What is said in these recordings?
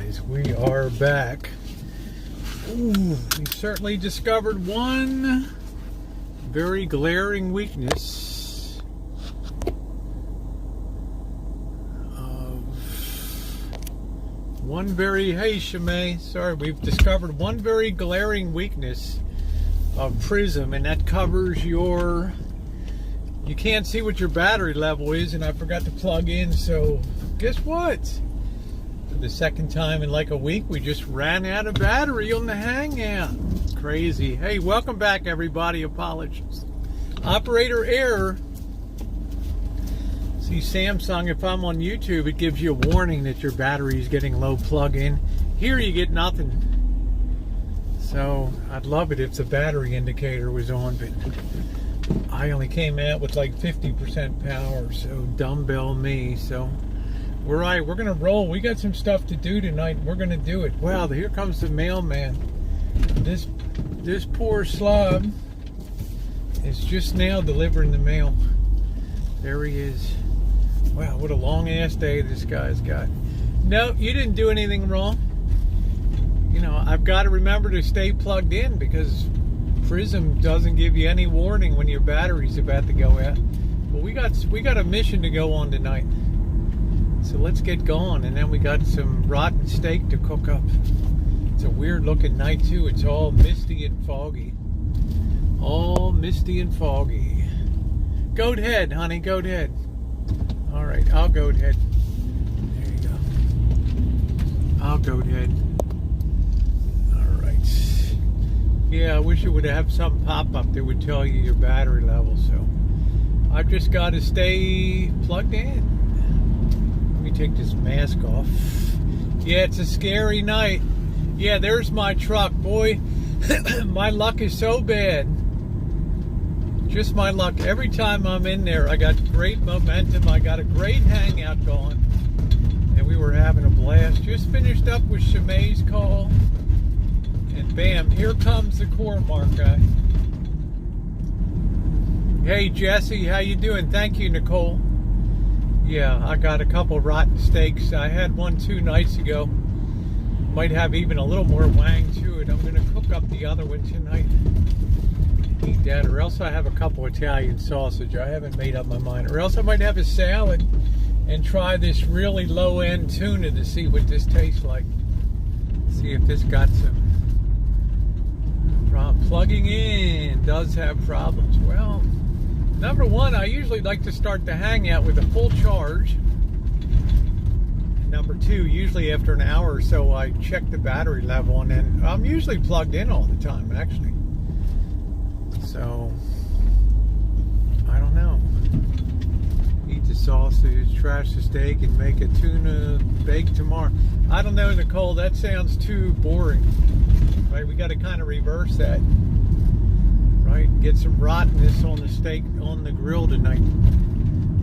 guys, we are back. Ooh, we certainly discovered one very glaring weakness hey Shimei, sorry, we've discovered one very glaring weakness of Prism, and that covers you can't see what your battery level is, and I forgot to plug in, so guess what? For the second time in like a week, we just ran out of battery on the Hangout. Crazy. Hey, welcome back everybody. Apologies. Operator error. See, Samsung, if I'm on YouTube, it gives you a warning that your battery is getting low plug-in. Here you get nothing. So, I'd love it if the battery indicator was on, but I only came out with like 50% power, so dumbbell me. So, we're gonna roll. We got some stuff to do tonight, and we're gonna do it. Wow, here comes the mailman. This poor slob is just now delivering the mail. There he is. Wow, what a long ass day this guy's got. No, you didn't do anything wrong. You know, I've got to remember to stay plugged in because Prism doesn't give you any warning when your battery's about to go out. But we got a mission to go on tonight. So let's get going, and then we got some rotten steak to cook up. It's a weird looking night too. It's all misty and foggy. All misty and foggy. Goat head, honey, goat head. All right, I'll goat head. There you go. I'll goat head. All right. Yeah, I wish it would have some pop up that would tell you your battery level. So I've just got to stay plugged in. Let me take this mask off. Yeah, it's a scary night. Yeah, there's my truck. Boy, my luck is so bad. Just my luck. Every time I'm in there, I got great momentum. I got a great hangout going. And we were having a blast. Just finished up with Shimei's call. And bam, here comes the Core-Mark guy. Hey, Jesse, how you doing? Thank you, Nicole. Yeah, I got a couple rotten steaks. I had one 2 nights ago. Might have even a little more wang to it. I'm going to cook up the other one tonight. Eat that, or else I have a couple Italian sausage. I haven't made up my mind. Or else I might have a salad and try this really low-end tuna to see what this tastes like. See if this got some plugging in. Does have problems. Well, number one, I usually like to start the Hangout with a full charge. Number two, usually after an hour or so, I check the battery level, and then I'm usually plugged in all the time, actually. So, I don't know. Eat the sausage, trash the steak, and make a tuna bake tomorrow. I don't know, Nicole, that sounds too boring. Right, we got to kind of reverse that. Right, get some rottenness on the steak on the grill tonight.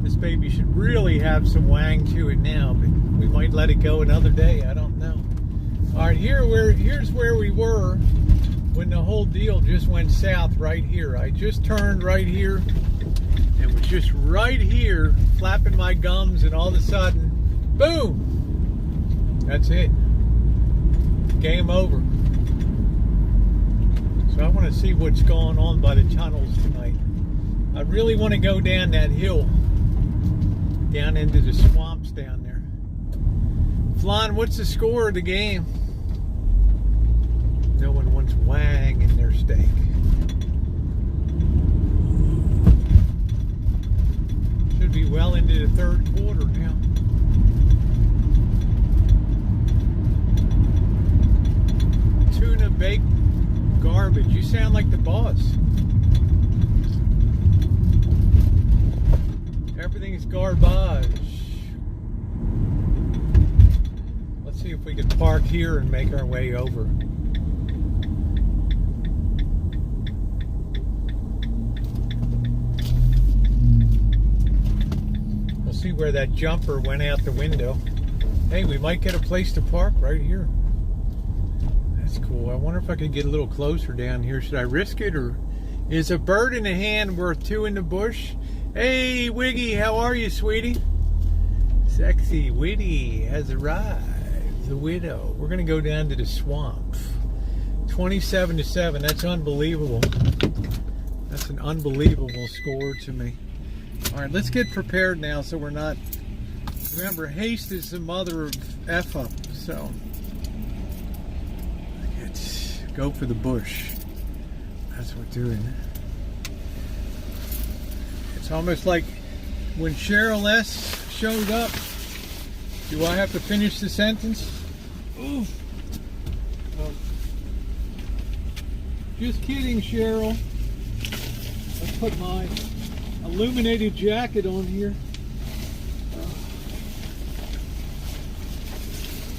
This baby should really have some wang to it now, but we might let it go another day. I don't know. All right, here's where we were when the whole deal just went south. Right here, I just turned right here and was just right here, flapping my gums, and all of a sudden, boom! That's it. Game over. So I want to see what's going on by the tunnels tonight. I really want to go down that hill, down into the swamps down there. Flan, what's the score of the game? No one wants wang in their steak. Should be well into the third quarter now. Tuna baked garbage. You sound like the boss. Everything's garbage. Let's see if we can park here and make our way over. We'll see where that jumper went out the window. Hey, we might get a place to park right here. That's cool. I wonder if I could get a little closer down here. Should I risk it, or is a bird in the hand worth 2 in the bush? Hey, Wiggy, how are you, sweetie? Sexy Witty has arrived. the widow. We're gonna go down to the swamp. 27 to 7. That's unbelievable. That's an unbelievable score to me. All right, let's get prepared now so we're not. Remember, haste is the mother of F up. So let's go for the bush. That's what we're doing. It's almost like when Cheryl S. showed up. Do I have to finish the sentence? Ooh. Oh. Just kidding, Cheryl. Let's put my illuminated jacket on here.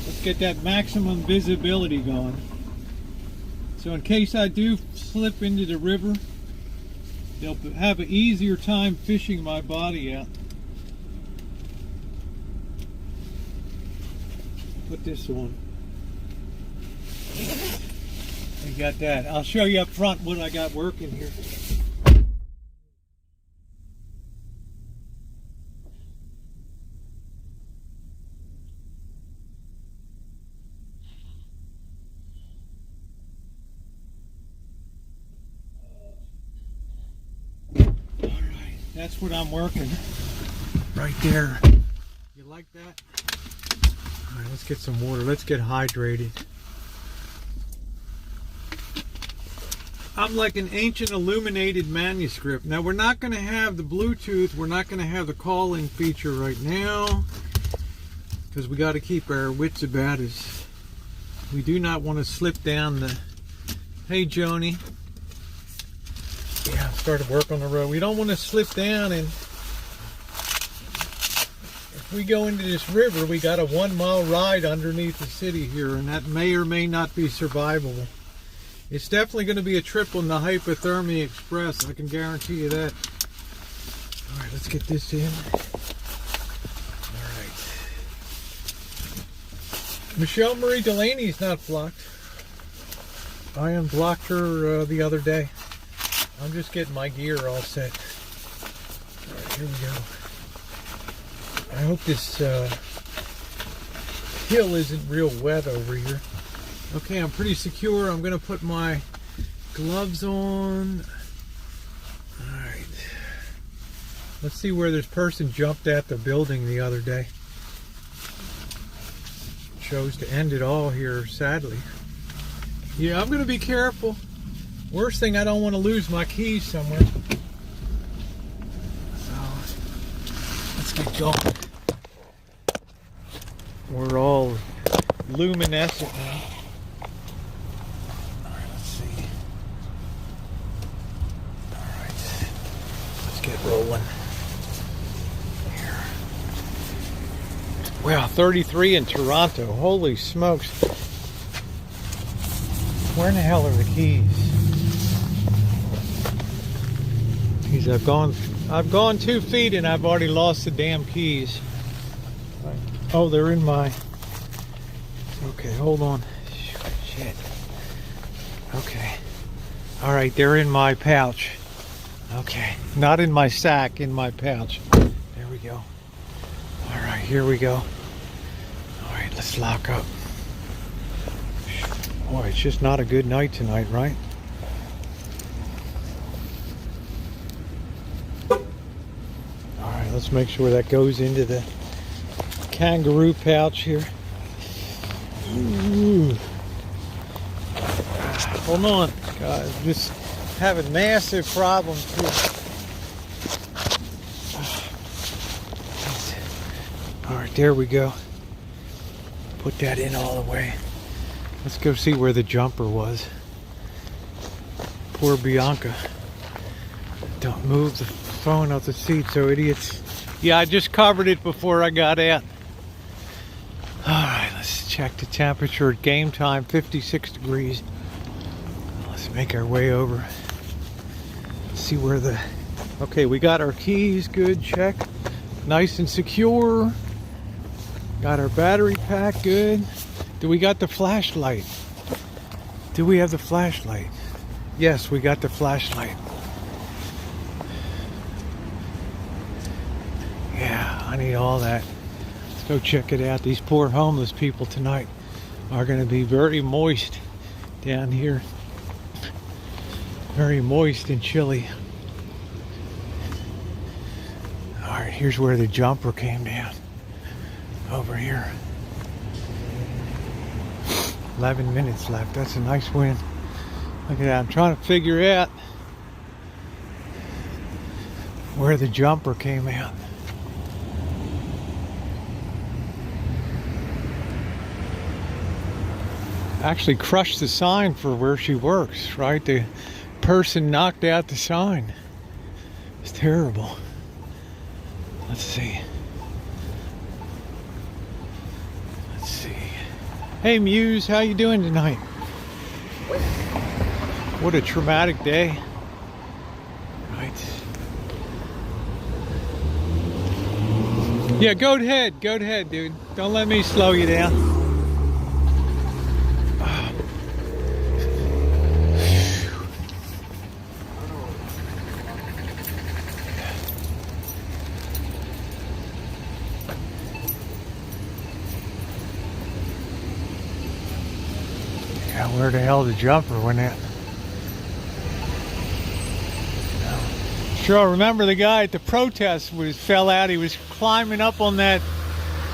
Let's get that maximum visibility going. So in case I do slip into the river, they'll have an easier time fishing my body out. Put this on. You got that. I'll show you up front what I got working here. Alright, that's what I'm working. Right there. You like that? Alright, let's get some water. Let's get hydrated. I'm like an ancient illuminated manuscript. Now we're not going to have the Bluetooth. We're not going to have the call-in feature right now because we got to keep our wits about us. We do not want to slip down the. Hey, Joni. Yeah, I started work on the road. We don't want to slip down, and if we go into this river, we got a 1 mile ride underneath the city here, and that may or may not be survivable. It's definitely going to be a trip on the Hypothermia Express. I can guarantee you that. All right, let's get this in. All right. Michelle Marie Delaney's not blocked. I unblocked her the other day. I'm just getting my gear all set. All right, here we go. I hope this hill isn't real wet over here. Okay, I'm pretty secure. I'm going to put my gloves on. Alright. Let's see where this person jumped at the building the other day. Chose to end it all here, sadly. Yeah, I'm going to be careful. Worst thing, I don't want to lose my keys somewhere. So, let's get going. We're all luminescent now. Get rolling here. Wow, 33 in Toronto. Holy smokes. Where in the hell are the keys? Geez, I've gone 2 feet and I've already lost the damn keys. Oh, they're in my. Okay, hold on. Shit. Okay. All right, they're in my pouch. Okay, not in my sack, in my pouch. There we go. All right, here we go. All right, let's lock up. Boy, it's just not a good night tonight, right? All right, let's make sure that goes into the kangaroo pouch here. Ooh. Hold on, guys. Just having massive problems here. All right, there we go. Put that in all the way. Let's go see where the jumper was. Poor Bianca. Don't move the phone off the seat, so idiots. Yeah, I just covered it before I got out. All right, let's check the temperature at game time, 56 degrees. Let's make our way over. See where the. Okay, we got our keys. Good, check. Nice and secure. Got our battery pack. Good. Do we got the flashlight? Do we have the flashlight? Yes, we got the flashlight. Yeah, I need all that. Let's go check it out. These poor homeless people tonight. are going to be very moist down here. Very moist and chilly. Alright, here's where the jumper came down. Over here. 11 minutes left. That's a nice win. Look at that. I'm trying to figure out where the jumper came out. Actually crushed the sign for where she works, right? The person knocked out the sign. It's terrible. Let's see. Let's see. Hey Muse, how you doing tonight? What a traumatic day. Right. Yeah, go ahead, dude. Don't let me slow you down. Yeah, where the hell the jumper went at? Sure, I remember the guy at the protest fell out. He was climbing up on that.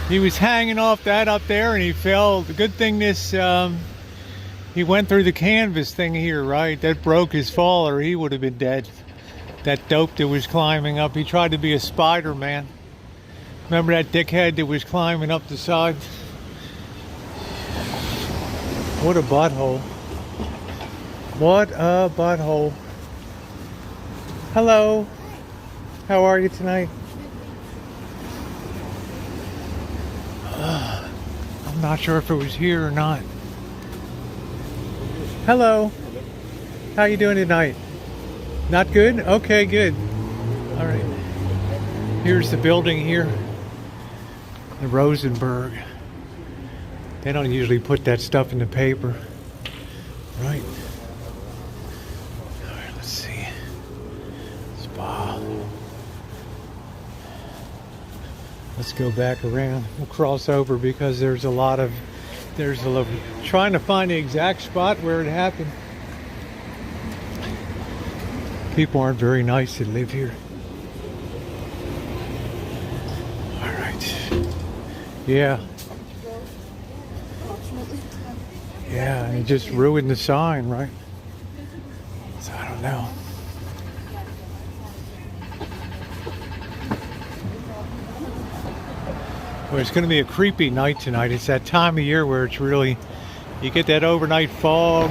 He was hanging off that up there, and he fell. The good thing he went through the canvas thing here, right? That broke his fall, or he would have been dead. That dope that was climbing up. He tried to be a Spider-Man. Remember that dickhead that was climbing up the side? What a butthole. What a butthole. Hello. How are you tonight? I'm not sure if it was here or not. Hello. How you doing tonight? Not good? Okay, good. All right. Here's the building here. The Rosenberg. They don't usually put that stuff in the paper. Right. All right, let's see. Spa. Let's go back around. We'll cross over because there's trying to find the exact spot where it happened. People aren't very nice that live here. All right. Yeah. Yeah, and it just ruined the sign, right? So I don't know. Well, it's going to be a creepy night tonight. It's that time of year where it's really, you get that overnight fog.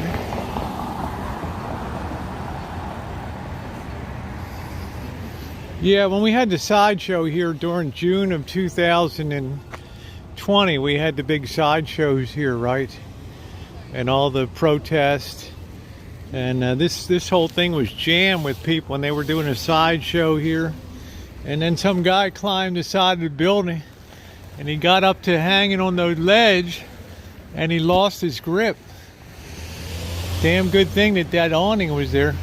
Yeah, when we had the sideshow here during June of 2020, we had the big sideshows here, right? And all the protests, and this whole thing was jammed with people, and they were doing a sideshow here. And then some guy climbed the side of the building, and he got up to hanging on the ledge, and he lost his grip. Damn good thing that awning was there.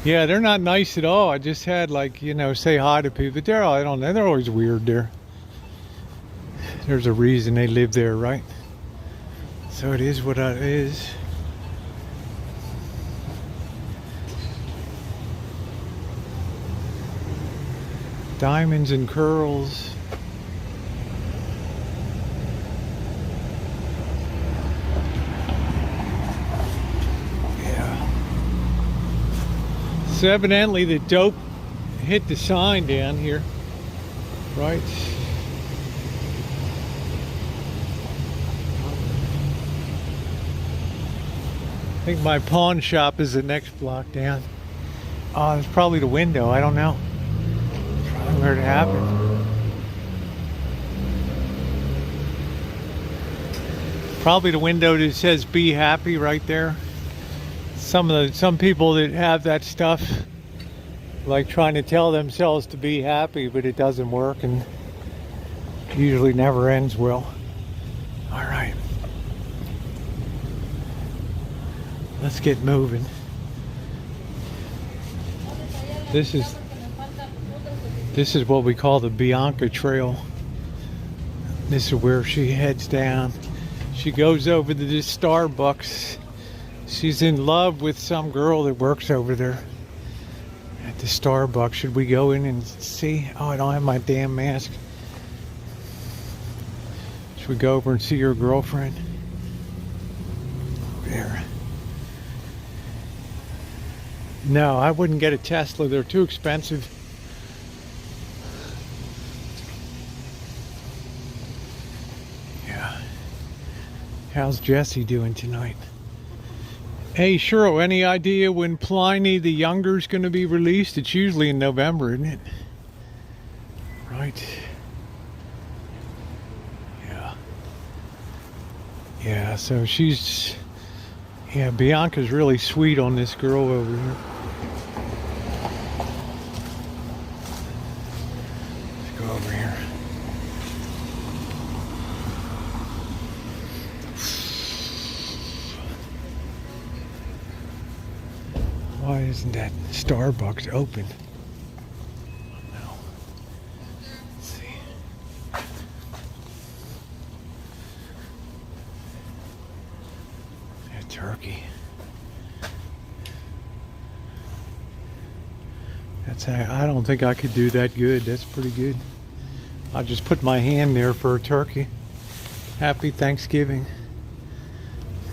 Yeah, they're not nice at all. I just had, like, say hi to people. But I don't know, they're always weird there. There's a reason they live there, right? So it is what it is. Diamonds and curls. So evidently the dope hit the sign down here, right? I think my pawn shop is the next block down. Oh, it's probably the window, I don't know. Probably where it happened. Probably the window that says "Be Happy" right there. Some people that have that stuff, like trying to tell themselves to be happy, but it doesn't work and usually never ends well. All right, let's get moving. This is what we call the Bianca Trail. This is where she heads down. She goes over to this Starbucks. She's in love with some girl that works over there at the Starbucks. Should we go in and see? Oh, I don't have my damn mask. Should we go over and see her girlfriend? Over there. No, I wouldn't get a Tesla. They're too expensive. Yeah. How's Jesse doing tonight? Hey, Cheryl, any idea when Pliny the Younger is going to be released? It's usually in November, isn't it? Right. Yeah. Yeah, so she's... Yeah, Bianca's really sweet on this girl over here. Let's go over here. Why isn't that Starbucks open? No. Let's see. A turkey. I don't think I could do that good. That's pretty good. I'll just put my hand there for a turkey. Happy Thanksgiving.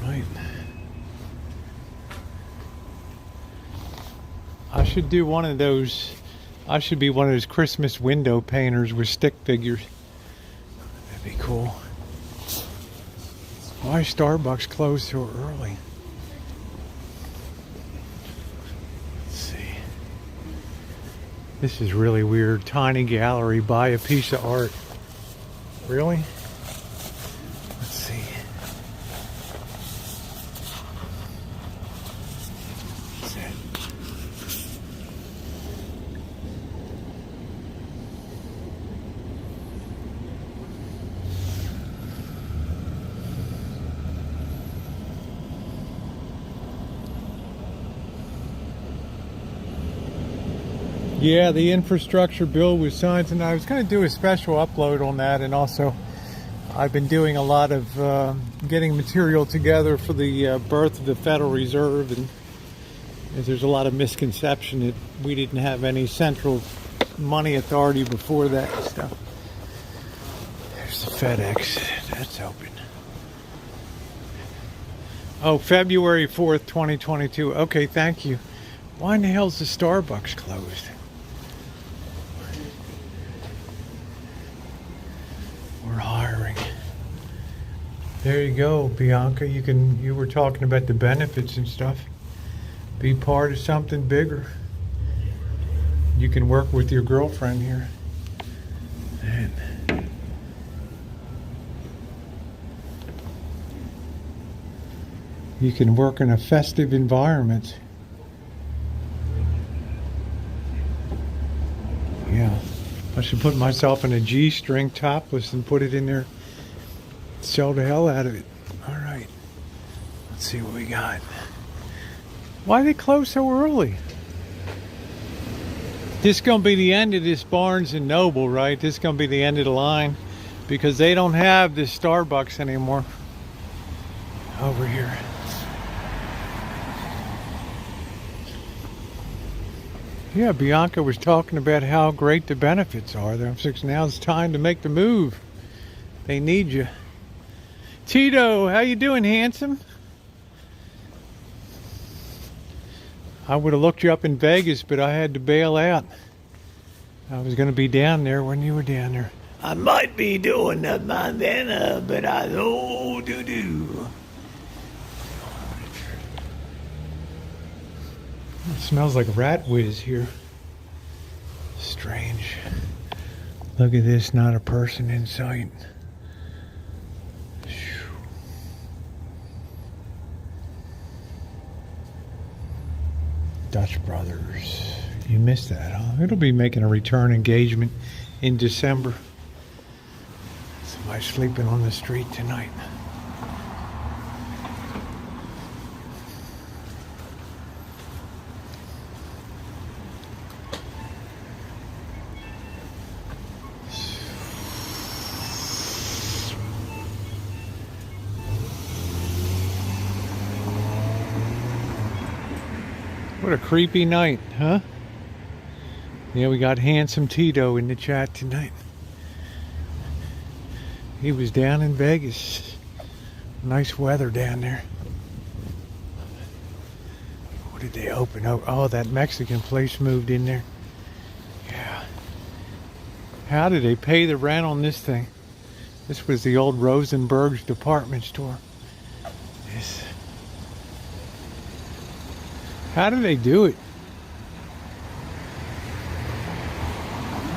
Right. I should do one of those. I should be one of those Christmas window painters with stick figures. That'd be cool. Why is Starbucks closed so early? Let's see. This is really weird. Tiny gallery. Buy a piece of art. Really? Let's see. What's that? Yeah, the infrastructure bill was signed, and I was going to do a special upload on that, and also I've been doing a lot of getting material together for the birth of the Federal Reserve, and there's a lot of misconception that we didn't have any central money authority before that and stuff. There's the FedEx. That's open. Oh, February 4th, 2022. Okay, thank you. Why in the hell is the Starbucks closed? We're hiring. There you go, Bianca. You were talking about the benefits and stuff. Be part of something bigger. You can work with your girlfriend here. Man. You can work in a festive environment. Yeah. I should put myself in a G-string topless and put it in there. Sell the hell out of it. All right. Let's see what we got. Why they close so early? This is going to be the end of this Barnes & Noble, right? This is going to be the end of the line because they don't have this Starbucks anymore. Over here. Yeah, Bianca was talking about how great the benefits are. Now it's time to make the move. They need you. Tito, how you doing, handsome? I would have looked you up in Vegas, but I had to bail out. I was going to be down there when you were down there. I might be doing the Montana, but I don't do. It smells like rat whiz here. Strange. Look at this, not a person in sight. Dutch Brothers. You missed that, huh? It'll be making a return engagement in December. Somebody sleeping on the street tonight. What a creepy night, huh? Yeah, we got Handsome Tito in the chat tonight. He was down in Vegas. Nice weather down there. What did they open? Oh, that Mexican place moved in there. Yeah. How did they pay the rent on this thing? This was the old Rosenberg's department store. How do they do it?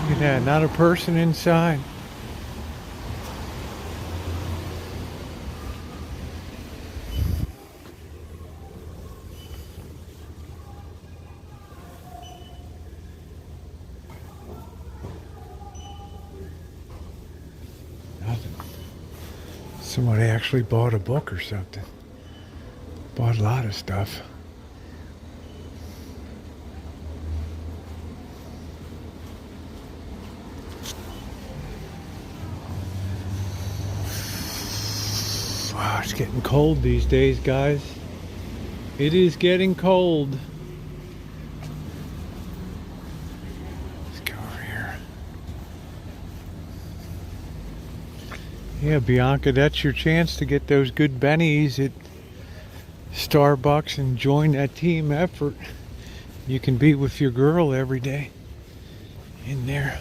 Look at that, not a person inside. Nothing. Somebody actually bought a book or something. Bought a lot of stuff. Wow, it's getting cold these days, guys. It is getting cold. Let's go over here. Yeah, Bianca, that's your chance to get those good bennies at Starbucks and join that team effort. You can be with your girl every day in there.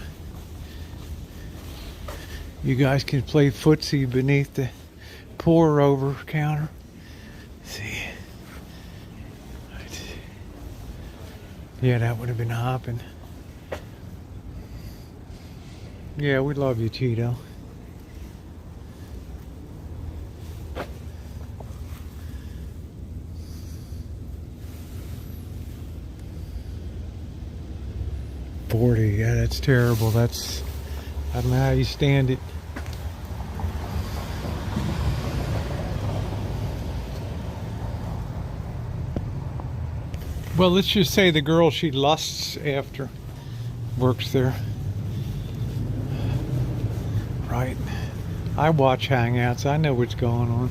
You guys can play footsie beneath the pour over counter. Let's see. Yeah, that would have been hopping. Yeah, we love you, Tito. $40, yeah, that's terrible. I don't know how you stand it. Well, let's just say the girl she lusts after works there. Right. I watch Hangouts. I know what's going on.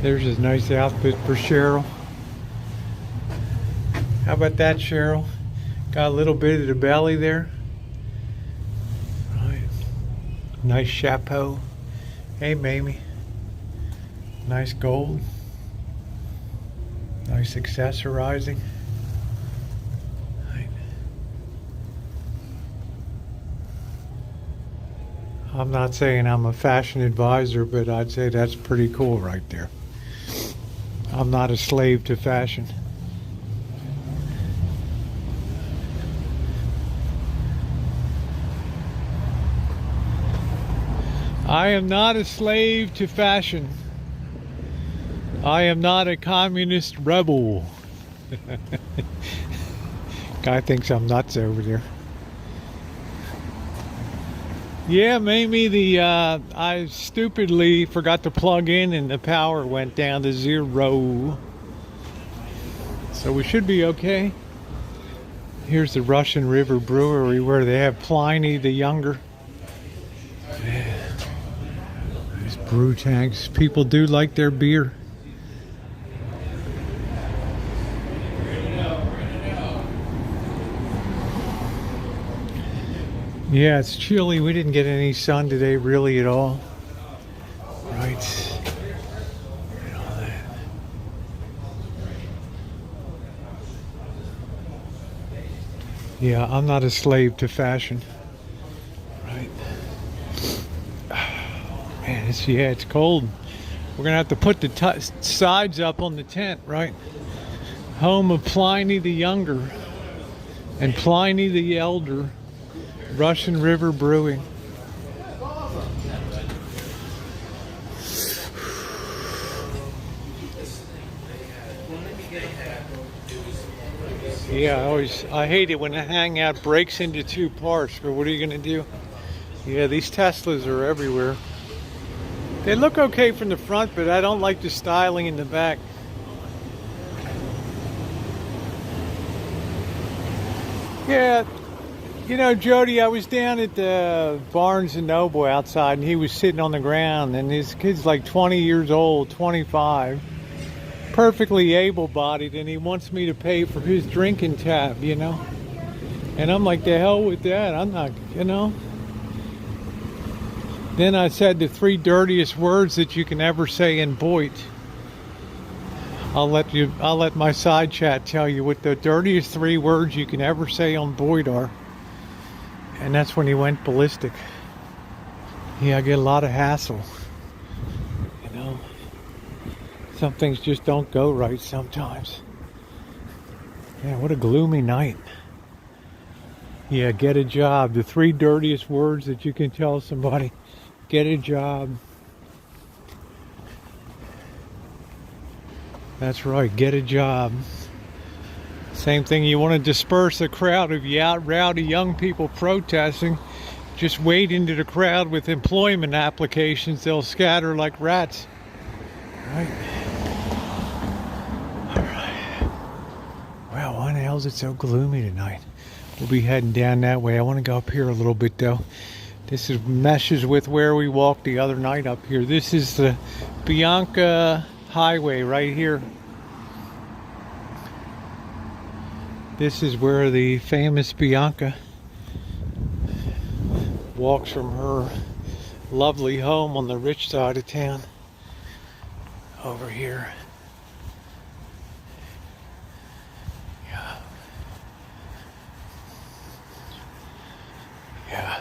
There's a nice outfit for Cheryl. How about that, Cheryl? Got a little bit of the belly there. Right. Nice chapeau. Hey, Mamie. Nice gold. Nice accessorizing. Right. I'm not saying I'm a fashion advisor, but I'd say that's pretty cool right there. I'm not a slave to fashion. I am not a slave to fashion. I am not a communist rebel. Guy thinks I'm nuts over there. Yeah, maybe I stupidly forgot to plug in and the power went down to 0. So we should be okay. Here's the Russian River Brewery where they have Pliny the Younger. Yeah. There's brew tanks. People do like their beer. Yeah, it's chilly. We didn't get any sun today really at all. Right. And all that. Yeah, I'm not a slave to fashion. Right. Man, it's cold. We're gonna have to put the sides up on the tent, right? Home of Pliny the Younger and Pliny the Elder. Russian River Brewing. Yeah, I hate it when a hangout breaks into two parts, but what are you gonna do? Yeah, these Teslas are everywhere. They look okay from the front, but I don't like the styling in the back. Yeah. You know, Jody, I was down at the Barnes & Noble outside, and he was sitting on the ground, and his kid's like 20 years old, 25. perfectly able-bodied, and he wants me to pay for his drinking tab, you know. And I'm like, the hell with that. I'm not, you know. Then I said the 3 dirtiest words that you can ever say in Boyd. I'll let my side chat tell you what the dirtiest 3 words you can ever say on Boyd are. And that's when he went ballistic. Yeah, I get a lot of hassle. You know, some things just don't go right sometimes. Yeah, what a gloomy night. Yeah, get a job. The 3 dirtiest words that you can tell somebody. Get a job. That's right, get a job. Same thing, you want to disperse a crowd of rowdy young people protesting. Just wade into the crowd with employment applications. They'll scatter like rats. Right? Alright. Wow, why the hell is it so gloomy tonight? We'll be heading down that way. I want to go up here a little bit though. This meshes with where we walked the other night up here. This is the Bianca Highway right here. This is where the famous Bianca walks from her lovely home on the rich side of town over here. Yeah. Yeah.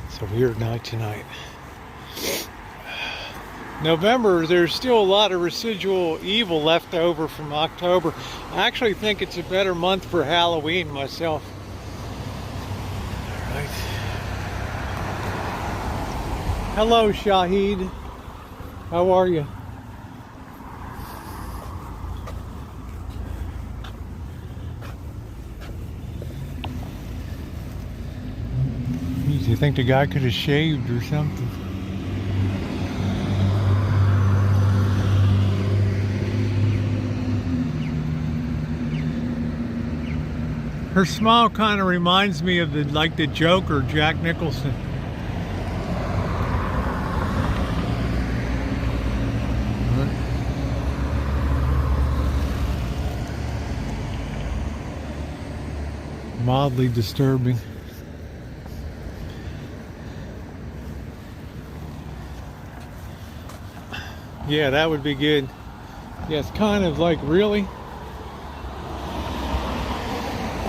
It's a weird night tonight. November, there's still a lot of residual evil left over from October. I actually think it's a better month for Halloween myself. All right. Hello, Shahid. How are you? You think the guy could have shaved or something? Her smile kind of reminds me of the Joker, Jack Nicholson. Mildly disturbing. Yeah, that would be good. Yeah, it's kind of like, really?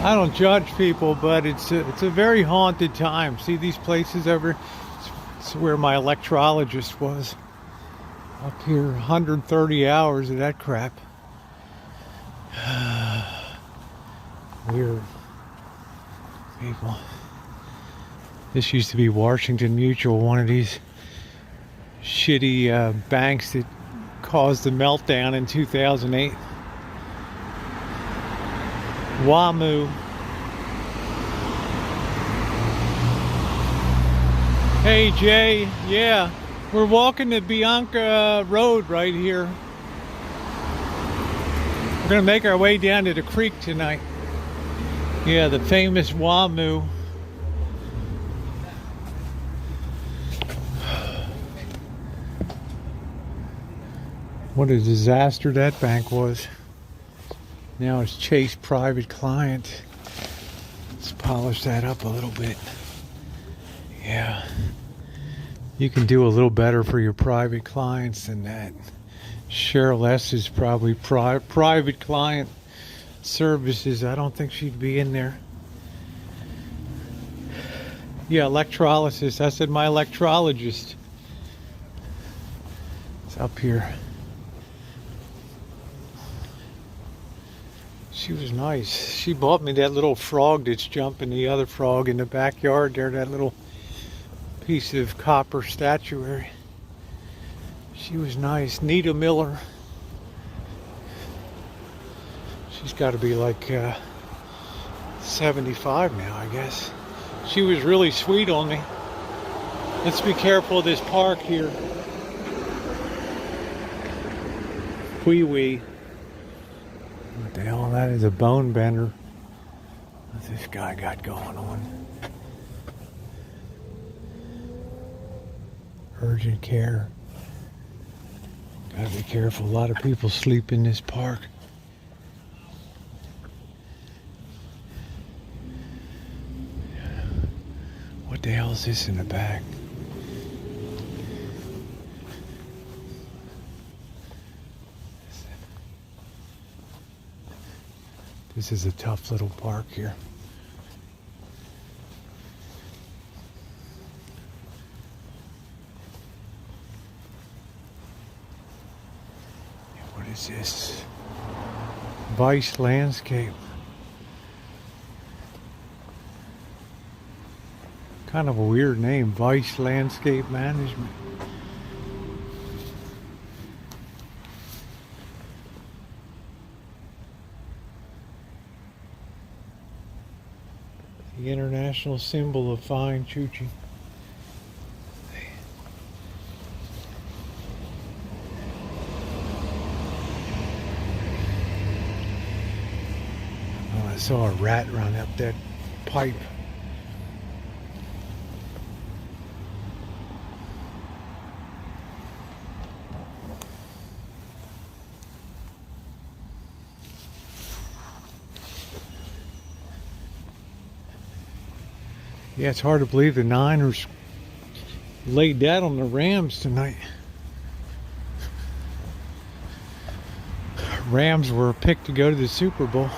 I don't judge people, but it's a very haunted time. See these places over? It's where my electrologist was. Up here, 130 hours of that crap. Weird people. This used to be Washington Mutual, one of these shitty banks that caused the meltdown in 2008. WAMU. Hey Jay, yeah, we're walking the Bianca Road right here. We're gonna make our way down to the creek tonight. Yeah, the famous WAMU. What a disaster that bank was. Now it's Chase Private Client. Let's polish that up a little bit. Yeah. You can do a little better for your private clients than that. Cheryl S. is probably private client services. I don't think she'd be in there. Yeah, electrolysis. I said my electrologist. It's up here. She was nice. She bought me that little frog that's jumping the other frog in the backyard there, that little piece of copper statuary. She was nice. Nita Miller. She's got to be like 75 now, I guess. She was really sweet on me. Let's be careful of this park here. Wee. What the hell, that is a bone bender. What's this guy got going on? Urgent care. Gotta be careful. A lot of people sleep in this park. What the hell is this in the back? This is a tough little park here. What is this? Vice Landscape. Kind of a weird name, Vice Landscape Management. The international symbol of fine chuchi. Oh, I saw a rat run up that pipe. Yeah, it's hard to believe the Niners laid that on the Rams tonight. Rams were picked to go to the Super Bowl.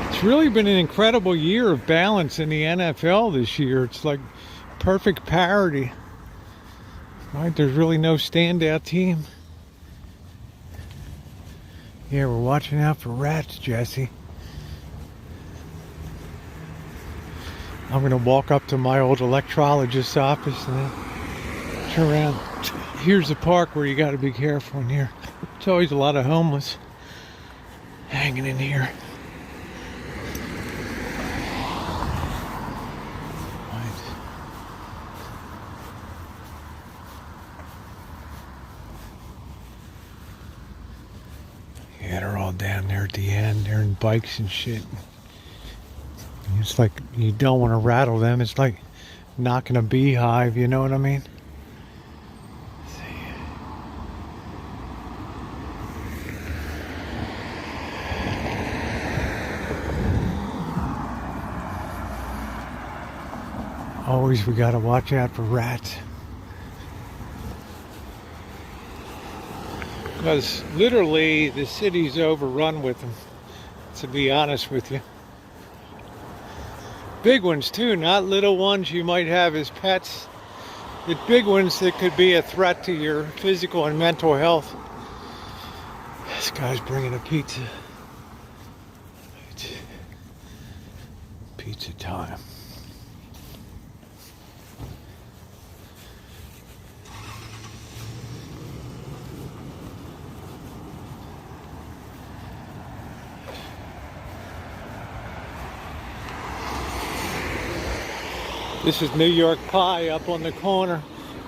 It's really been an incredible year of balance in the NFL this year. It's like perfect parity. Right? There's really no standout team. Yeah, we're watching out for rats, Jesse. I'm going to walk up to my old electrologist's office and then turn around. Here's the park where you got to be careful in here. There's always a lot of homeless hanging in here. Yeah, they're all down there at the end. They're in bikes and shit. It's like you don't want to rattle them. It's like knocking a beehive, you know what I mean? Let's see. Always we gotta watch out for rats. Because literally the city's overrun with them, to be honest with you. Big ones too, not little ones you might have as pets. The big ones that could be a threat to your physical and mental health. This guy's bringing a pizza. Pizza time. This is New York Pie up on the corner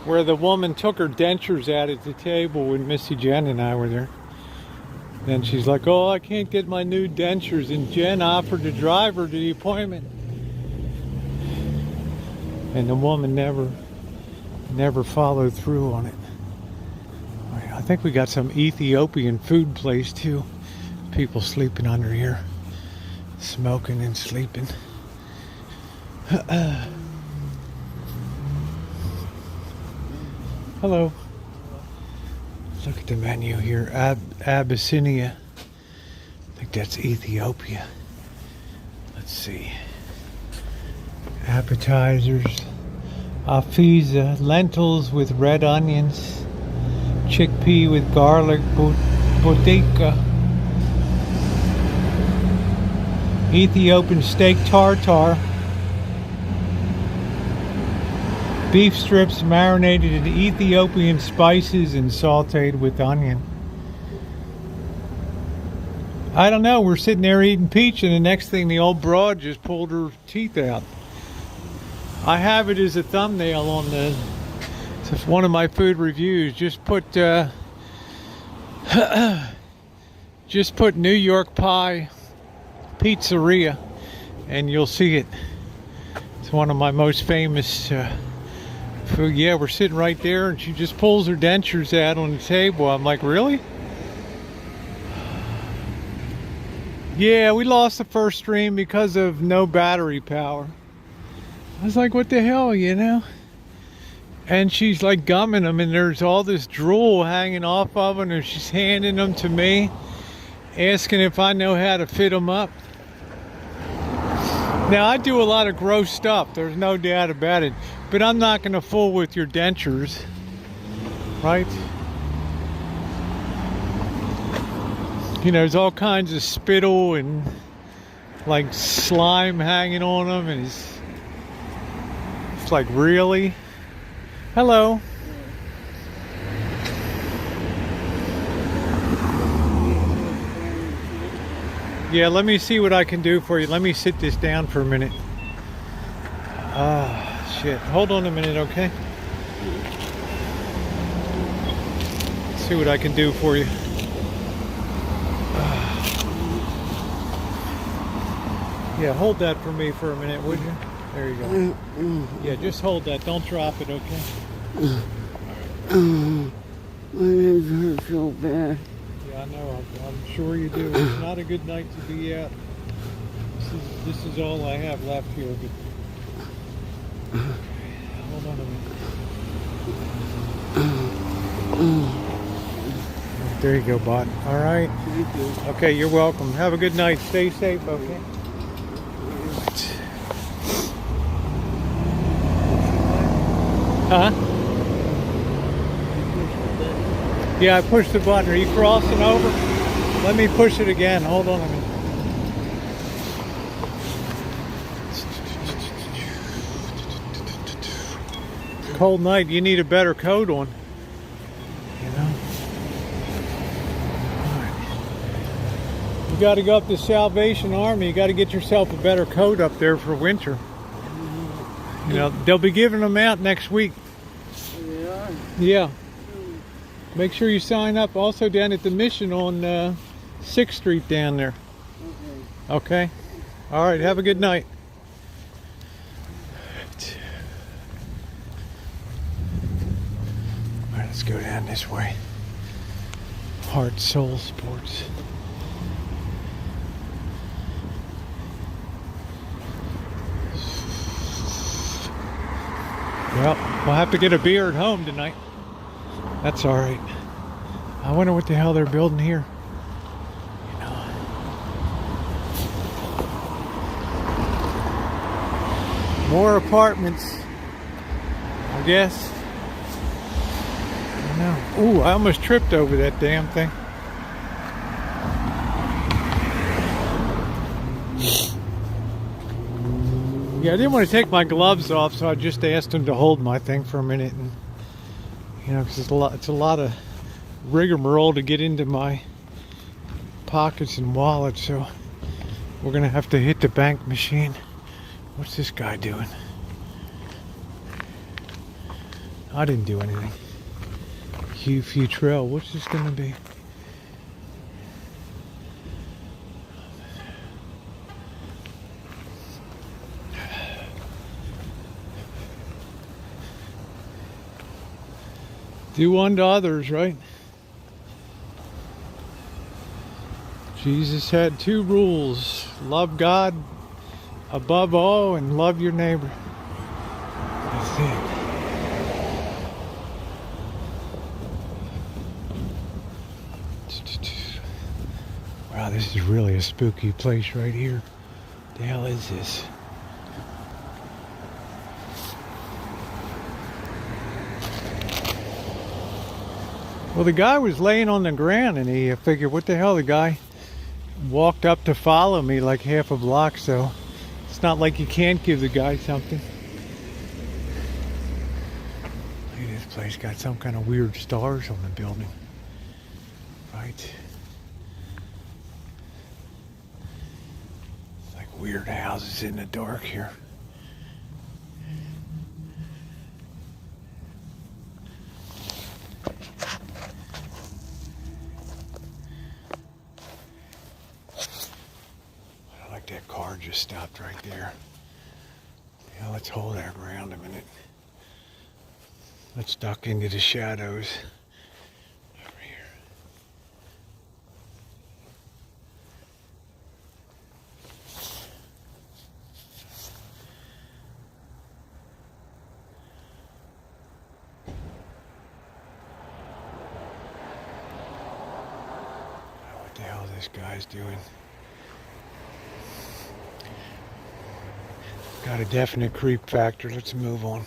where the woman took her dentures out at the table when Missy Jen and I were there. Then she's like, oh, I can't get my new dentures. And Jen offered to drive her to the appointment. And the woman never followed through on it. I think we got some Ethiopian food place too. People sleeping under here. Smoking and sleeping. Hello. Look at the menu here. Abyssinia. I think that's Ethiopia. Let's see. Appetizers. Afiza. Lentils with red onions. Chickpea with garlic. Bodega. Ethiopian steak tartare. Beef strips marinated in Ethiopian spices and sauteed with onion. I don't know, we're sitting there eating peach and the next thing the old broad just pulled her teeth out. I have it as a thumbnail on it's one of my food reviews. Just put New York Pie Pizzeria and you'll see it. It's one of my most famous So yeah, we're sitting right there and she just pulls her dentures out on the table. I'm like, really? Yeah, we lost the first stream because of no battery power. I was like, what the hell, you know? And she's like gumming them, and there's all this drool hanging off of them, and she's handing them to me, asking if I know how to fit them up. Now, I do a lot of gross stuff, there's no doubt about it, but I'm not going to fool with your dentures, right? You know, there's all kinds of spittle and like slime hanging on them, and it's like, really? Hello. Yeah, let me see what I can do for you. Let me sit this down for a minute. Ah, shit. Hold on a minute, okay? See what I can do for you. Yeah, hold that for me for a minute, would you? There you go. Yeah, just hold that. Don't drop it, okay? My legs hurt so bad. Yeah, I know. I'm sure you do. It's not a good night to be out. This is all I have left here. But hold on a minute. There you go, bot. All right. Thank you. Okay, you're welcome. Have a good night. Stay safe, okay? Huh? Yeah, I pushed the button. Are you crossing over? Let me push it again. Hold on a minute. It's a cold night. You need a better coat on. You know? All right. You got to go up to Salvation Army. You got to get yourself a better coat up there for winter. You know, they'll be giving them out next week. Yeah. Yeah. Make sure you sign up also down at the Mission on 6th Street down there. Okay? All right, have a good night. All right, let's go down this way. Heart Soul Sports. Well, we'll have to get a beer at home tonight. That's all right. I wonder what the hell they're building here. You know. More apartments, I guess. I know. Ooh, I almost tripped over that damn thing. Yeah, I didn't want to take my gloves off, so I just asked him to hold my thing for a minute, and you know, because it's a lot of rigmarole to get into my pockets and wallet, so we're gonna have to hit the bank machine. What's this guy doing? I didn't do anything. Hugh Futrell, what's this gonna be? Do unto others, right? Jesus had 2 rules. Love God above all and love your neighbor. That's it. Wow, this is really a spooky place right here. The hell is this? Well, the guy was laying on the ground, and I figured, what the hell, the guy walked up to follow me like half a block, so it's not like you can't give the guy something. Look at this place, got some kind of weird stars on the building. Right? It's like weird houses in the dark here. That car just stopped right there. Yeah, let's hold our ground a minute. Let's duck into the shadows. Over here. What the hell this guy's doing? Got a definite creep factor. Let's move on.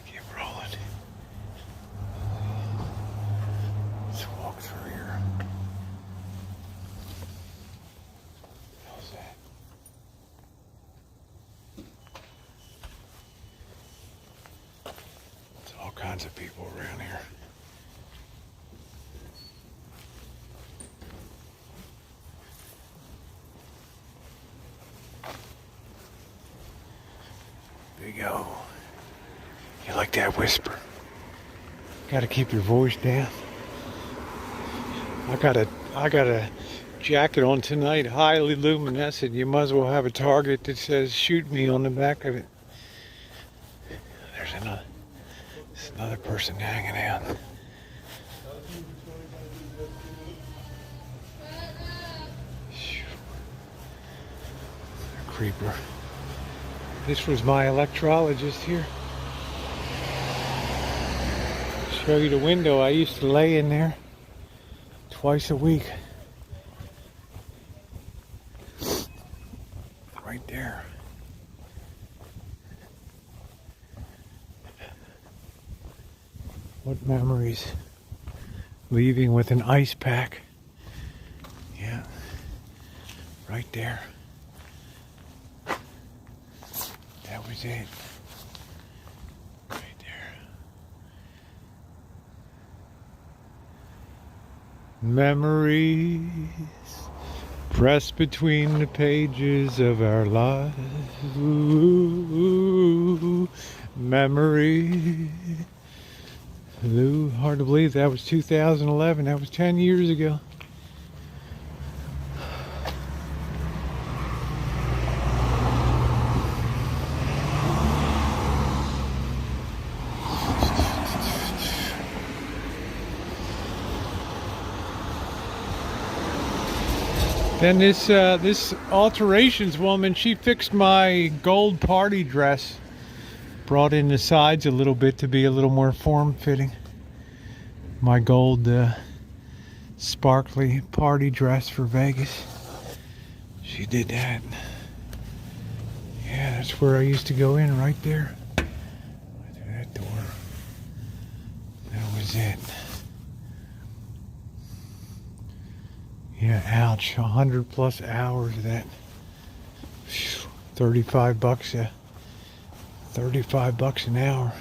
Keep rolling. Let's walk through here. How's that? There's all kinds of people around here. There you go. You like that whisper? Gotta keep your voice down. I got a jacket on tonight, highly luminescent. You might as well have a target that says "shoot me" on the back of it. There's another person hanging out. Creeper. This was my electrologist here. Show you the window. I used to lay in there twice a week. Right there. What memories. Leaving with an ice pack. Yeah. Right there. That was it. Right there. Memories pressed between the pages of our lives. Ooh, memories. Ooh, hard to believe that was 2011. That was 10 years ago. Then this alterations woman, she fixed my gold party dress. Brought in the sides a little bit to be a little more form-fitting. My gold sparkly party dress for Vegas. She did that. Yeah, that's where I used to go in, right there. Right through that door. That was it. Yeah, ouch. 100 plus hours of that. 35 bucks a 35 bucks an hour.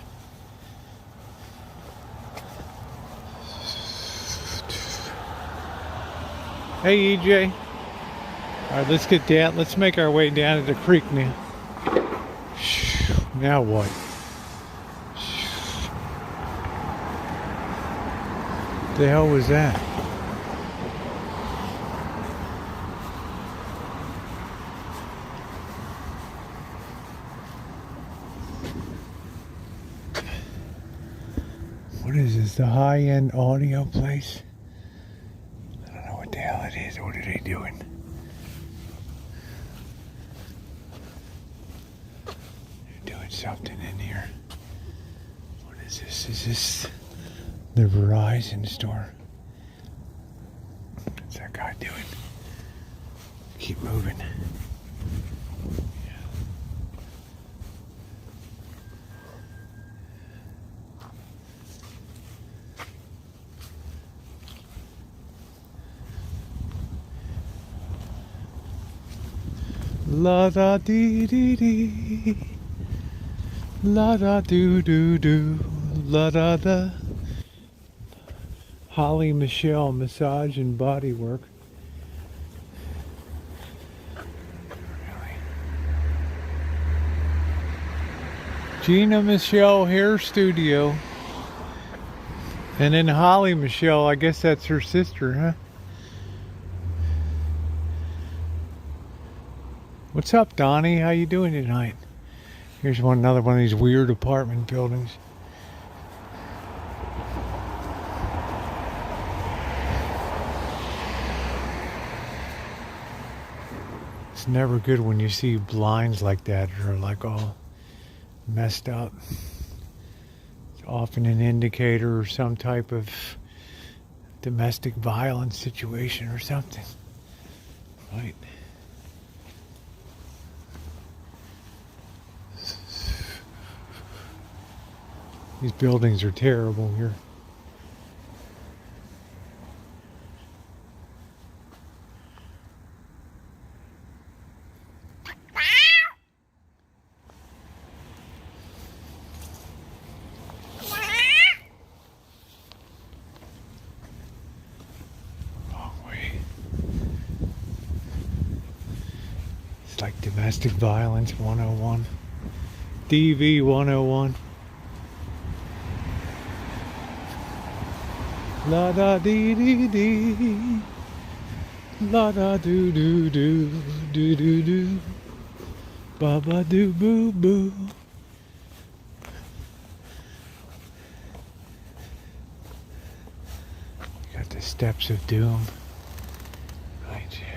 Hey EJ. Alright, let's get down. Let's make our way down to the creek now. Now what? The hell was that? What is this? The high-end audio place? I don't know what the hell it is. What are they doing? They're doing something in here. What is this? Is this the Verizon store? What's that guy doing? Keep moving. La da dee dee dee, la da doo doo doo, la da da. Holly Michelle Massage and Body Work. Gina Michelle Hair Studio. And then Holly Michelle, I guess that's her sister, huh? What's up, Donnie? How you doing tonight? Here's another one of these weird apartment buildings. It's never good when you see blinds like that that are like all messed up. It's often an indicator of some type of domestic violence situation or something. Right. These buildings are terrible here. It's like domestic violence 101. DV 101. La da dee dee dee. La da doo doo doo doo doo doo. Ba ba doo boo boo. Got the steps of doom. Right here.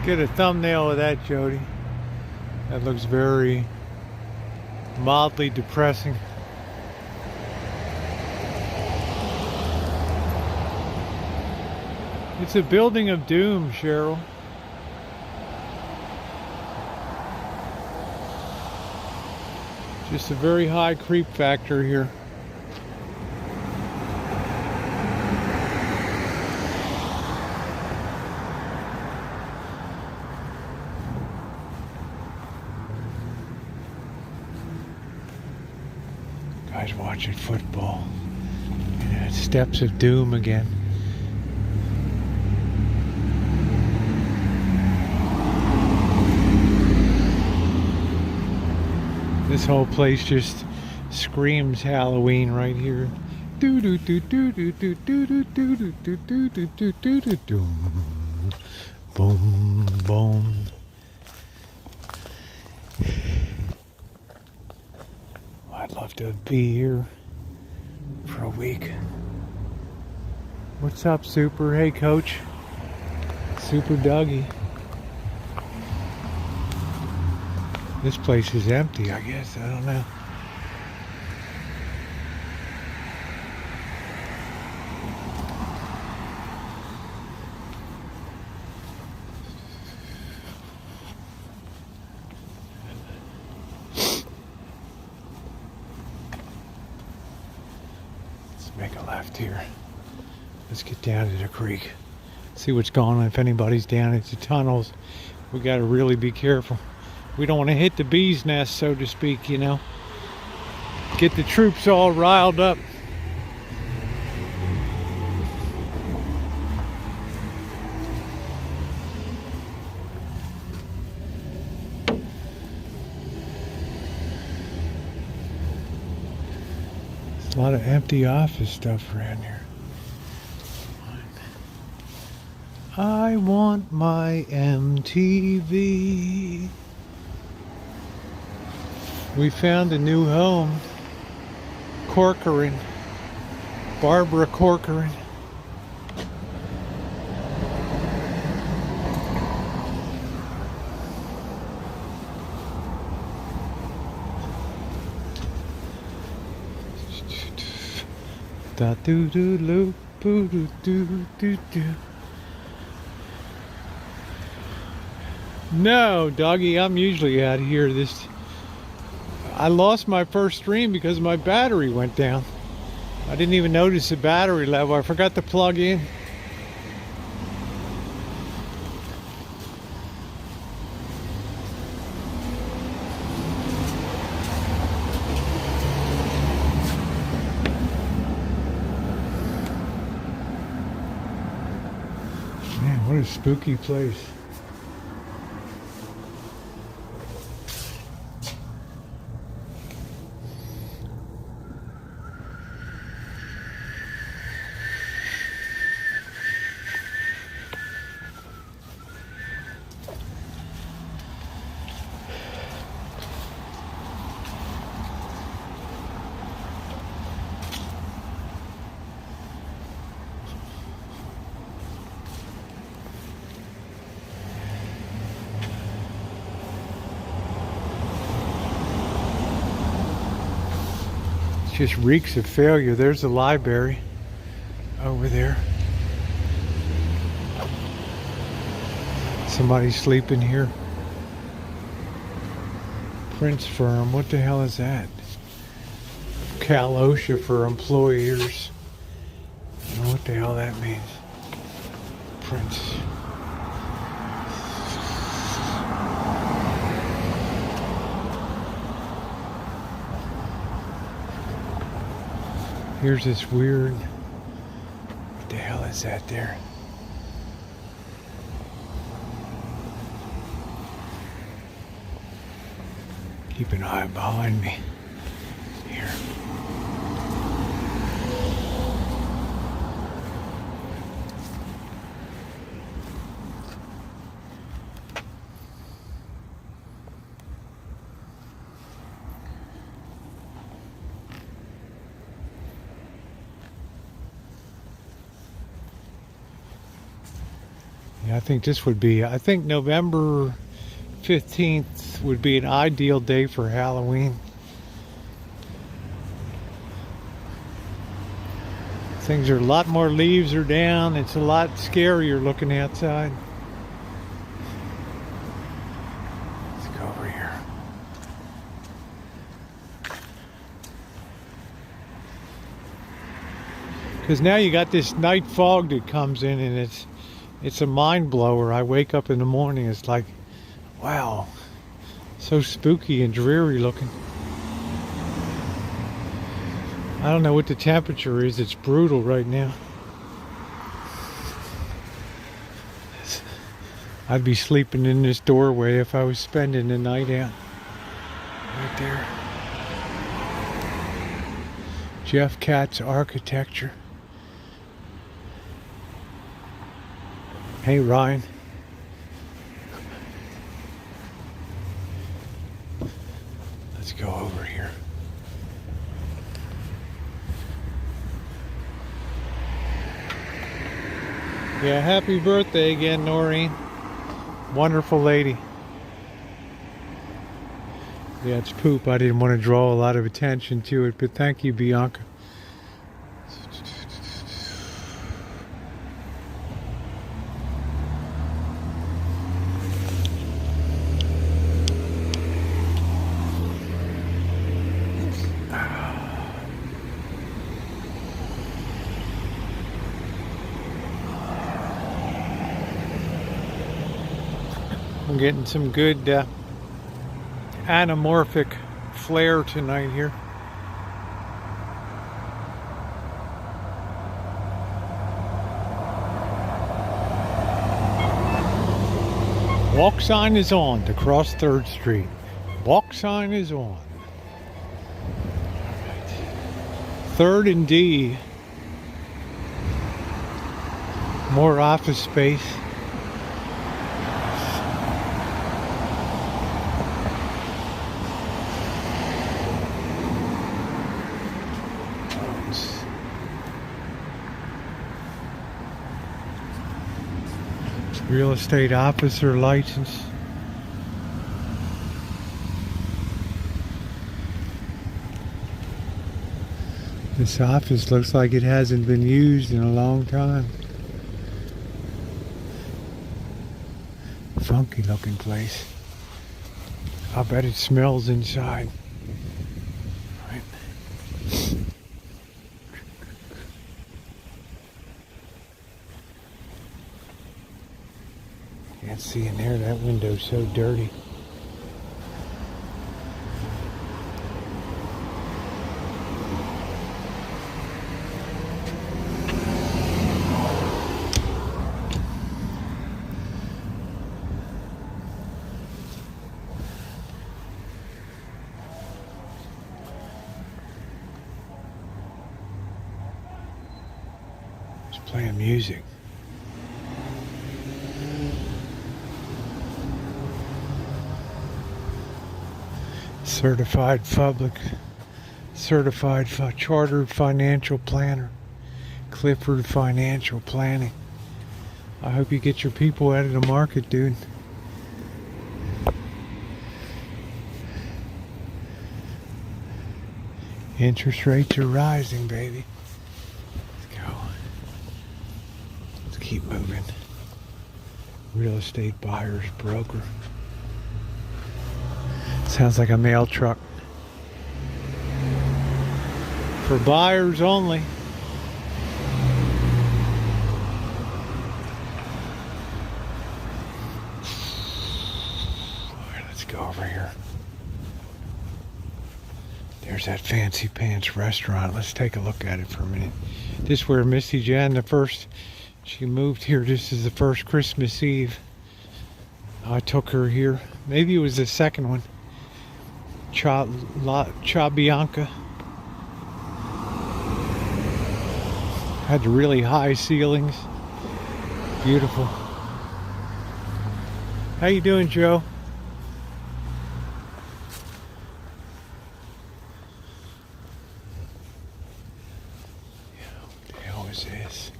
Get a thumbnail of that, Jody. That looks very mildly depressing. It's a building of doom, Cheryl. Just a very high creep factor here. Guys watching football. Yeah, it's steps of doom again. This whole place just screams Halloween right here. Do do do do do do do do do do do do do do do do. Boom boom. I'd love to be here for a week. What's up, Super? Hey, Coach. Super Dougie. This place is empty, I guess. I don't know. Make a left here. Let's get down to the creek. See what's going on. If anybody's down at the tunnels, we got to really be careful. We don't want to hit the bee's nest, so to speak, you know. Get the troops all riled up. A lot of empty office stuff around here. I want my MTV. We found a new home. Corcoran. Barbara Corcoran. Da doo doo loo boo doo doo doo doo. No, doggy, I'm usually out here. I lost my first stream because my battery went down. I didn't even notice the battery level. I forgot to plug in. What a spooky place. Just reeks of failure. There's the library over there. Somebody sleeping here. Prince Firm. What the hell is that? Cal OSHA for employers. I don't know what the hell that means. Prince. Here's this weird, what the hell is that there? Keep an eye behind me. Here. Yeah, I think this would be, I think November 15th would be an ideal day for Halloween. Things are a lot more, leaves are down. It's a lot scarier looking outside. Let's go over here. Because now you got this night fog that comes in, and it's a mind blower. I wake up in the morning, it's like, wow, so spooky and dreary looking. I don't know what the temperature is. It's brutal right now. I'd be sleeping in this doorway if I was spending the night out. Right there. Jeff Katz Architecture. Hey, Ryan. Let's go over here. Yeah, happy birthday again, Noreen. Wonderful lady. Yeah, it's poop. I didn't want to draw a lot of attention to it, but thank you, Bianca. I'm getting some good anamorphic flare tonight here. Walk sign is on to cross 3rd Street. Walk sign is on. All right. 3rd and D. More office space. Real estate officer license. This office looks like it hasn't been used in a long time. Funky looking place. I bet it smells inside. Right. Can't see in there, that window's so dirty. Playing music. Certified chartered financial planner. Clifford Financial Planning. I hope you get your people out of the market, dude. Interest rates are rising, baby. Let's go. Let's keep moving. Real estate buyer's broker. Sounds like a mail truck. For buyers only. Alright, let's go over here. There's that Fancy Pants restaurant. Let's take a look at it for a minute. This is where Missy Jan, she moved here. This is the first Christmas Eve. I took her here. Maybe it was the second one. Cha Bianca. Had the really high ceilings. Beautiful. How you doing, Joe? What the hell is this?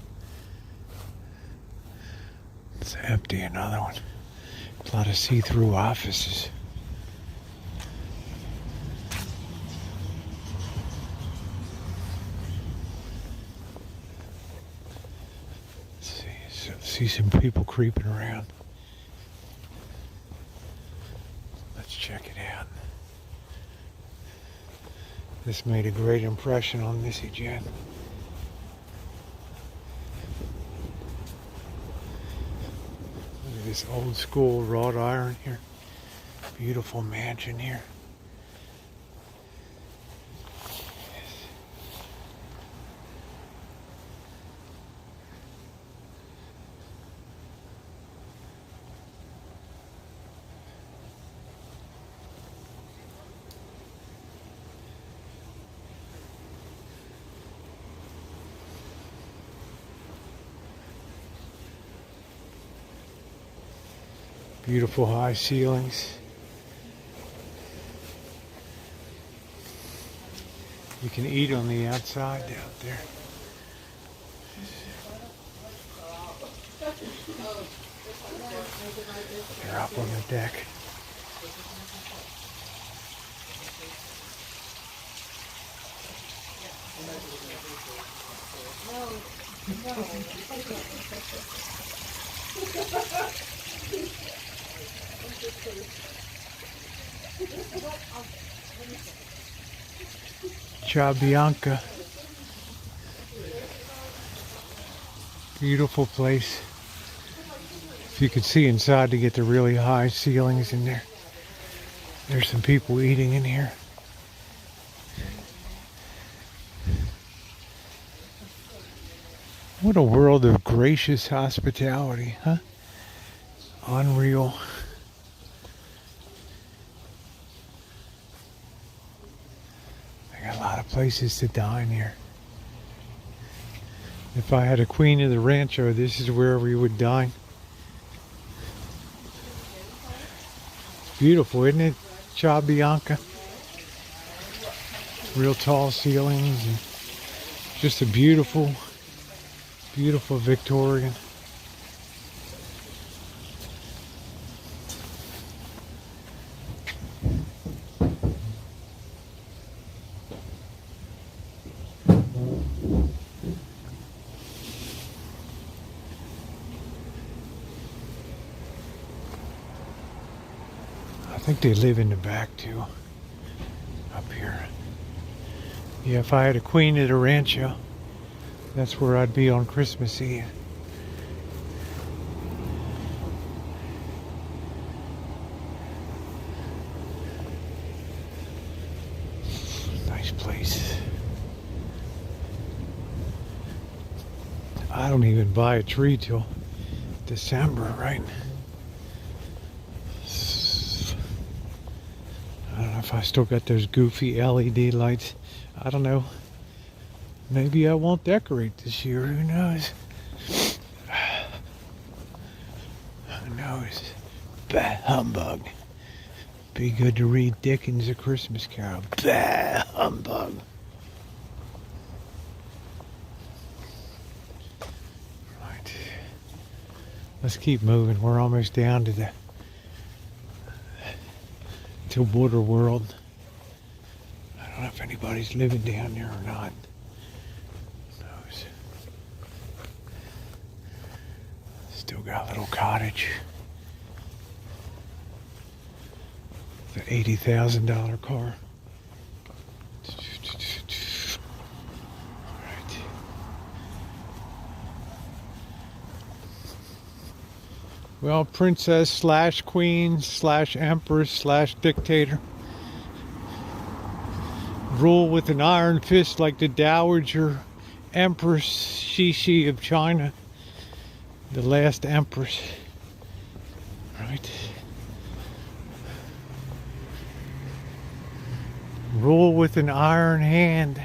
It's empty. Another one. A lot of see-through offices. See some people creeping around. Let's check it out. This made a great impression on Missy Jan. Look at this old school wrought iron here. Beautiful mansion here. Beautiful high ceilings. You can eat on the outside down there. They're up on the deck. Cha Bianca. Beautiful place. If you could see inside to get the really high ceilings in there. There's some people eating in here. What a world of gracious hospitality, huh? Unreal. I got a lot of places to dine here. If I had a Queen of the Rancho, this is where we would dine. Beautiful, isn't it? Cha Bianca. Real tall ceilings and just a beautiful, beautiful Victorian. I think they live in the back too, up here. Yeah, if I had a Queen at a Rancho, that's where I'd be on Christmas Eve. Nice place. I don't even buy a tree till December, right? I don't know if I still got those goofy LED lights. I don't know. Maybe I won't decorate this year. Who knows? was bah humbug. Be good to read Dickens' A Christmas Carol. Bah humbug. Right. Let's keep moving. We're almost down to Water World. I don't know if anybody's living down there or not. Who knows? Still got a little cottage. The $80,000 car. Alright. Well, princess slash queen slash empress slash dictator. Rule with an iron fist like the Dowager Empress Shishi of China. The last empress. Right. Rule with an iron hand.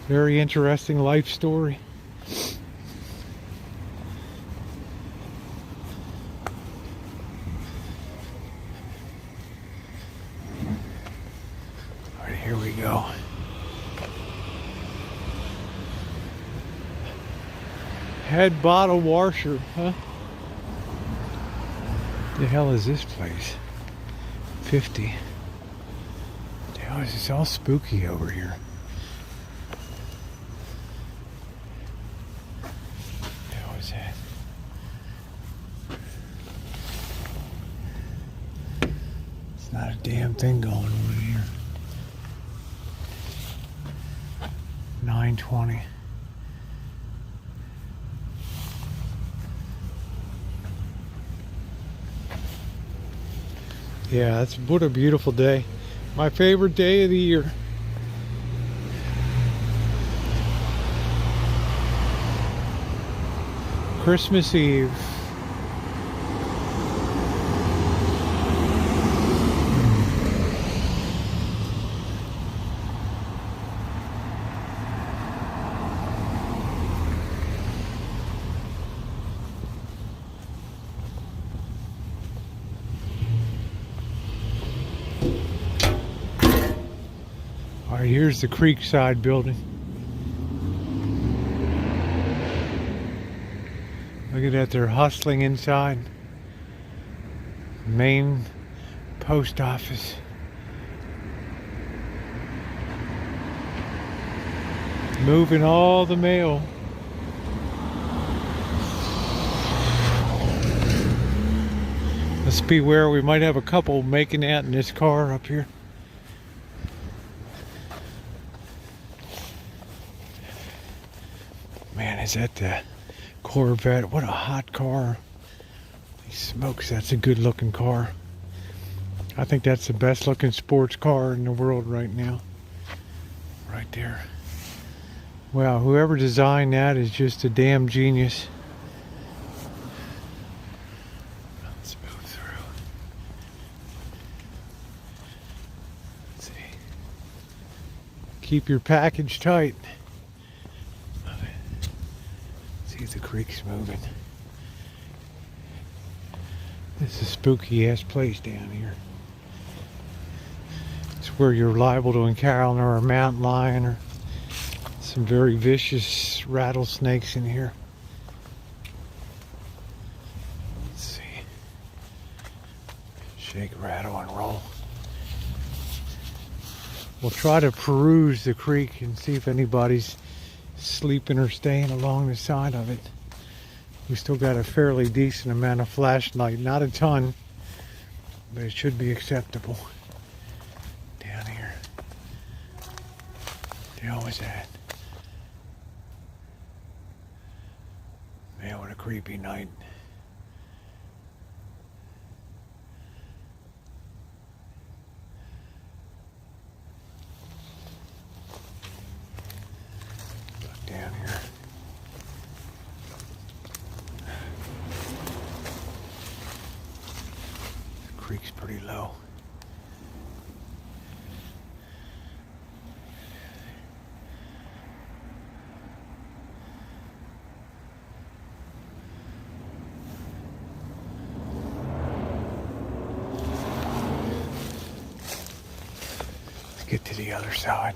Very interesting life story. All right, here we go. Head bottle washer, huh? The hell is this place? 50. Oh, it's all spooky over here. How is that? It's not a damn thing going on here. 9:20. Yeah, what a beautiful day. My favorite day of the year. Christmas Eve. All right, here's the Creekside building. Look at that, they're hustling inside. Main post office. Moving all the mail. Let's beware, we might have a couple making out in this car up here. Man, is that the Corvette? What a hot car. Holy smokes, that's a good looking car. I think that's the best looking sports car in the world right now. Right there. Wow, whoever designed that is just a damn genius. Let's move through. Let's see. Keep your package tight. See if the creek's moving. This is a spooky ass place down here. It's where you're liable to encounter a mountain lion or some very vicious rattlesnakes in here. Let's see. Shake, rattle, and roll. We'll try to peruse the creek and see if anybody's sleeping or staying along the side of it. We still got a fairly decent amount of flashlight. Not a ton, but it should be acceptable. Down here. The hell was that? Man, what a creepy night. Look down here. The creek's pretty low. get to the other side.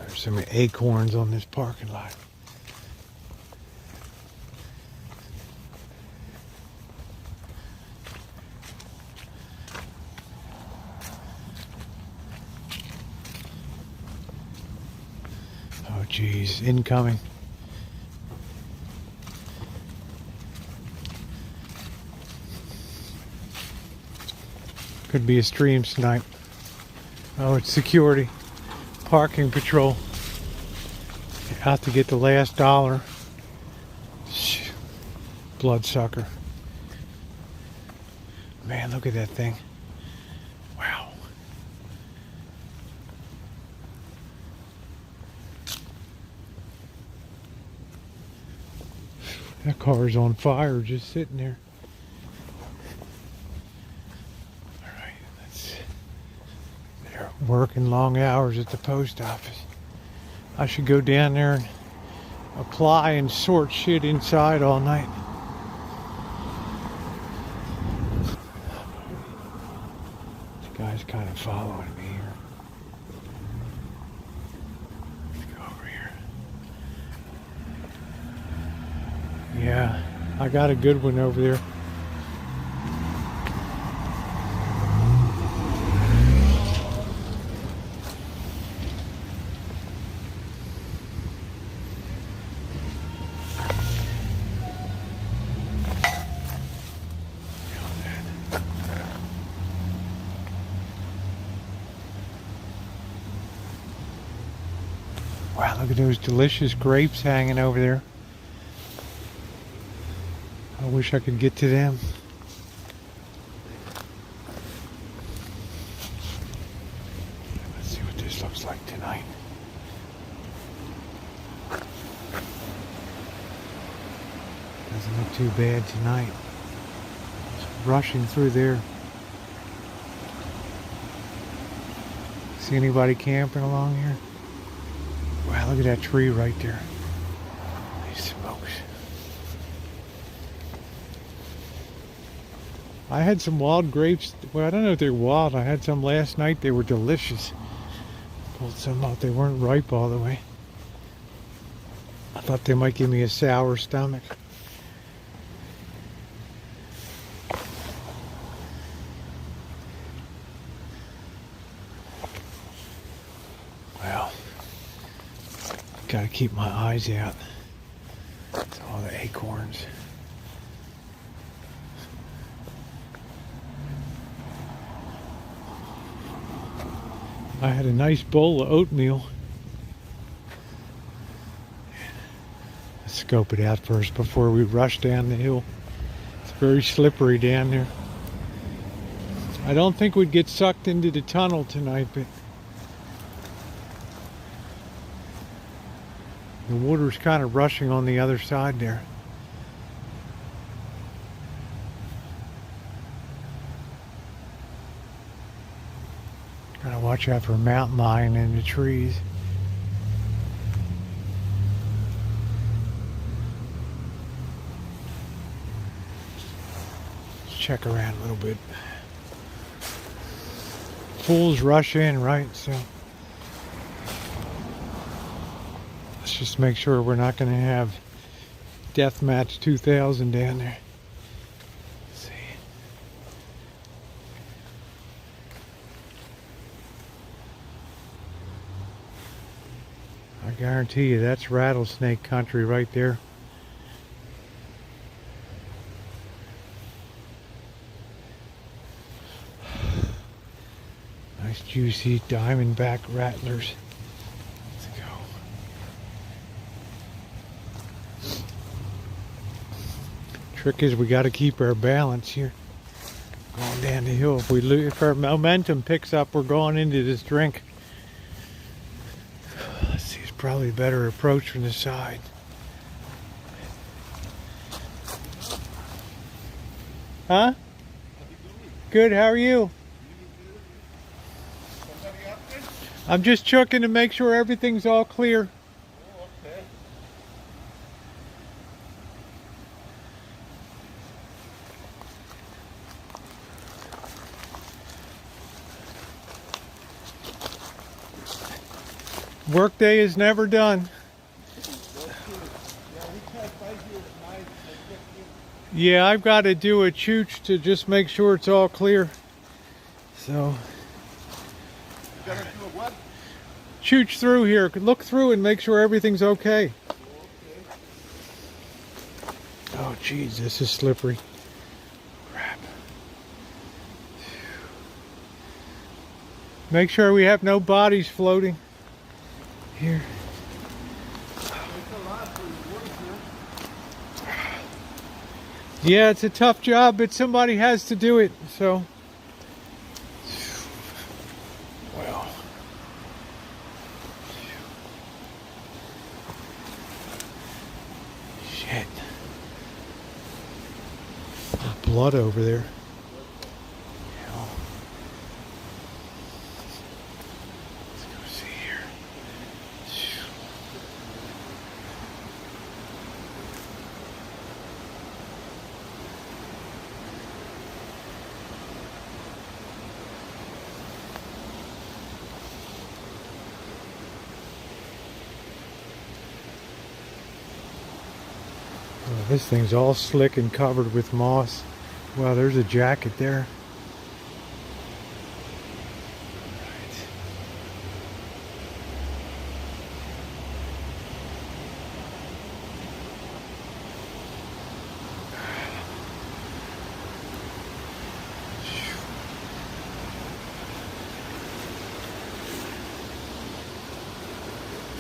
There's some acorns on this parking lot. Oh geez, incoming. Could be a stream snipe. Oh, it's security. Parking patrol. Out to get the last dollar. Bloodsucker. Man, look at that thing. Wow. That car's on fire just sitting there. They're working long hours at the post office. I should go down there and apply and sort shit inside all night. This guy's kind of following me here. Let's go over here. Yeah, I got a good one over there. Wow, look at those delicious grapes hanging over there. I wish I could get to them. Let's see what this looks like tonight. Doesn't look too bad tonight. Just rushing through there. See anybody camping along here? Wow, look at that tree right there. Holy smokes. I had some wild grapes. Well, I don't know if they're wild. I had some last night. They were delicious. Pulled some out. They weren't ripe all the way. I thought they might give me a sour stomach. Well, gotta keep my eyes out. It's all the acorns. I had a nice bowl of oatmeal. Let's scope it out first before we rush down the hill. It's very slippery down there. I don't think we'd get sucked into the tunnel tonight, but the water's kind of rushing on the other side there. Gotta watch out for a mountain lion in the trees. Let's check around a little bit. Fools rush in, right? So let's just make sure we're not going to have Deathmatch 2000 down there. Let's see. I guarantee you that's rattlesnake country right there. Nice juicy diamondback rattlers. Let's go. Trick is we got to keep our balance here. Going down the hill. If our momentum picks up, we're going into this drink. Let's see, it's probably a better approach from the side. Huh? Good, how are you? I'm just checking to make sure everything's all clear. Oh, okay. Workday is never done. Yeah, I've got to do a chooch to just make sure it's all clear. So, chooch through here. Look through and make sure everything's okay. Oh, geez, this is slippery. Crap. Make sure we have no bodies floating here. Yeah, it's a tough job, but somebody has to do it, so. Well. Shit. Blood over there. Hell. Let's go see here. Oh, this thing's all slick and covered with moss. Wow, there's a jacket there.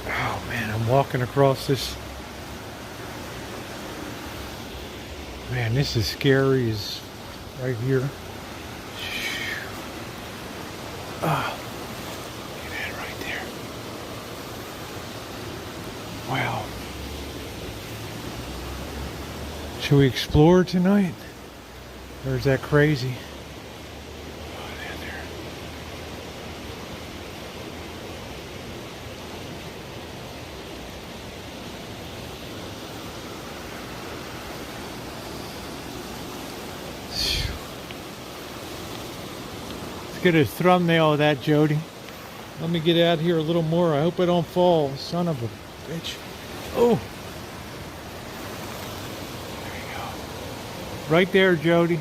Oh man, I'm walking across this. Man, this is scary as right here. Ah, look at that right there. Wow. Should we explore tonight? Or is that crazy? Oh, there. Let's get a thumbnail of that, Jody. Let me get out here a little more. I hope I don't fall. Son of a bitch. Oh. There you go. Right there, Jody.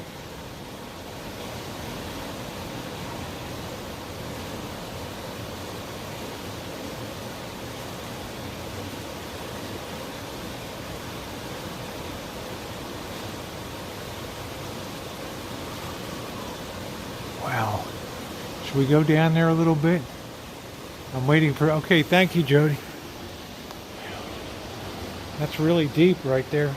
Wow. Should we go down there a little bit? I'm waiting for... Okay, thank you, Jody. That's really deep right there.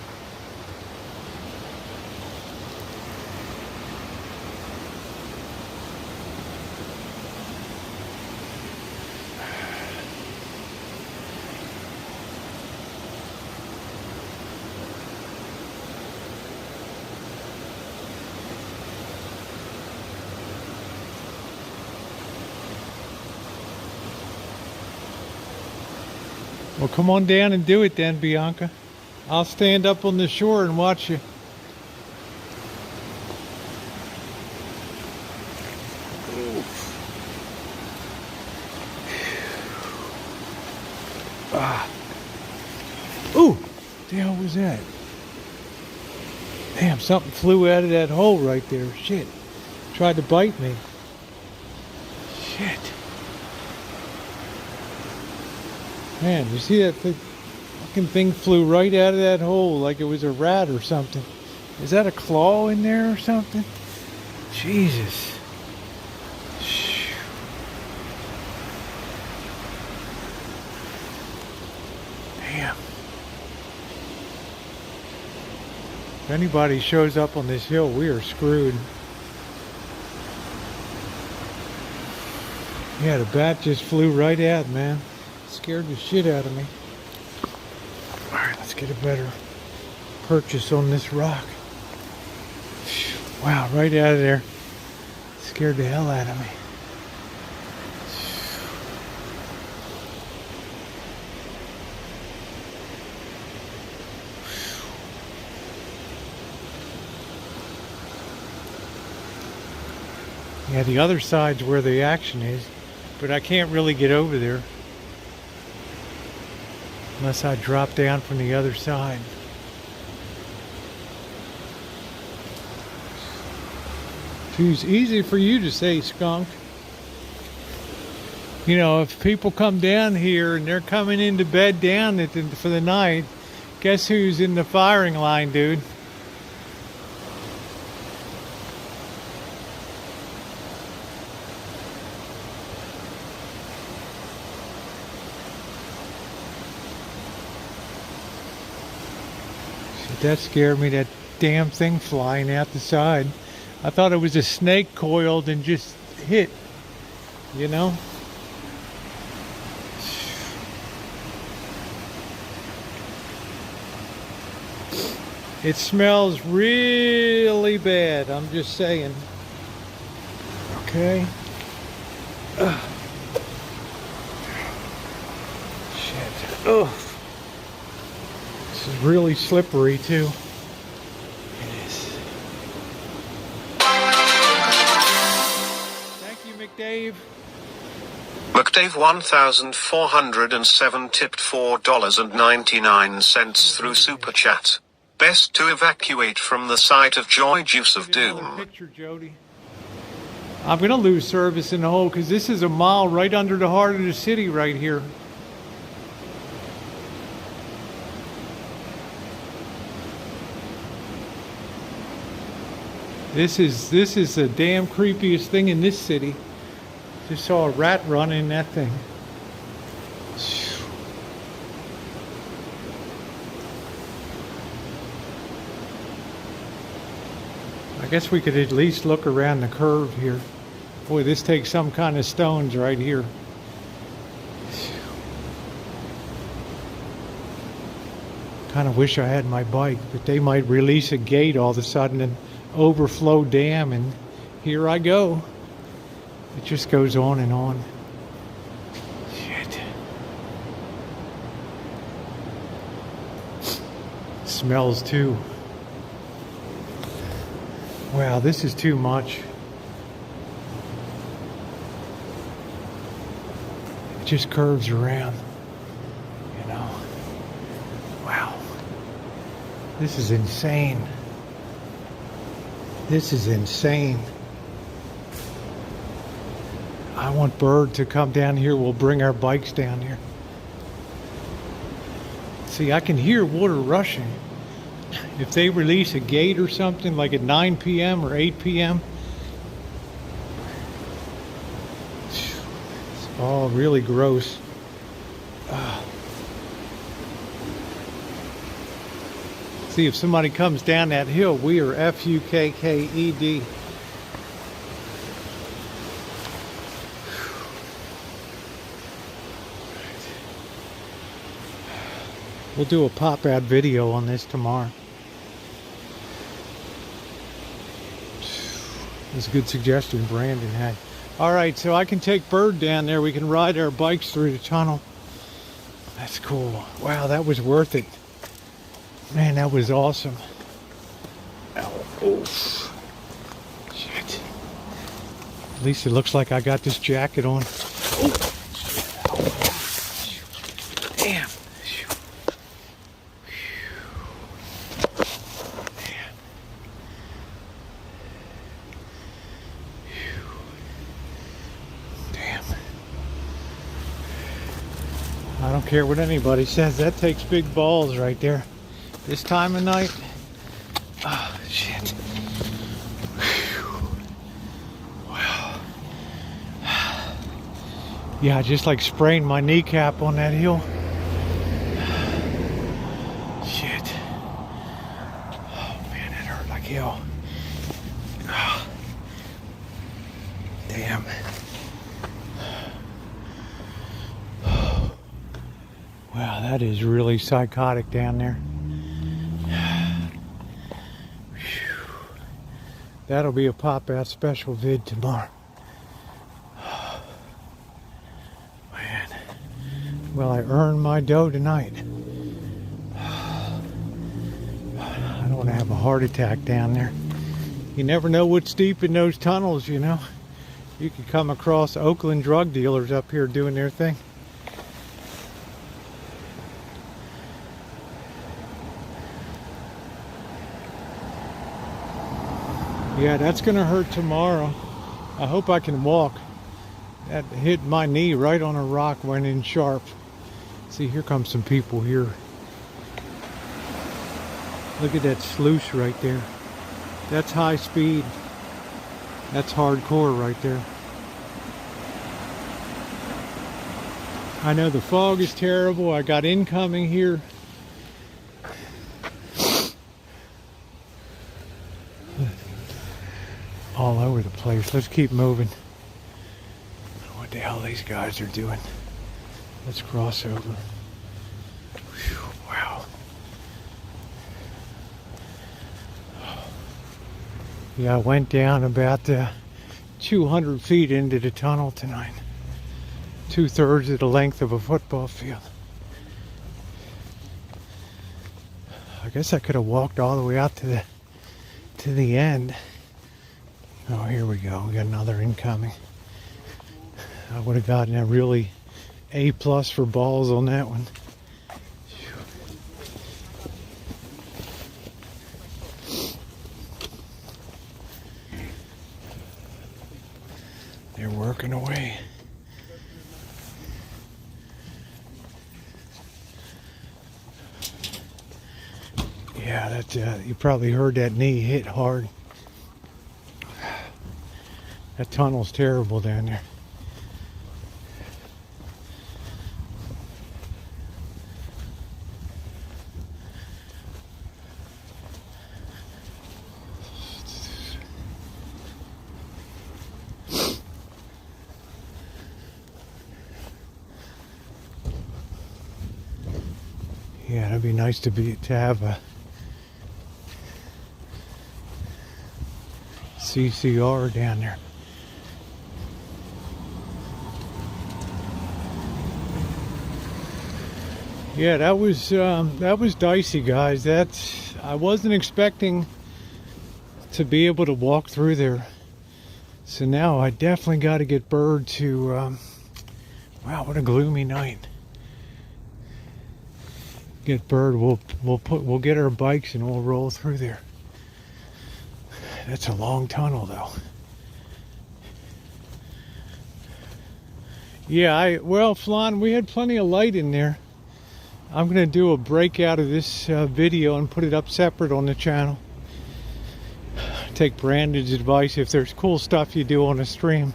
Well, come on down and do it then, Bianca. I'll stand up on the shore and watch you. Ah. Ooh, what the hell was that? Damn, something flew out of that hole right there. Shit. Tried to bite me. Shit. Man, you see that fucking thing flew right out of that hole like it was a rat or something. Is that a claw in there or something? Jesus. Damn. If anybody shows up on this hill, we are screwed. Yeah, the bat just flew right out, man. Scared the shit out of me. Alright, let's get a better purchase on this rock. Wow, right out of there. Scared the hell out of me. Yeah, the other side's where the action is, but I can't really get over there. Unless I drop down from the other side. It's easy for you to say, skunk. You know, if people come down here and they're coming into bed down for the night, guess who's in the firing line, dude? That scared me, that damn thing flying out the side. I thought it was a snake coiled and just hit, you know? It smells really bad, I'm just saying. Okay. Shit. Oh. This is really slippery too. It is. Thank you, McDave. McDave 1407 tipped $4.99 through Super Chat. Best to evacuate from the site of Joy Juice of Doom. Picture, Jody. I'm gonna lose service in the hole because this is a mile right under the heart of the city right here. This is the damn creepiest thing in this city. Just saw a rat run in that thing. I guess we could at least look around the curve here. Boy, this takes some kind of stones right here. Kind of wish I had my bike, but they might release a gate all of a sudden and overflow dam, and here I go. It just goes on and on. Shit. Smells too. Wow, this is too much. It just curves around, you know. Wow. This is insane. This is insane. I want Bird to come down here. We'll bring our bikes down here. See, I can hear water rushing. If they release a gate or something, like at 9 p.m. or 8 p.m., it's all really gross. See, if somebody comes down that hill, we are F-U-K-K-E-D. We'll do a pop-out video on this tomorrow. That's a good suggestion Brandon had. Alright, so I can take Bird down there. We can ride our bikes through the tunnel. That's cool. Wow, that was worth it. Man, that was awesome. Ow. Oof. Shit. At least it looks like I got this jacket on. Oh. Damn. I don't care what anybody says, that takes big balls right there. This time of night. Oh, shit. Wow. Yeah, I just like sprained my kneecap on that hill. Shit. Oh man, it hurt like hell. Oh. Damn. Wow, that is really psychotic down there. That'll be a pop-out special vid tomorrow. Man. Well, I earned my dough tonight. I don't want to have a heart attack down there. You never know what's deep in those tunnels, you know. You could come across Oakland drug dealers up here doing their thing. Yeah, that's gonna hurt tomorrow. I hope I can walk. That hit my knee right on a rock, went in sharp. See, here comes some people here. Look at that sluice right there. That's high speed. That's hardcore right there. I know the fog is terrible. I got incoming here. All over the place. Let's keep moving. What the hell these guys are doing. Let's cross over. Whew, wow. Yeah, I went down about 200 feet into the tunnel tonight. 2/3 of the length of a football field. I guess I could have walked all the way out to the end. Oh, here we go. We got another incoming. I would have gotten a really A+ for balls on that one. They're working away. Yeah, that you probably heard that knee hit hard. That tunnel's terrible down there. Yeah, it'd be nice to have a CCR down there. Yeah, that was dicey, guys. I wasn't expecting to be able to walk through there. So now I definitely got to get Bird to. Wow, what a gloomy night. Get Bird. We'll get our bikes and we'll roll through there. That's a long tunnel, though. Yeah, well, Flan, we had plenty of light in there. I'm going to do a breakout of this video and put it up separate on the channel. Take Brandon's advice. If there's cool stuff you do on a stream,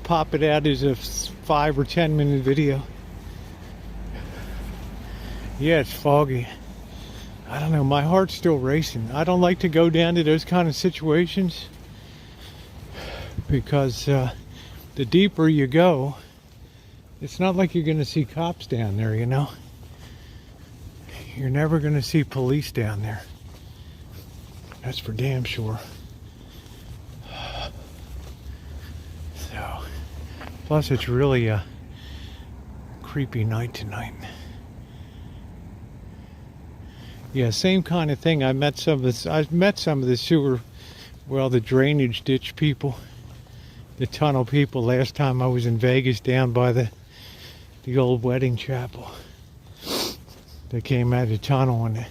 pop it out as a 5 or 10 minute video. Yeah, it's foggy. I don't know, my heart's still racing. I don't like to go down to those kind of situations because the deeper you go, it's not like you're going to see cops down there, you know? You're never going to see police down there. That's for damn sure. So, plus it's really a creepy night tonight. Yeah, same kind of thing. I met some of the sewer, well, the drainage ditch people, the tunnel people last time I was in Vegas down by the old wedding chapel. They came out of the tunnel and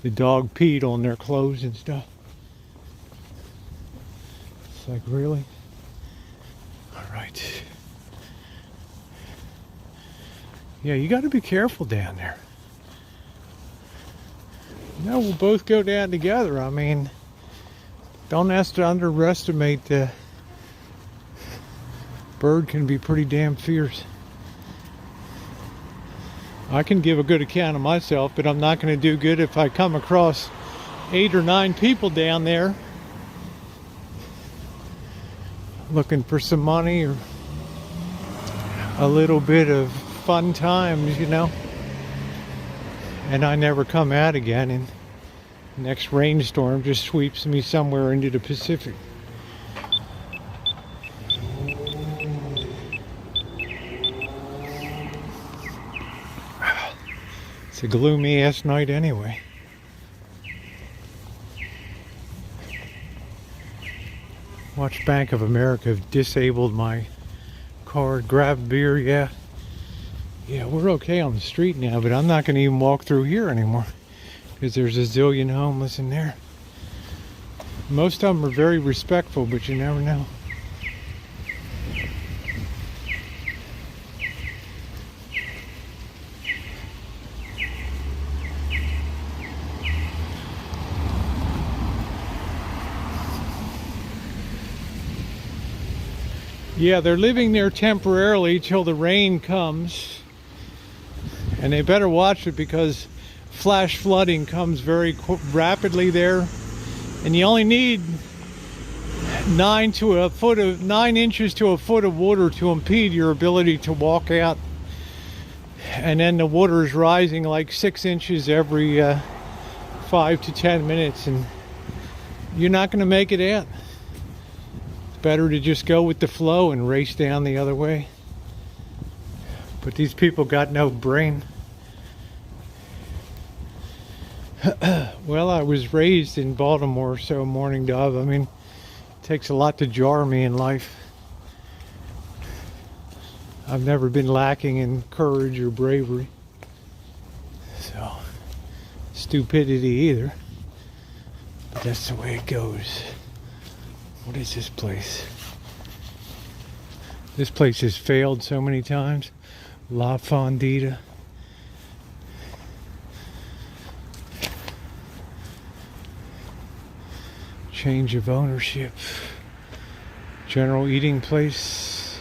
the dog peed on their clothes and stuff. It's like, really? All right. Yeah, you got to be careful down there. No, we'll both go down together. I mean, don't have to underestimate the Bird can be pretty damn fierce. I can give a good account of myself, but I'm not going to do good if I come across 8 or 9 people down there looking for some money or a little bit of fun times, you know. And I never come out again, and the next rainstorm just sweeps me somewhere into the Pacific. It's a gloomy ass night anyway. Watch Bank of America have disabled my card. Grab beer, yeah. Yeah, we're okay on the street now, but I'm not going to even walk through here anymore because there's a zillion homeless in there. Most of them are very respectful, but you never know. Yeah, they're living there temporarily till the rain comes. And they better watch it because flash flooding comes very rapidly there. And you only need 9 inches to a foot of water to impede your ability to walk out. And then the water is rising like 6 inches every 5 to 10 minutes. And you're not going to make it out. Better to just go with the flow and race down the other way. But these people got no brain. Well, I was raised in Baltimore, so Morning Dove. I mean, it takes a lot to jar me in life. I've never been lacking in courage or bravery. So, stupidity either. But that's the way it goes. What is this place? This place has failed so many times. La Fondita. Change of ownership. General eating place.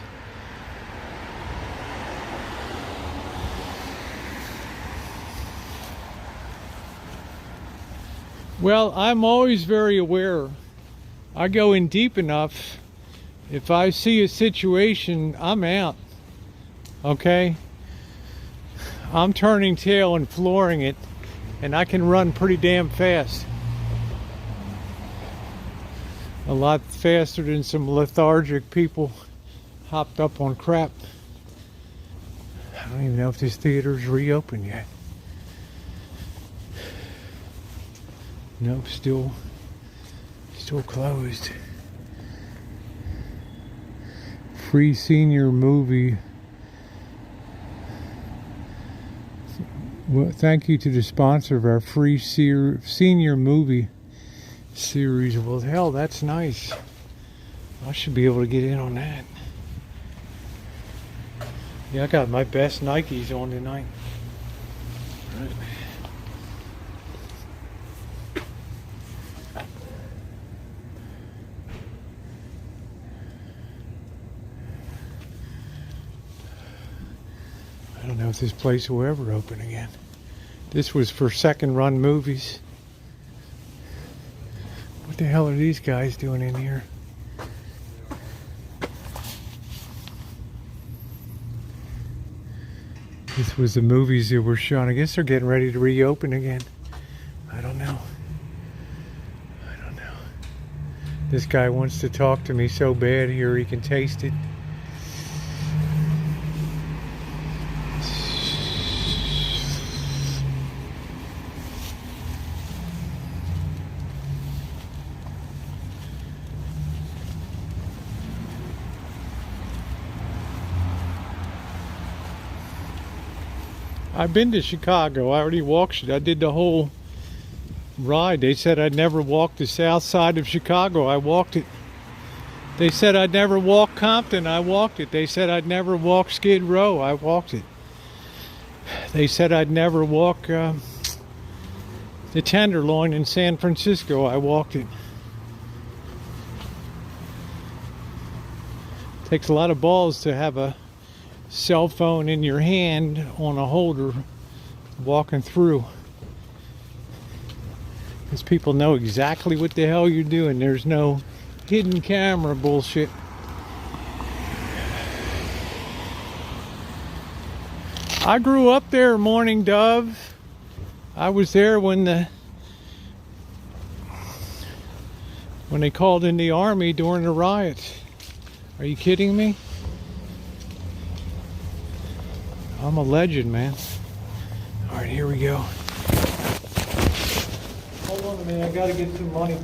Well, I'm always very aware. I go in deep enough. If I see a situation, I'm out. Okay? I'm turning tail and flooring it, and I can run pretty damn fast. A lot faster than some lethargic people hopped up on crap. I don't even know if this theater's reopened yet. Nope, still closed. Free senior movie. Well, thank you to the sponsor of our free senior movie series. Well, hell, that's nice. I should be able to get in on that. Yeah, I got my best Nikes on tonight. Right. I don't know if this place will ever open again. This was for second run movies. What the hell are these guys doing in here? This was the movies that were shown. I guess they're getting ready to reopen again. I don't know. This guy wants to talk to me so bad here he can taste it. I've been to Chicago. I already walked it. I did the whole ride. They said I'd never walk the south side of Chicago. I walked it. They said I'd never walk Compton. I walked it. They said I'd never walk Skid Row. I walked it. They said I'd never walk the Tenderloin in San Francisco. I walked it. Takes a lot of balls to have a cell phone in your hand on a holder walking through, because people know exactly what the hell you're doing. There's no hidden camera bullshit. I grew up there, Morning Dove. I was there when they called in the army during the riots. Are you kidding me? I'm a legend, man. All right, here we go. Hold on a minute, I gotta get some money.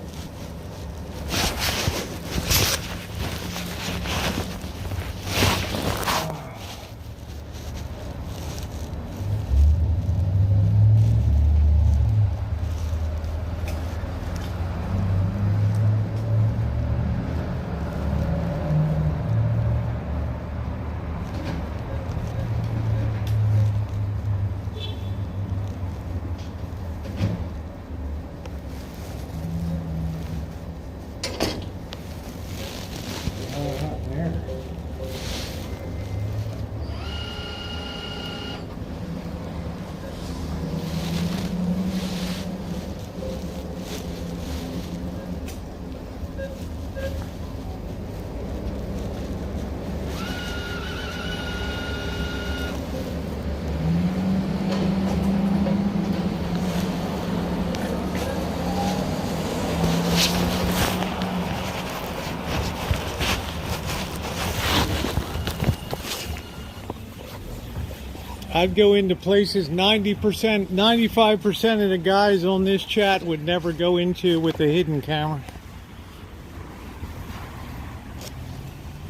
I'd go into places 90%, 95% of the guys on this chat would never go into with a hidden camera.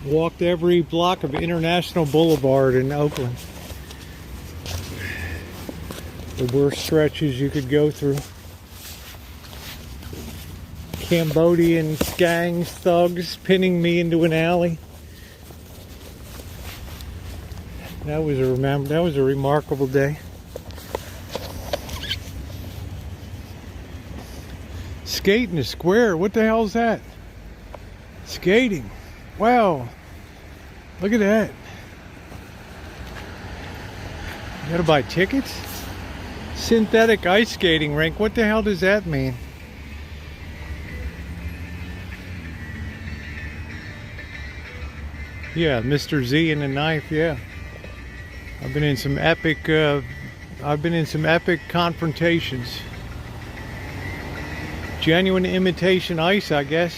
Walked every block of International Boulevard in Oakland. The worst stretches you could go through. Cambodian gangs, thugs pinning me into an alley. That was a remarkable day. Skating the square. What the hell is that? Skating. Wow. Look at that. You gotta buy tickets? Synthetic ice skating rink. What the hell does that mean? Yeah, Mr. Z and the knife, yeah. I've been in some epic confrontations. Genuine imitation ice, I guess.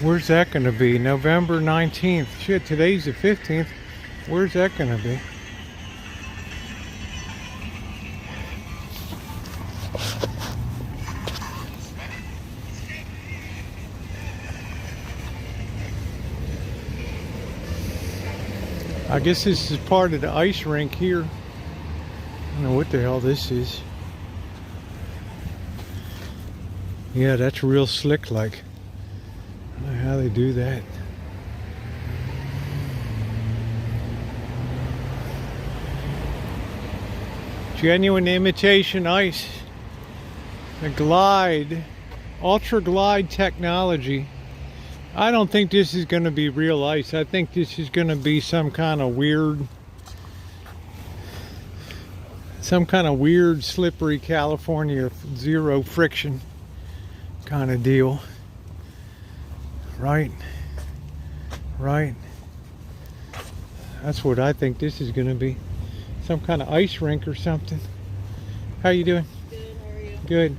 Where's that gonna be? November 19th. Shit, today's the 15th. Where's that gonna be? I guess this is part of the ice rink here. I don't know what the hell this is. Yeah, that's real slick like. I don't know how they do that. Genuine imitation ice. The Glide, Ultra Glide technology. I don't think this is going to be real ice. I think this is going to be some kind of weird slippery California zero friction kind of deal. Right? Right? That's what I think this is going to be. Some kind of ice rink or something. How you doing? Good, how are you? Good.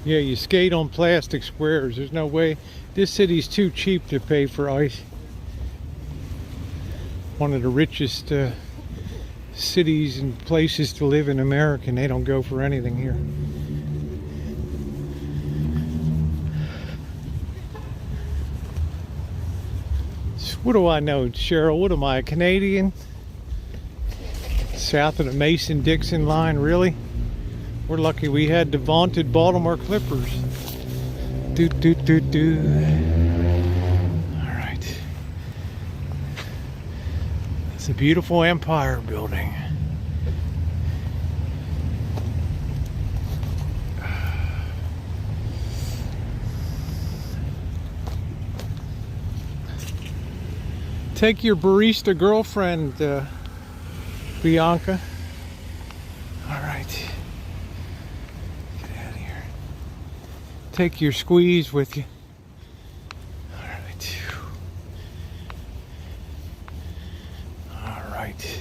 Yeah, you skate on plastic squares. There's no way. This city's too cheap to pay for ice. One of the richest cities and places to live in America, and they don't go for anything here. What do I know, Cheryl? What am I, a Canadian? South of the Mason-Dixon line, really? We're lucky we had the vaunted Baltimore Clippers. Do. All right. It's a beautiful Empire building. Take your barista girlfriend, Bianca. All right. Get out of here. Take your squeeze with you. All right. All right.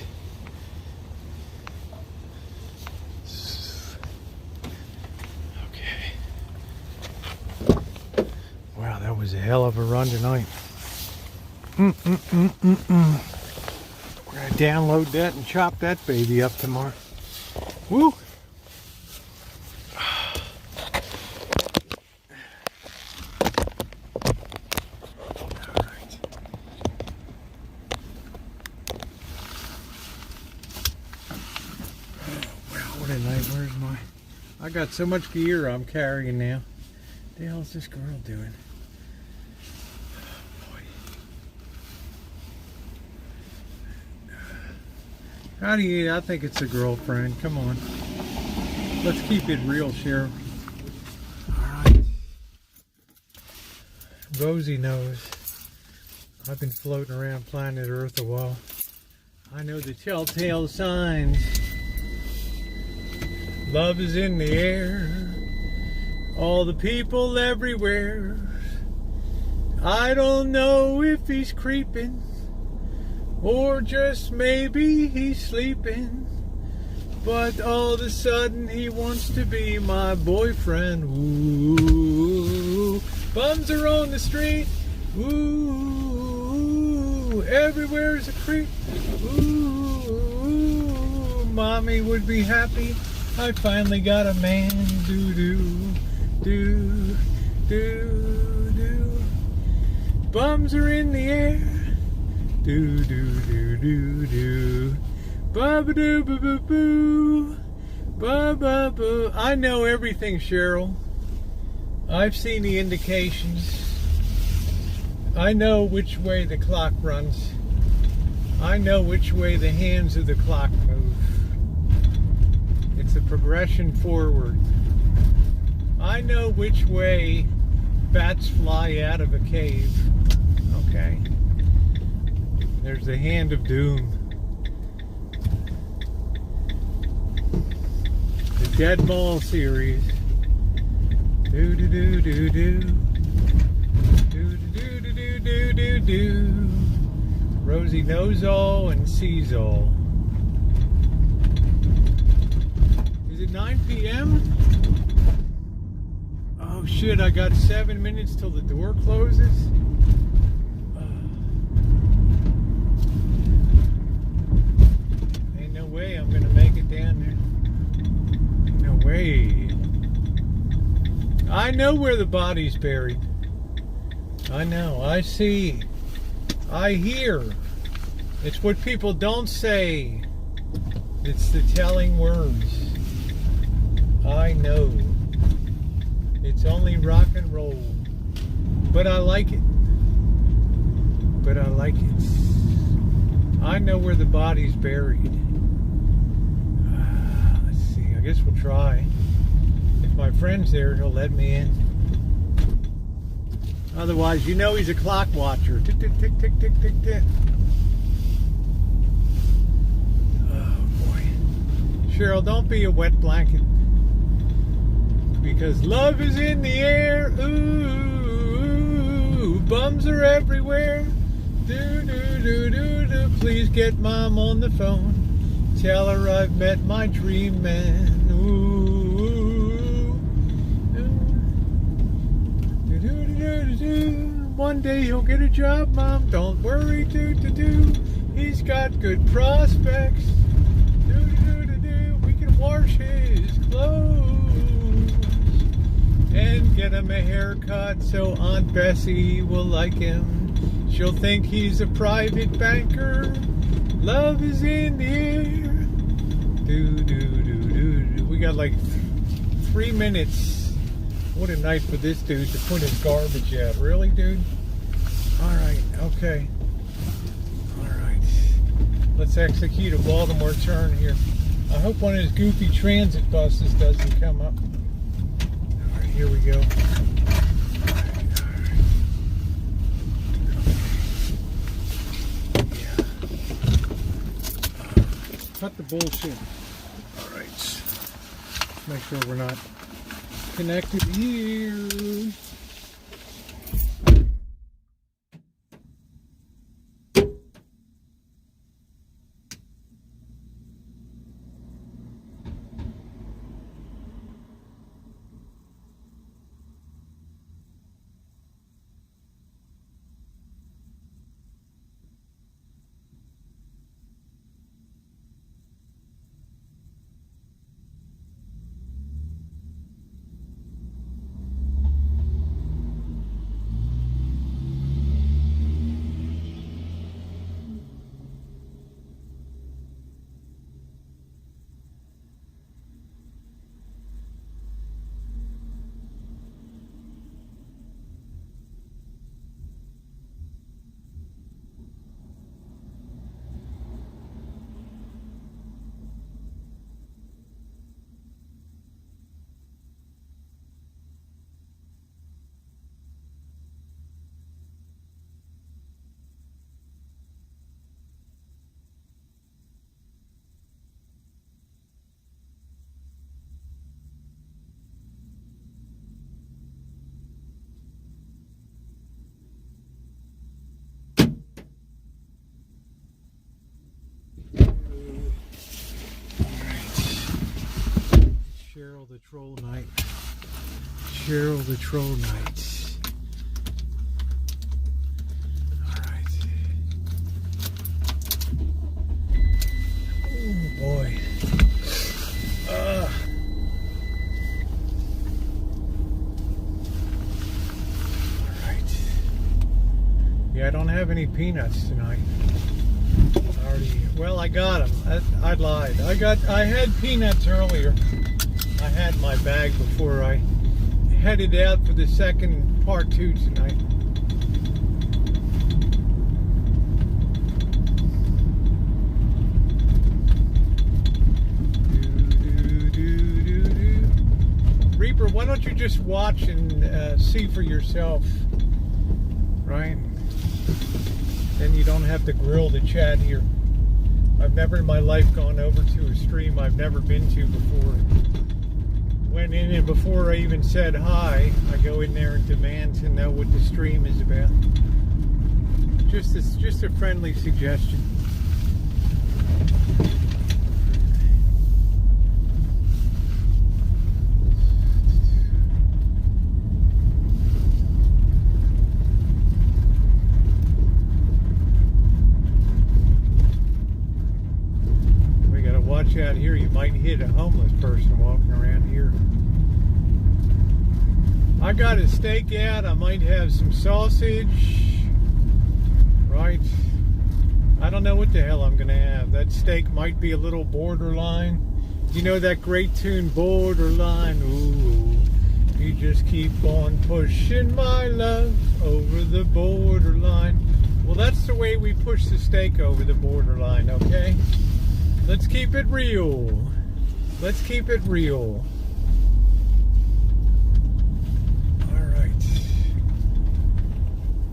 Okay. Wow, that was a hell of a run tonight. We're gonna download that and chop that baby up tomorrow. Woo! Alright. Wow, what a night. Where's my... I got so much gear I'm carrying now. What the hell is this girl doing? How do you... I think it's a girlfriend. Come on. Let's keep it real, Cheryl. Alright. Rosie knows. I've been floating around planet Earth a while. I know the telltale signs. Love is in the air. All the people everywhere. I don't know if he's creeping. Or just maybe he's sleeping. But all of a sudden he wants to be my boyfriend. Ooh, bums are on the street. Ooh, everywhere's a creep. Ooh, mommy would be happy. I finally got a man. Do do do do do. Bums are in the air. Do do do do do. Ba ba doo boo boo boo. Ba ba boo. I know everything, Cheryl. I've seen the indications. I know which way the clock runs. I know which way the hands of the clock move. It's a progression forward. I know which way bats fly out of a cave. Okay. There's the hand of doom. The Dead Mall series. Do do do do do. Do do do do do do do. Rosie knows all and sees all. Is it 9 p.m.? Oh shit, I got 7 minutes till the door closes. Ain't no way I'm gonna make it down there. No way. I know where the body's buried. I know, I see. I hear. It's what people don't say. It's the telling words. I know. It's only rock and roll. But I like it. But I like it. I know where the body's buried. Let's see. I guess we'll try. If my friend's there, he'll let me in. Otherwise, you know he's a clock watcher. Tick, tick, tick, tick, tick, tick, tick. Oh, boy. Cheryl, don't be a wet blanket. Because love is in the air. Ooh, bums are everywhere. Do, do, do, do, do. Please get mom on the phone. Tell her I've met my dream man. Ooh. One day he'll get a job, Mom. Don't worry, do. He's got good prospects. Do. We can wash his clothes and get him a haircut so Aunt Bessie will like him. She'll think he's a private banker. Love is in the air. Do. We got like 3 minutes. What a night for this dude to put his garbage out. Really, dude? Alright, okay. Alright. Let's execute a Baltimore turn here. I hope one of his goofy transit buses doesn't come up. Alright, here we go. Alright. Yeah. Cut the bullshit. Alright. Make sure we're not connected here. Cheryl the Troll Knight. Cheryl the Troll Knight. Alright. Oh boy. Alright. Yeah, I don't have any peanuts tonight. Well, I got them. I lied. I had peanuts earlier. I had my bag before I headed out for the second part 2 tonight. Reaper, why don't you just watch and see for yourself, right? Then you don't have to grill the chat here. I've never in my life gone over to a stream I've never been to before. Went in and before I even said hi, I go in there and demand to know what the stream is about. Just a friendly suggestion. Watch out here, you might hit a homeless person walking around here. I got a steak out, I might have some sausage, right? I don't know what the hell I'm gonna have. That steak might be a little borderline. You know that great tune, Borderline? Ooh, you just keep on pushing my love over the borderline. Well, that's the way we push the steak over the borderline, okay? Let's keep it real. Let's keep it real. All right.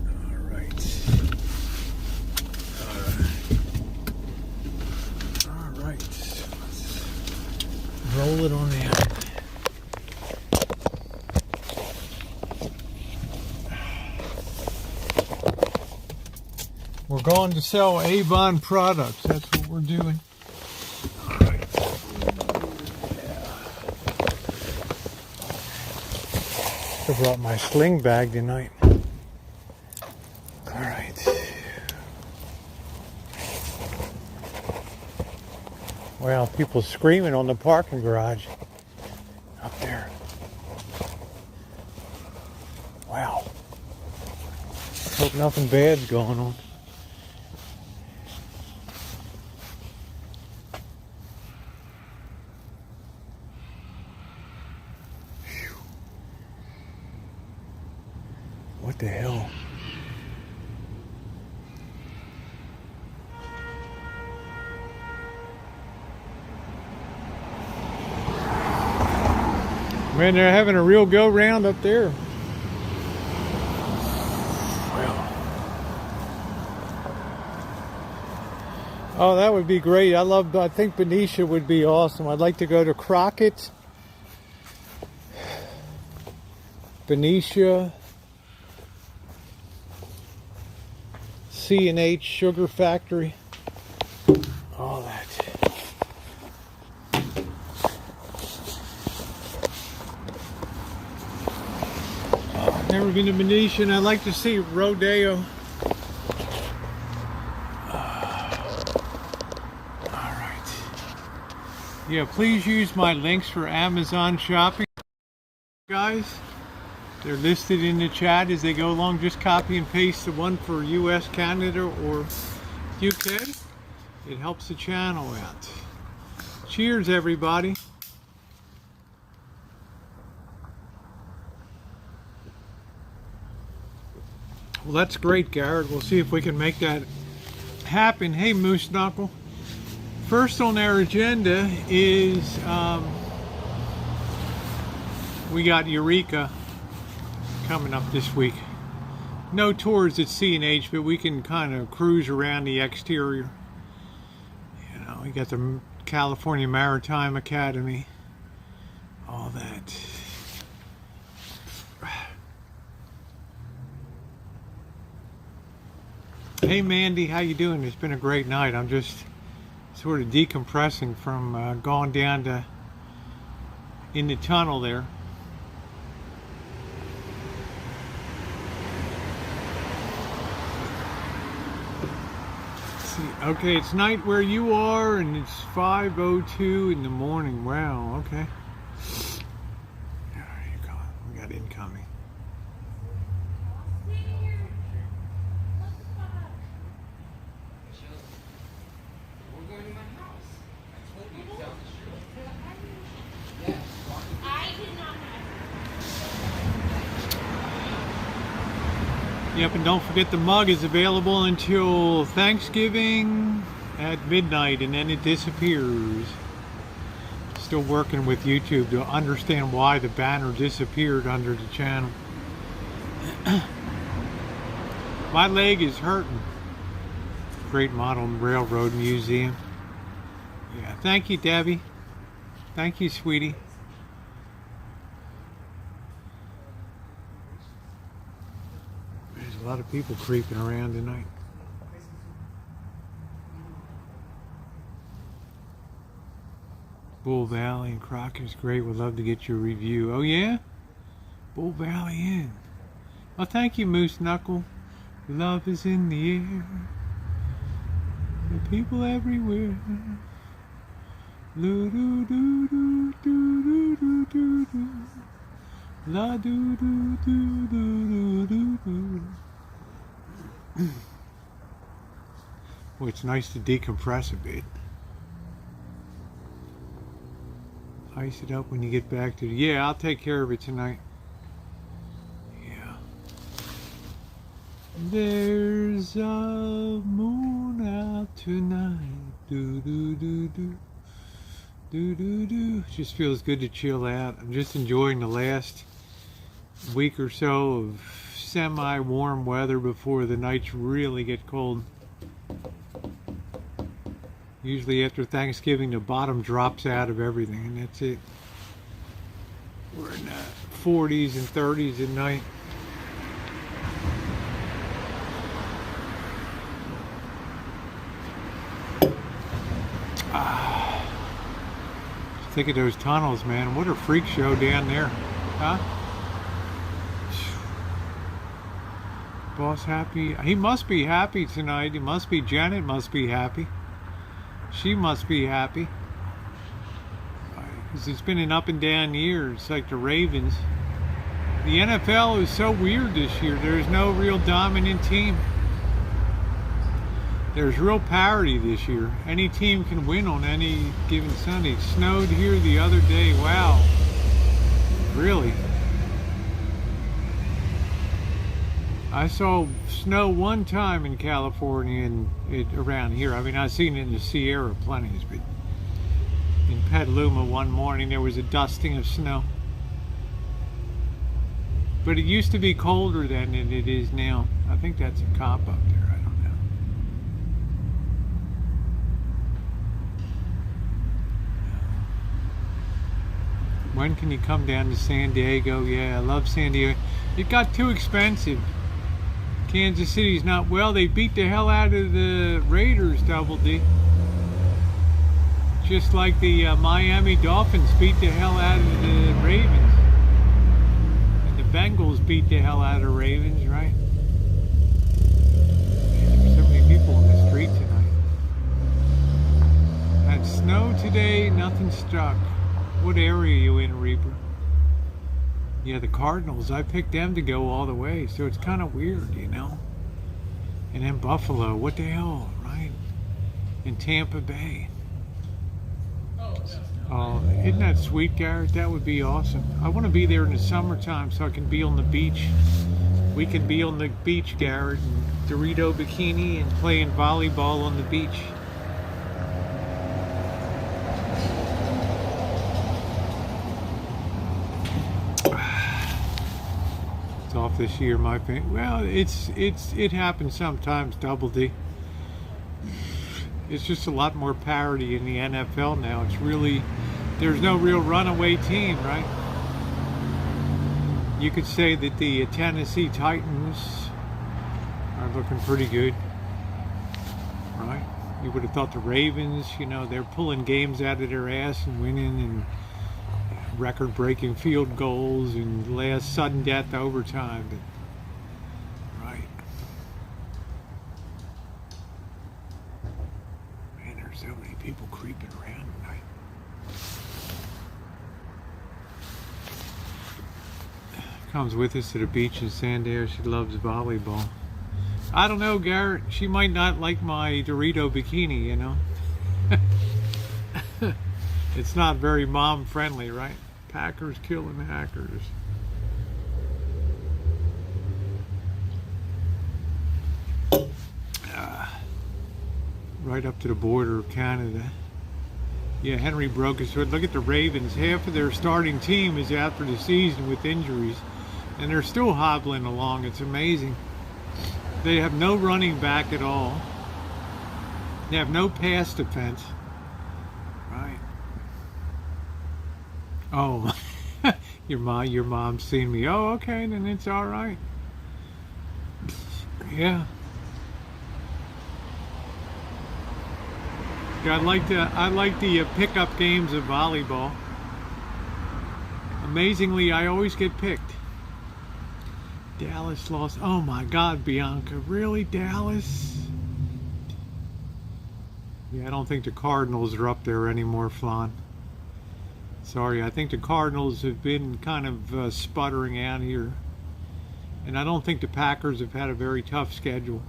All right. All right. Let's roll it on out. We're going to sell Avon products. That's what we're doing. I brought my sling bag tonight. All right. Well, people screaming on the parking garage up there. Wow. Hope nothing bad's going on. What the hell? Man, they're having a real go round up there. Well. Oh, that would be great. I think Benicia would be awesome. I'd like to go to Crockett, Benicia, C&H Sugar Factory, all that. Never been to Benicia, and I'd like to see Rodeo. All right. Yeah, please use my links for Amazon shopping, guys. They're listed in the chat as they go along. Just copy and paste the one for US, Canada, or UK. It helps the channel out. Cheers, everybody. Well, that's great, Garrett. We'll see if we can make that happen. Hey, Moose Knuckle. First on our agenda is we got Eureka coming up this week. No tours at C&H, but we can kind of cruise around the exterior. You know, we got the California Maritime Academy, all that. Hey Mandy, how you doing? It's been a great night. I'm just sort of decompressing from going down to in the tunnel there. Let's see. Okay, it's night where you are, and it's 5:02 in the morning. Wow. Okay. There you go. We got incoming. Yep, and don't forget the mug is available until Thanksgiving at midnight, and then it disappears. Still working with YouTube to understand why the banner disappeared under the channel. My leg is hurting. Great Model Railroad Museum. Yeah, thank you, Debbie. Thank you, sweetie. There's a lot of people creeping around tonight. Bull Valley and Crocker's great. Would love to get your review. Oh yeah? Bull Valley Inn. Well, thank you, Moose Knuckle. Love is in the air. The people everywhere. Loo doo doo doo doo doo doo doo. La doo doo doo doo doo doo. Well, it's nice to decompress a bit. Ice it up when you get back to the... Yeah, I'll take care of it tonight. Yeah. There's a moon out tonight. Do do do do. Do do do. Just feels good to chill out. I'm just enjoying the last week or so of semi-warm weather before the nights really get cold. Usually after Thanksgiving, the bottom drops out of everything, and that's it. We're in the 40s and 30s at night. Think of those tunnels, man. What a freak show down there. Huh? Boss happy? He must be happy tonight. He must be. Janet must be happy. She must be happy. Because it's been an up and down year. It's like the Ravens. The NFL is so weird this year. There's no real dominant team. There's real parity this year. Any team can win on any given Sunday. It snowed here the other day. Wow. Really? I saw snow one time in California and around here. I mean, I've seen it in the Sierra plenty, but in Petaluma one morning there was a dusting of snow. But it used to be colder than it is now. I think that's a cop up there. I don't know. When can you come down to San Diego? Yeah, I love San Diego. It got too expensive. Kansas City's not well. They beat the hell out of the Raiders, Double D. Just like the Miami Dolphins beat the hell out of the Ravens. And the Bengals beat the hell out of Ravens, right? There's so many people on the street tonight. Had snow today, nothing struck. What area are you in, Reaper? Yeah, the Cardinals, I picked them to go all the way, so it's kind of weird, you know? And then Buffalo, what the hell, right? In Tampa Bay. Oh, isn't that sweet, Garrett? That would be awesome. I want to be there in the summertime so I can be on the beach. We can be on the beach, Garrett, and Dorito bikini and playing volleyball on the beach. Off this year, my opinion. Well, it happens sometimes, Double D. It's just a lot more parity in the NFL now. It's really, there's no real runaway team, right? You could say that the Tennessee Titans are looking pretty good, right? You would have thought the Ravens, you know, they're pulling games out of their ass and winning, and record-breaking field goals and last sudden death overtime. But, right. Man, there's so many people creeping around tonight. Comes with us to the beach in Sandair. She loves volleyball. I don't know, Garrett. She might not like my Dorito bikini, you know. It's not very mom friendly, right? Packers killing hackers. Right up to the border of Canada. Yeah, Henry broke his foot. Look at the Ravens. Half of their starting team is out for the season with injuries. And they're still hobbling along. It's amazing. They have no running back at all. They have no pass defense. Right. Oh, your mom's seen me. Oh, okay, then it's all right. Yeah. Yeah, I like the pickup games of volleyball. Amazingly, I always get picked. Dallas lost. Oh my God, Bianca, really, Dallas? Yeah, I don't think the Cardinals are up there anymore, Flan. Sorry, I think the Cardinals have been kind of sputtering out here. And I don't think the Packers have had a very tough schedule.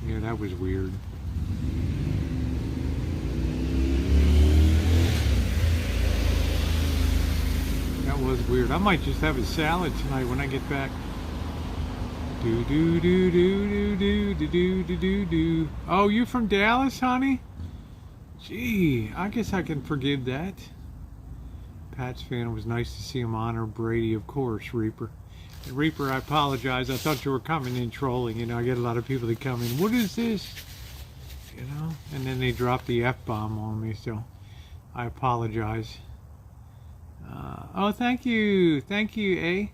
Yeah, that was weird. That was weird. I might just have a salad tonight when I get back. Do do do do do do do do do do. Oh, you from Dallas, honey? Gee, I guess I can forgive that. Pats fan, it was nice to see him honor Brady, of course, Reaper. And Reaper, I apologize. I thought you were coming in trolling. You know, I get a lot of people that come in. What is this? You know, and then they drop the F-bomb on me. So I apologize. Oh, thank you, eh?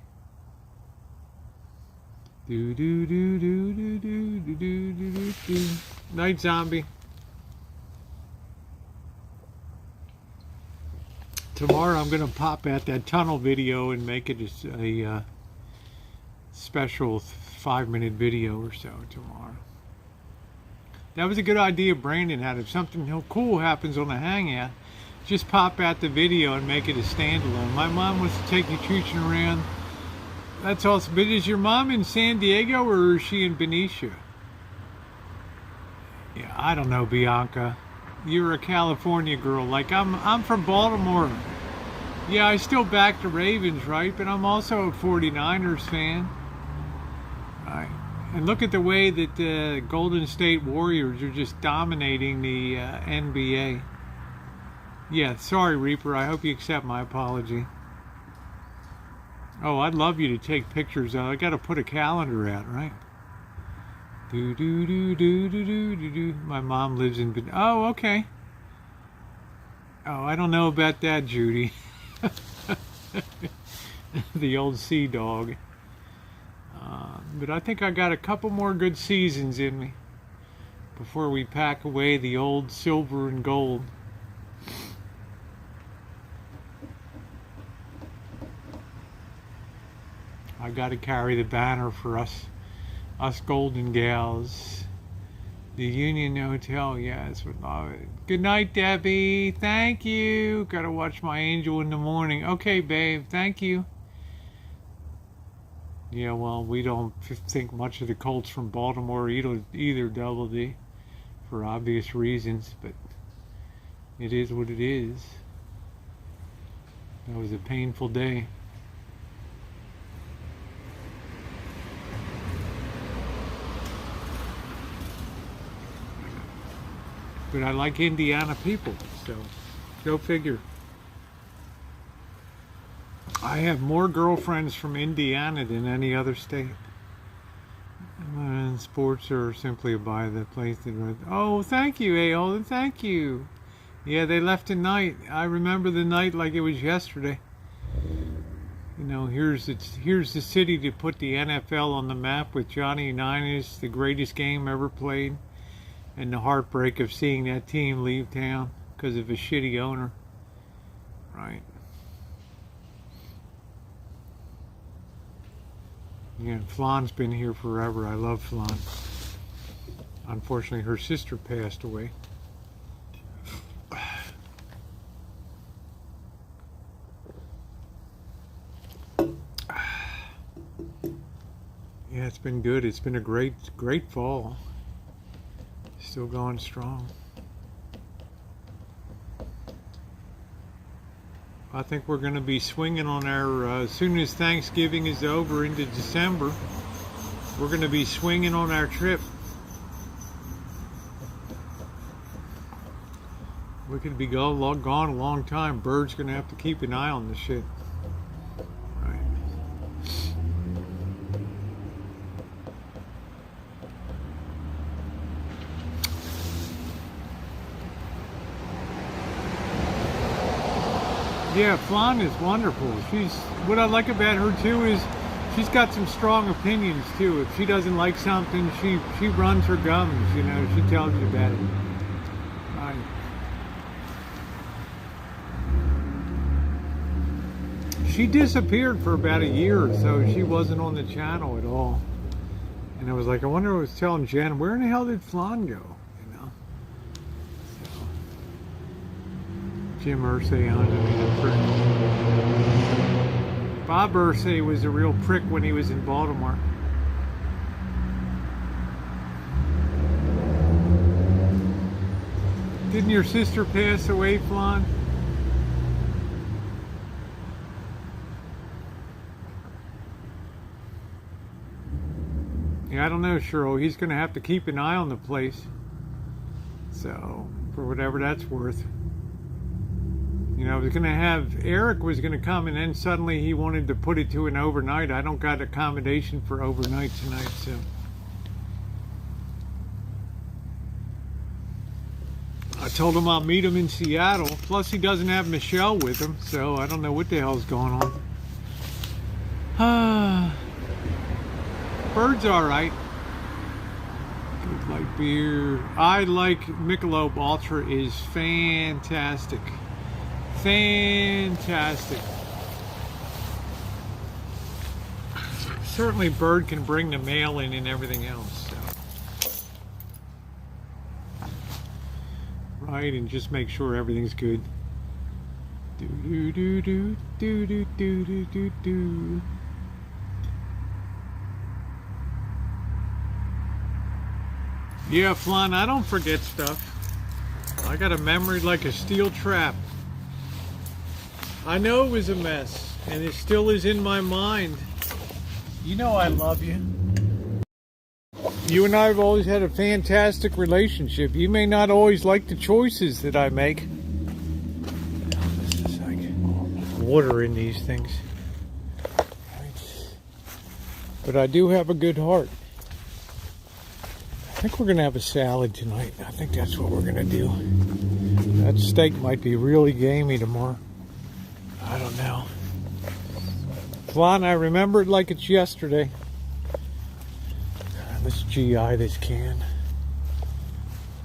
Do do do do do do do do do do. Night, zombie. Tomorrow I'm gonna pop at that tunnel video and make it a special 5-minute video or so tomorrow. That was a good idea Brandon had. If something cool happens on the hangout, just pop out the video and make it a standalone. My mom wants to take you chooching around. That's awesome. But is your mom in San Diego or is she in Benicia? Yeah, I don't know, Bianca. You're a California girl. Like I'm from Baltimore. Yeah, I still back the Ravens, right? But I'm also a 49ers fan. Right. And look at the way that the Golden State Warriors are just dominating the NBA. Yeah, sorry, Reaper. I hope you accept my apology. Oh, I'd love you to take pictures. I got to put a calendar out, right? Do do do do do do do do. My mom lives in. Oh, okay. Oh, I don't know about that, Judy. The old sea dog. But I think I got a couple more good seasons in me before we pack away the old silver and gold. I got to carry the banner for us Golden Gals. The Union Hotel, yes. Good night, Debbie. Thank you. Got to watch my angel in the morning. Okay, babe. Thank you. Yeah, well, we don't think much of the Colts from Baltimore either, Double D, for obvious reasons, but it is what it is. That was a painful day. But I like Indiana people, so go figure. I have more girlfriends from Indiana than any other state. And sports are simply by the place that. Oh, thank you, Aol. Thank you. Yeah, they left tonight. I remember the night like it was yesterday. know, here's the city to put the NFL on the map with Johnny Unitas, the greatest game ever played, and the heartbreak of seeing that team leave town because of a shitty owner. Right. Yeah, Flan's been here forever. I love Flan. Unfortunately, her sister passed away. Yeah, it's been good. It's been a great fall. Still going strong. I think we're going to be swinging on our, as soon as Thanksgiving is over into December, we're going to be swinging on our trip. We could be gone a long time. Bird's going to have to keep an eye on this shit. Right. Yeah, Flan is wonderful. What I like about her too is she's got some strong opinions too. If she doesn't like something, she runs her gums, you know, she tells you about it. Right. She disappeared for about a year or so. She wasn't on the channel at all. And I was like, I wonder, I was telling Jen, where in the hell did Flan go? Jim Irsay on it. Bob Irsay was a real prick when he was in Baltimore. Didn't your sister pass away, Flan? Yeah, I don't know, Cheryl. He's going to have to keep an eye on the place. So, for whatever that's worth. You know, I was going to have, Eric was going to come, and then suddenly he wanted to put it to an overnight. I don't got accommodation for overnight tonight, so. I told him I'll meet him in Seattle. Plus, he doesn't have Michelle with him, so I don't know what the hell's going on. Bird's all right. Good light beer. I like Michelob Ultra is fantastic. Fantastic. Certainly Bird can bring the mail in and everything else. So. Right, and just make sure everything's good. Do do do do do do do do do do. Yeah, Flan, I don't forget stuff. I got a memory like a steel trap. I know it was a mess, and it still is in my mind. You know I love you. You and I have always had a fantastic relationship. You may not always like the choices that I make. This is like water in these things. But I do have a good heart. I think we're going to have a salad tonight. I think that's what we're going to do. That steak might be really gamey tomorrow. I don't know. Flan, I remember it like it's yesterday. Let's GI this can.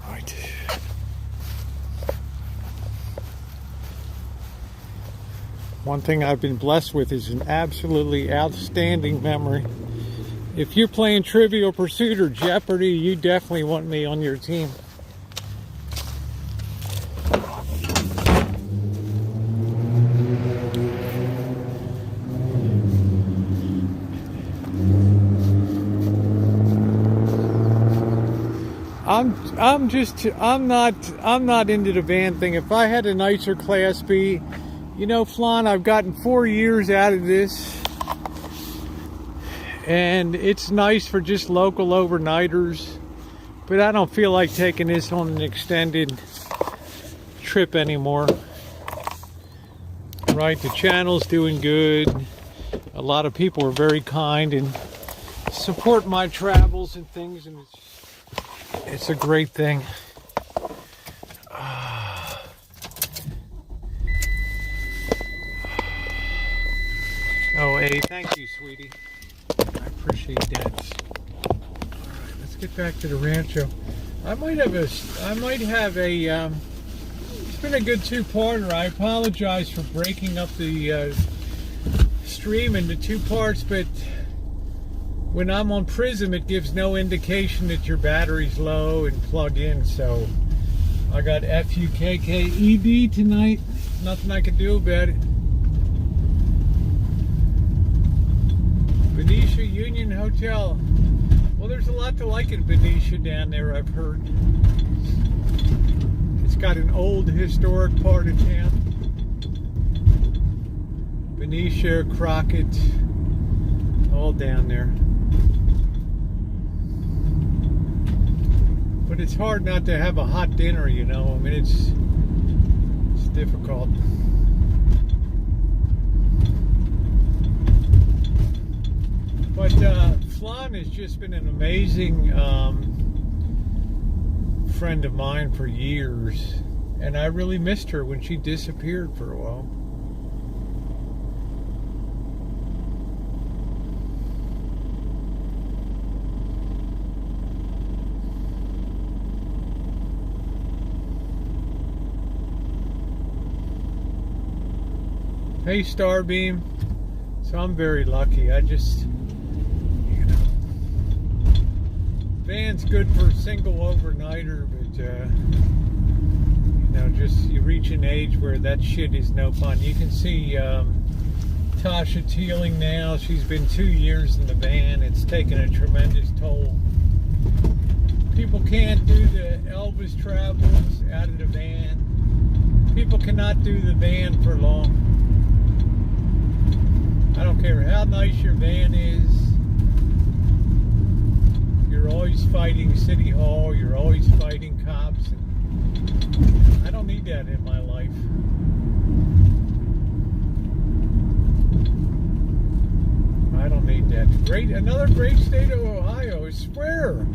Right. One thing I've been blessed with is an absolutely outstanding memory. If you're playing Trivial Pursuit or Jeopardy, you definitely want me on your team. I'm not into the van thing. If I had a nicer Class B, you know, Flan, I've gotten 4 years out of this. And it's nice for just local overnighters. But I don't feel like taking this on an extended trip anymore. Right, the channel's doing good. A lot of people are very kind and support my travels and things, and it's a great thing. Oh, Hey, thank you, sweetie. I appreciate that. All right, let's get back to the rancho. I might have a. It's been a good two-parter. I apologize for breaking up the stream into two parts, but when I'm on Prism, it gives no indication that your battery's low and plug in. So I got FUKKED tonight. Nothing I can do about it. Benicia Union Hotel. Well, there's a lot to like in Benicia down there, I've heard. It's got an old historic part of town. Benicia, Crockett, all down there. But it's hard not to have a hot dinner, you know. I mean, it's difficult. But Flan has just been an amazing friend of mine for years, and I really missed her when she disappeared for a while. Hey, Starbeam. So I'm very lucky. I just, you know, van's good for a single overnighter, but you know, just you reach an age where that shit is no fun. You can see Tasha Teeling now. She's been 2 years in the van. It's taken a tremendous toll. People can't do the Elvis travels out of the van. People cannot do the van for long. I don't care how nice your van is. You're always fighting City Hall. You're always fighting cops. And I don't need that in my life. I don't need that. Another great state of Ohio. I swear.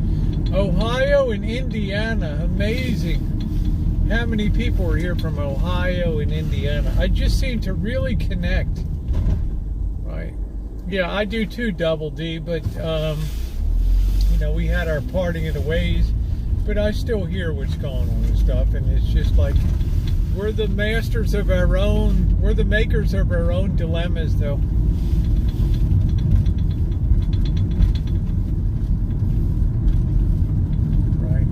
Ohio and Indiana. Amazing. How many people are here from Ohio and Indiana? I just seem to really connect. Right. Yeah, I do too, Double D, but, you know, we had our parting of the ways, but I still hear what's going on and stuff, and it's just like, we're the masters of our own, we're the makers of our own dilemmas, though. Right.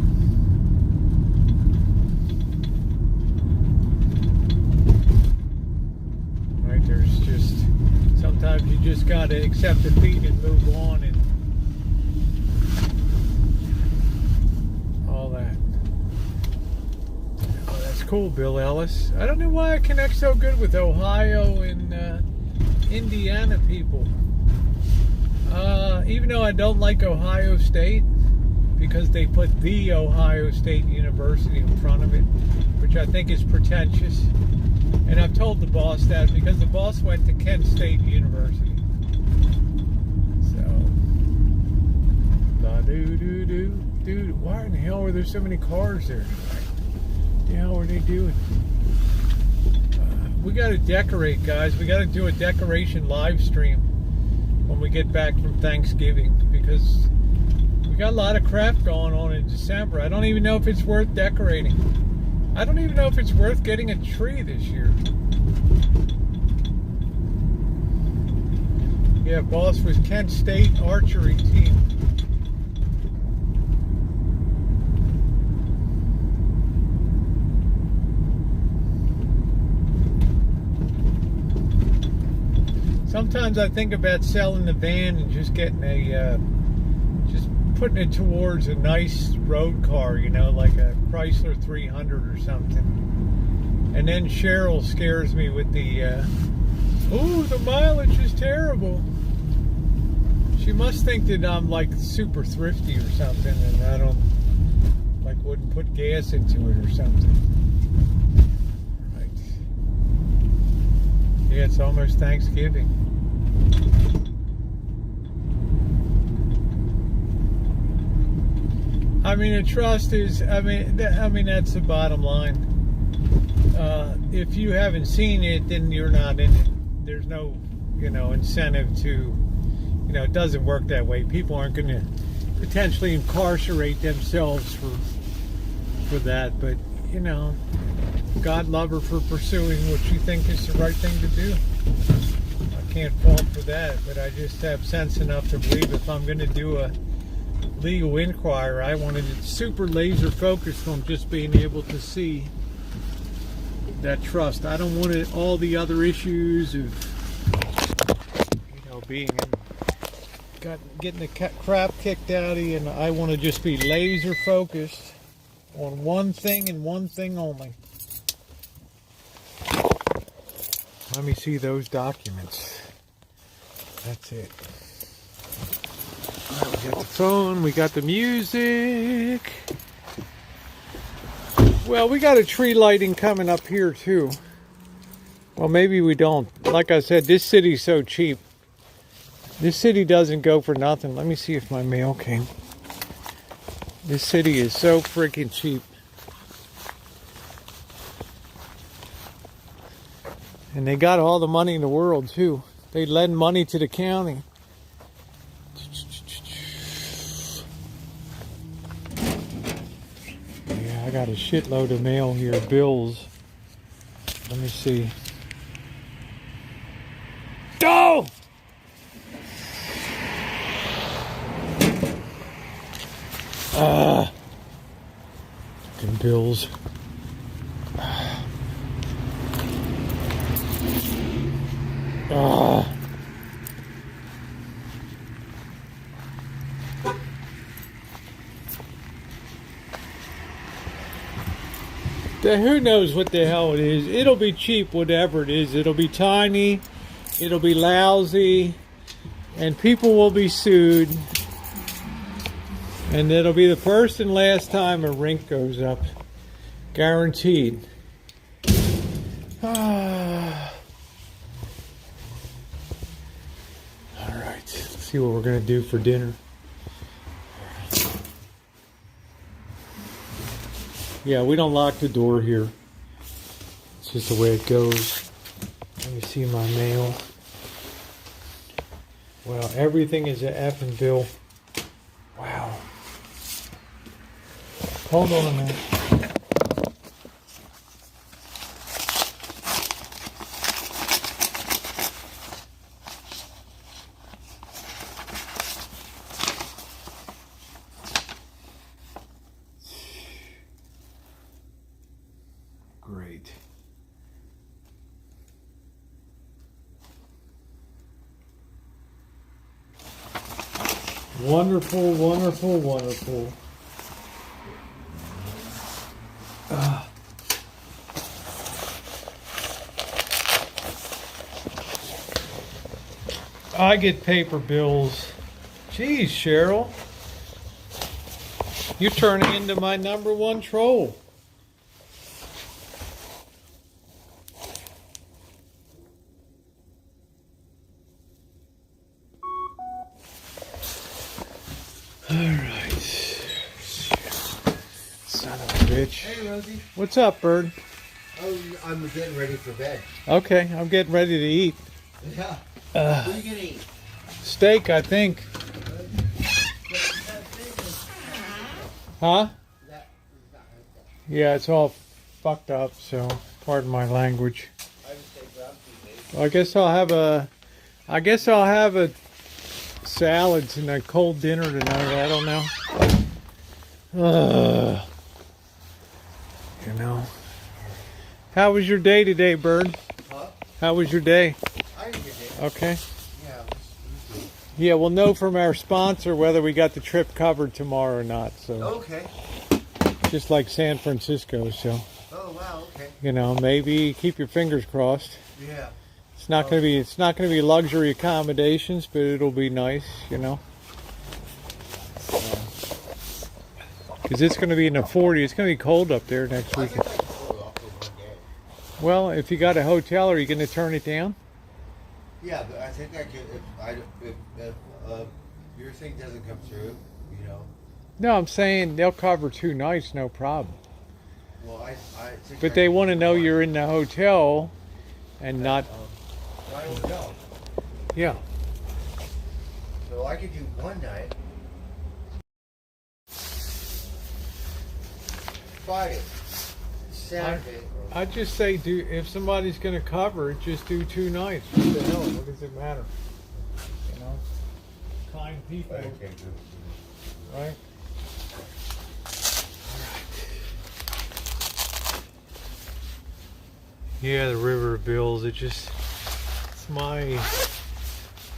Right, there's just... sometimes you just got to accept defeat and move on and all that. Oh, that's cool, Bill Ellis. I don't know why I connect so good with Ohio and Indiana people. Even though I don't like Ohio State because they put the Ohio State University in front of it, which I think is pretentious. And I've told the boss that because the boss went to Kent State University. So, dude, why in the hell were there so many cars there tonight? What the hell were they doing? We got to decorate, guys. We got to do a decoration live stream when we get back from Thanksgiving because we got a lot of crap going on in December. I don't even know if it's worth decorating. I don't even know if it's worth getting a tree this year. Yeah, boss was Kent State archery team. Sometimes I think about selling the van and just getting a, just putting it towards a nice road car, you know, like a Chrysler 300 or something. And then Cheryl scares me with the, ooh, the mileage is terrible. She must think that I'm like super thrifty or something and I don't, like, wouldn't put gas into it or something. Right. Yeah, it's almost Thanksgiving. I mean, a trust is, I mean, that's the bottom line. If you haven't seen it, then you're not in it. There's no incentive to, it doesn't work that way. People aren't going to potentially incarcerate themselves for that, but God love her for pursuing what she thinks is the right thing to do. I can't fault for that, but I just have sense enough to believe if I'm going to do a legal inquiry, I wanted it super laser focused on just being able to see that trust. I don't want it, all the other issues of being getting the crap kicked out of you, and I want to just be laser focused on one thing and one thing only. Let me see those documents. That's it. All right, we got the phone, we got the music. Well, we got a tree lighting coming up here too. Well, maybe we don't. Like I said, this city's so cheap. This city doesn't go for nothing. Let me see if my mail came. This city is so freaking cheap. And they got all the money in the world too. They lend money to the county. Yeah, I got a shitload of mail here, bills. Let me see. Oh! Fucking bills. Who knows what the hell it is? It'll be cheap, whatever it is. It'll be tiny. It'll be lousy. And people will be sued. And it'll be the first and last time a rink goes up. Guaranteed. Alright. Let's see what we're going to do for dinner. Yeah, we don't lock the door here. It's just the way it goes. Let me see my mail. Well, everything is at effing bill. Wow. Hold on a minute. Great. Wonderful, wonderful, wonderful. I get paper bills. Geez, Cheryl. You're turning into my #1 troll. Alright. Son of a bitch. Hey, Rosie. What's up, bird? Oh, I'm getting ready for bed. Okay, I'm getting ready to eat. Yeah. What are you gonna eat? Steak, I think. Huh? Yeah, it's all fucked up, so pardon my language. I guess I'll have a salads and a cold dinner tonight. I don't know. You know. How was your day today, Bird? Huh? How was your day? I didn't get it. Okay. Yeah, it was good. Yeah, we'll know from our sponsor whether we got the trip covered tomorrow or not. So Okay. just like San Francisco, so Oh, wow, okay. you know, maybe keep your fingers crossed. Yeah. It's not going to be luxury accommodations, but it'll be nice, you know. Because it's going to be in the 40s. It's going to be cold up there next I week. think I can pull it off for 1 day. Well, if you got a hotel, are you going to turn it down? Yeah, but I think I could, if your thing doesn't come through, you know. No, I'm saying they'll cover 2 nights, no problem. Well, I think But they want to know you're in the hotel and not... I don't know. Yeah. So I could do one night. Friday, Saturday. I just say, do if somebody's going to cover it, just do 2 nights. What the hell? What does it matter? You know, kind people, Okay, good. right? Yeah, the River of Bills. It's my,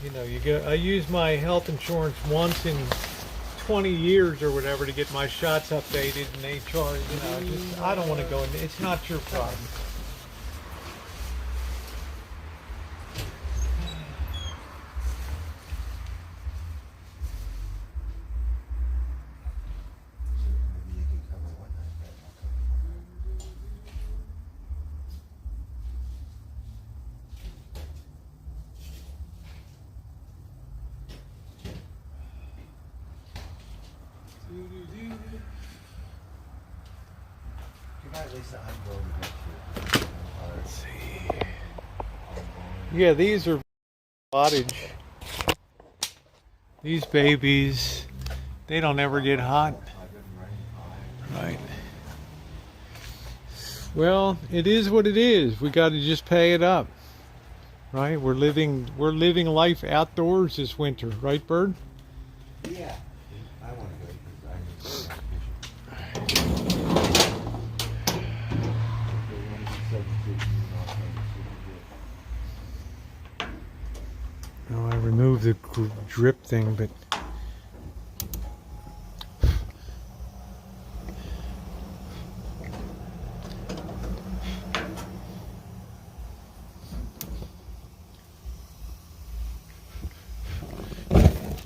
you know, I use my health insurance once in 20 years or whatever to get my shots updated, and they charge, you know, I don't want to go in. It's not your problem. Maybe you can cover one night. Good night, Lisa. I'm going to get you. Let's see. Yeah, these are cottage. These babies, they don't ever get hot. Right. Well, it is what it is. We got to just pay it up. Right? We're living life outdoors this winter, right, Bird? Yeah. I want to go because No, I removed the drip thing, but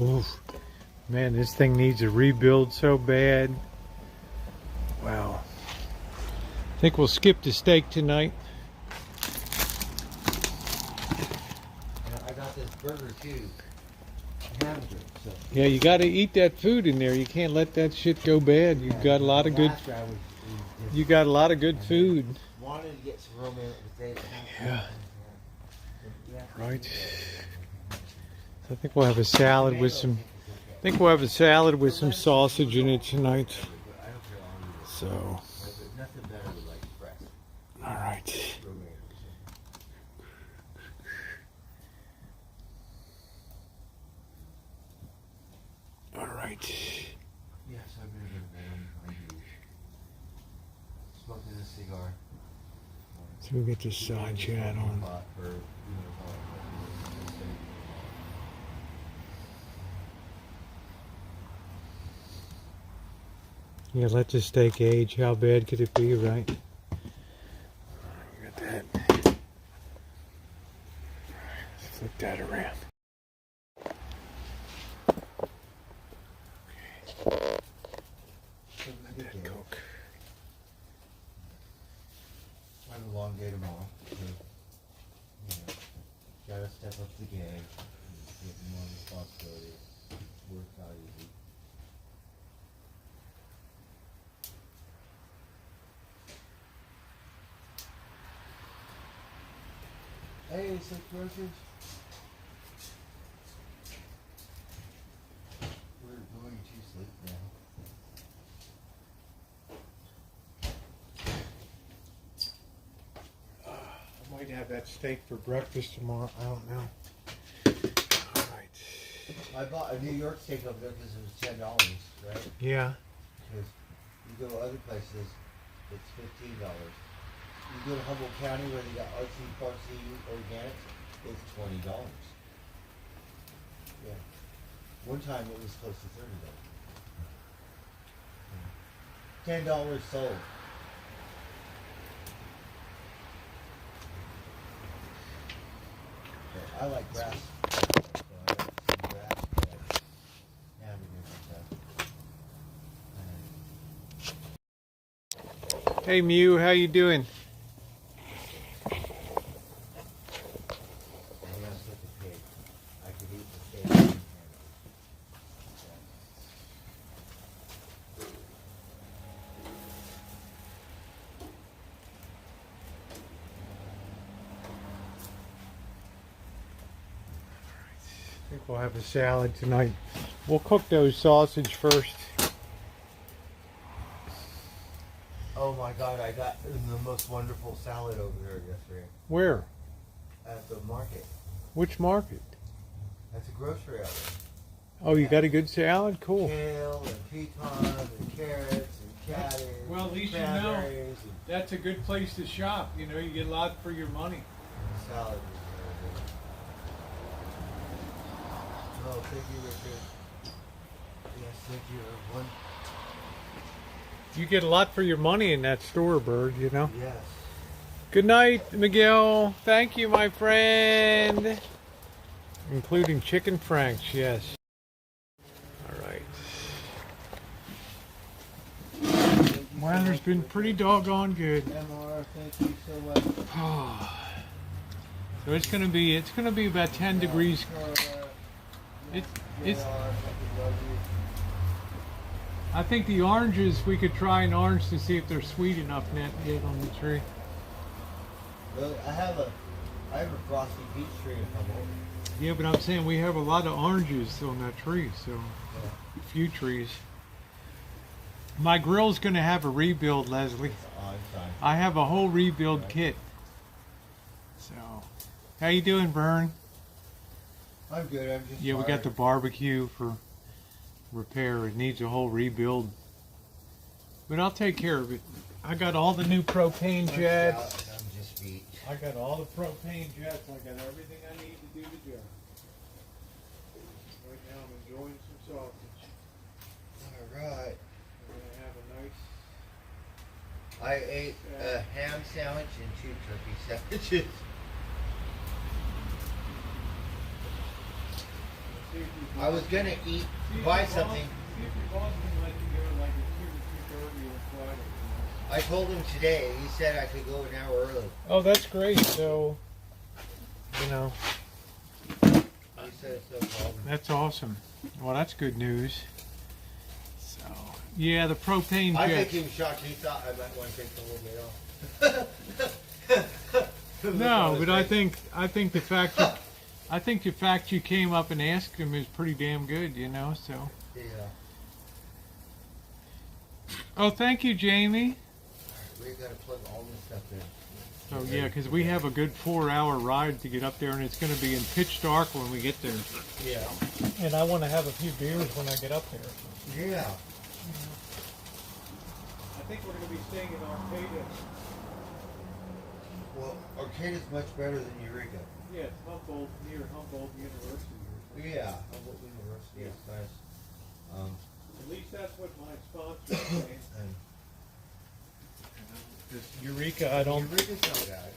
oof. Man, this thing needs a rebuild so bad. Wow. I think we'll skip the steak tonight. I got this burger too. Hamburger. So Yeah, you got to eat that food in there. You can't let that shit go bad. You've got a lot of good. last year I was You got a lot of good food. wanted to get some romaine potato. Yeah. Right. So I think we'll have a salad with some. I think we'll have a salad with some sausage in it tonight. So. Nothing better than like fresh All right. romaine. All right. Yes, I'm gonna go to bed. I do. Smoking a cigar. So we'll get this side chat on. Pot for, you know, Yeah, let the steak age. How bad could it be, right? Got that. Let's flip that around. Let that cook. I have a long day tomorrow. So, you know, gotta step up the game. Get more responsibility. Work out easy. Hey, it's like groceries. We're going to sleep now. I might have that steak for breakfast tomorrow. I don't know. All right. I bought a New York steak over there because it was $10, right? Yeah. Because you go to other places, it's $15. You go to Humboldt County where they got artsy fartsy organics, it's $20. Yeah. One time it was close to $30. $10 sold. I like grass. So I got some grass fed hamburgers and stuff. Hey Mew, how you doing? I guess with the pig. I could eat the pig. And think we'll have a salad tonight. We'll cook those sausage first. Oh my God, I got the most wonderful salad over there yesterday Where? at the market. Which market? At the grocery outlet. Oh, you got a good salad? Cool. Kale and pecans and carrots and cabbage. Well, at least you and know. cranberries That's a good place to shop. You know, you get a lot for your money. and salad. was very good. Oh, thank you, Richard. Yes, thank you, everyone. You get a lot for your money in that store, Bird, you know. Yes. Good night, Miguel. Thank you, my friend. Including chicken franks, yes. All right. Weather's been pretty doggone good. MR, thank you so much. So it's gonna be about 10 degrees. It's I think the oranges, we could try an orange to see if they're sweet enough yet on the tree. Really, I have a frosty peach tree in Humboldt. Yeah, but I'm saying we have a lot of oranges on that tree, so a few trees. My grill's gonna have a rebuild, Leslie. I'm sorry. I have a whole rebuild kit. So, how you doing, Vern? I'm good. I'm just. Yeah, we got the barbecue for repair. It needs a whole rebuild, but I'll take care of it. I got all the new propane jets. I'm just beat. I got all the propane jets. I got everything I need to do the job. Right now I'm enjoying some sausage. All right. We're gonna have a nice. I ate a ham sandwich and 2 turkey sandwiches. I was gonna buy something. See if your boss can let you go like at 2 or 2:30 on Friday. I told him today. He said I could go an hour early. Oh, that's great. So, you know, He said it's no problem. that's awesome. Well, that's good news. So, yeah, the propane I think jets. he was shocked. He thought I might want to take the whole day off. No, but I think the fact you came up and asked him is pretty damn good, you know. So, Yeah. oh, thank you, Jamie. We gotta plug all this stuff in. So yeah, because we have a good 4-hour ride to get up there, and it's going to be in pitch dark when we get there. Yeah. And I want to have a few beers when I get up there. Yeah. I think we're going to be staying in Arcata. Well, Arcata's much better than Eureka. Yeah, it's Humboldt, near Humboldt University. Or something. Yeah. Humboldt University is nice. At least that's what my sponsor is saying. And Eureka, I don't. Eureka's not bad.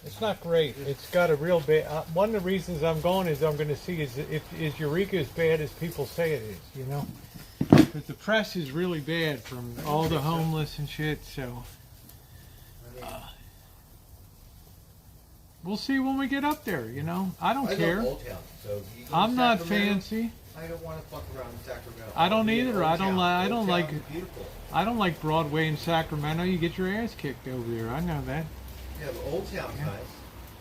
It's not great. It's got a real bad. One of the reasons I'm going is I'm going to see is Eureka as bad as people say it is. You know, because the press is really bad from all the homeless and shit. So I mean, we'll see when we get up there. You know, I don't care. love Old Town, so you go to I'm not Sacramento. fancy. I don't want to fuck around in Sacramento. I don't wanna be in either. Old I don't Town. li- I Old don't Town like- is beautiful. I don't like Broadway in Sacramento. You get your ass kicked over there. I know that. Yeah, but Old Town's nice.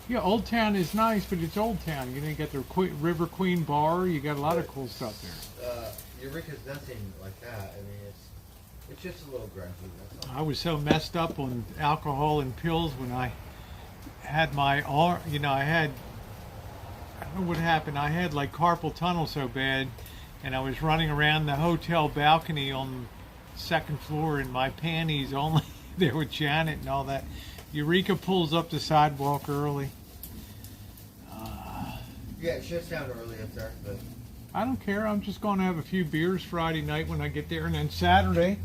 Yeah, Old Town is nice, but it's Old Town. You know, you got the River Queen Bar. You got a lot of cool stuff there. Eureka's nothing like that. I mean, it's just a little grungy. That's all. I was so messed up on alcohol and pills when I had my arm. You know, I don't know what happened. I had like carpal tunnel so bad, and I was running around the hotel balcony on the 2nd floor in my panties only there with Janet and all that. Eureka pulls up the sidewalk early. Yeah, it shuts down early up there, but I don't care. I'm just going to have a few beers Friday night when I get there, and then Saturday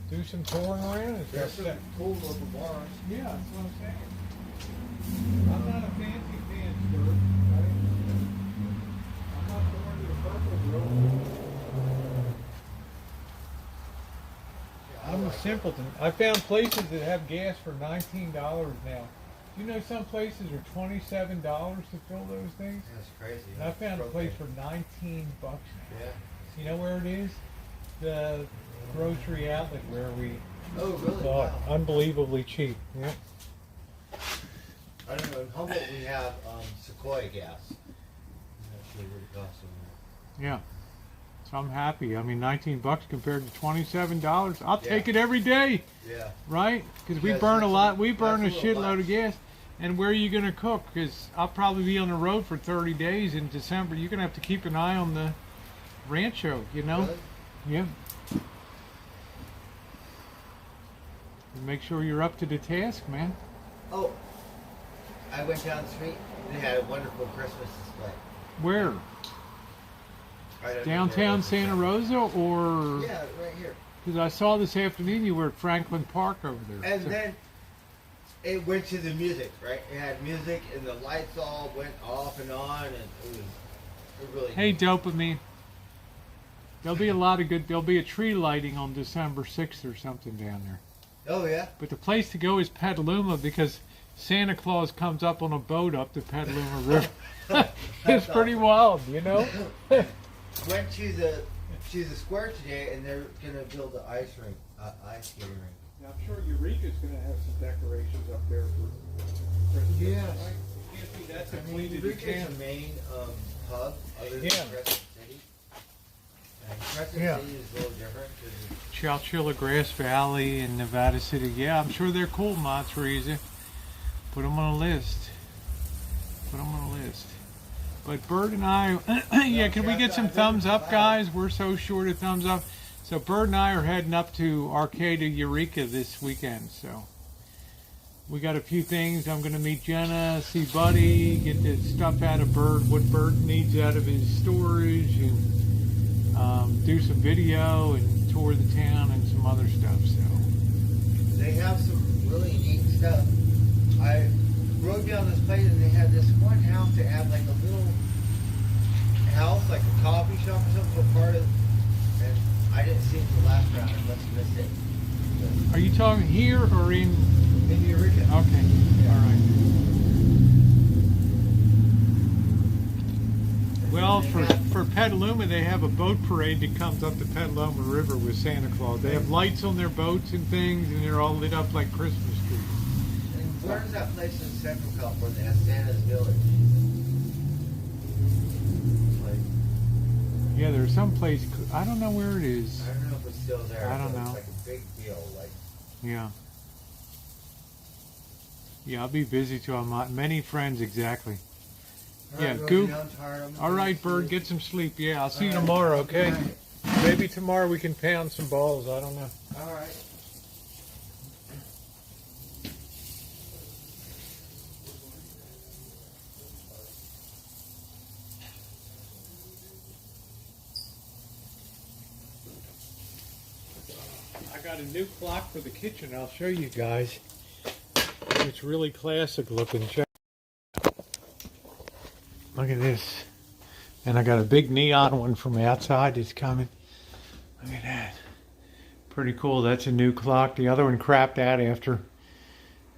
do some touring around. It's there's just some that- cool local bars. Yeah, that's what I'm saying. I'm not a fancy fan, sir. Right? I'm not going to the Purple Grove. I'm a simpleton. I found places that have gas for $19 now. You know, some places are $27 to fill those things. That's crazy. And I found a place for $19 now. Yeah. You know where it is? The grocery outlet where we Oh, really? bought. Wow. Unbelievably cheap. Yeah. I don't know. In Humboldt, we have Sequoia gas. I'm not sure what it costs over Yeah. So I'm happy. I mean, 19 bucks compared to $27. I'll take Yeah. it every day, Yeah. right? Because we Yeah, burn a that's lot. a- We burn a that's a little shitload of much. gas. And where are you going to cook? Because I'll probably be on the road for 30 days in December. You're going to have to keep an eye on the rancho, you know? Really? Yeah. And make sure you're up to the task, man. Oh, I went down the street. They had a wonderful Christmas display. Where? Right under Downtown there. Santa Rosa, or Yeah, right here. because I saw this afternoon you were at Franklin Park over there. And So- then it went to the music, right? It had music, and the lights all went off and on, and it really. Hey, dopamine. There'll be a lot of good. There'll be a tree lighting on December 6th or something down there. Oh yeah. But the place to go is Petaluma because Santa Claus comes up on a boat up the Petaluma River. It's pretty wild, you know. Went to the square today, and they're gonna build an ice rink, ice skating rink. I'm sure Eureka's going to have some decorations up there for Christmas. Yes. Right? You can't see that's I mean, completed. Eureka is You the main hub, other than Yeah. Crescent City. And Crescent Yeah. City is a little different because Chowchilla, Grass Valley, and Nevada City. Yeah, I'm sure they're cool, Ma Teresa. Put them on a list. Put them on a list. But Bird and I, yeah, can we get some thumbs up, guys? We're so short of thumbs up. So Bird and I are heading up to Arcata Eureka this weekend. So we got a few things. I'm going to meet Jenna, see Buddy, get the stuff out of Bird, what Bird needs out of his storage, and do some video and tour the town and some other stuff. So they have some really neat stuff. I rode down this place, and they had this one house that had like a little house, like a coffee shop or something, for part of. And I didn't see it the last round. I must have missed it. are you talking here or in? In Eureka. Okay, all right. Well, for Petaluma, they have a boat parade that comes up the Petaluma River with Santa Claus. They have lights on their boats and things, and they're all lit up like Christmas trees. And where's that place in Central California that has Santa's Village? Like, Yeah, there's some place, I don't know where it is. I don't know if it's still there. I don't but know. It's like a big deal. Like, Yeah. Yeah, I'll be busy till I'm out. Many friends, exactly. Yeah, Alright, Goop. Rosie, I'm tired. I'm All right, Bird, get some sleep. Yeah, I'll see you tomorrow, okay? Maybe tomorrow we can pound some balls. I don't know. All right. I got a new clock for the kitchen. I'll show you guys. It's really classic looking. Check. Look at this. And I got a big neon one from outside that's coming. Look at that. Pretty cool. That's a new clock. The other one crapped out after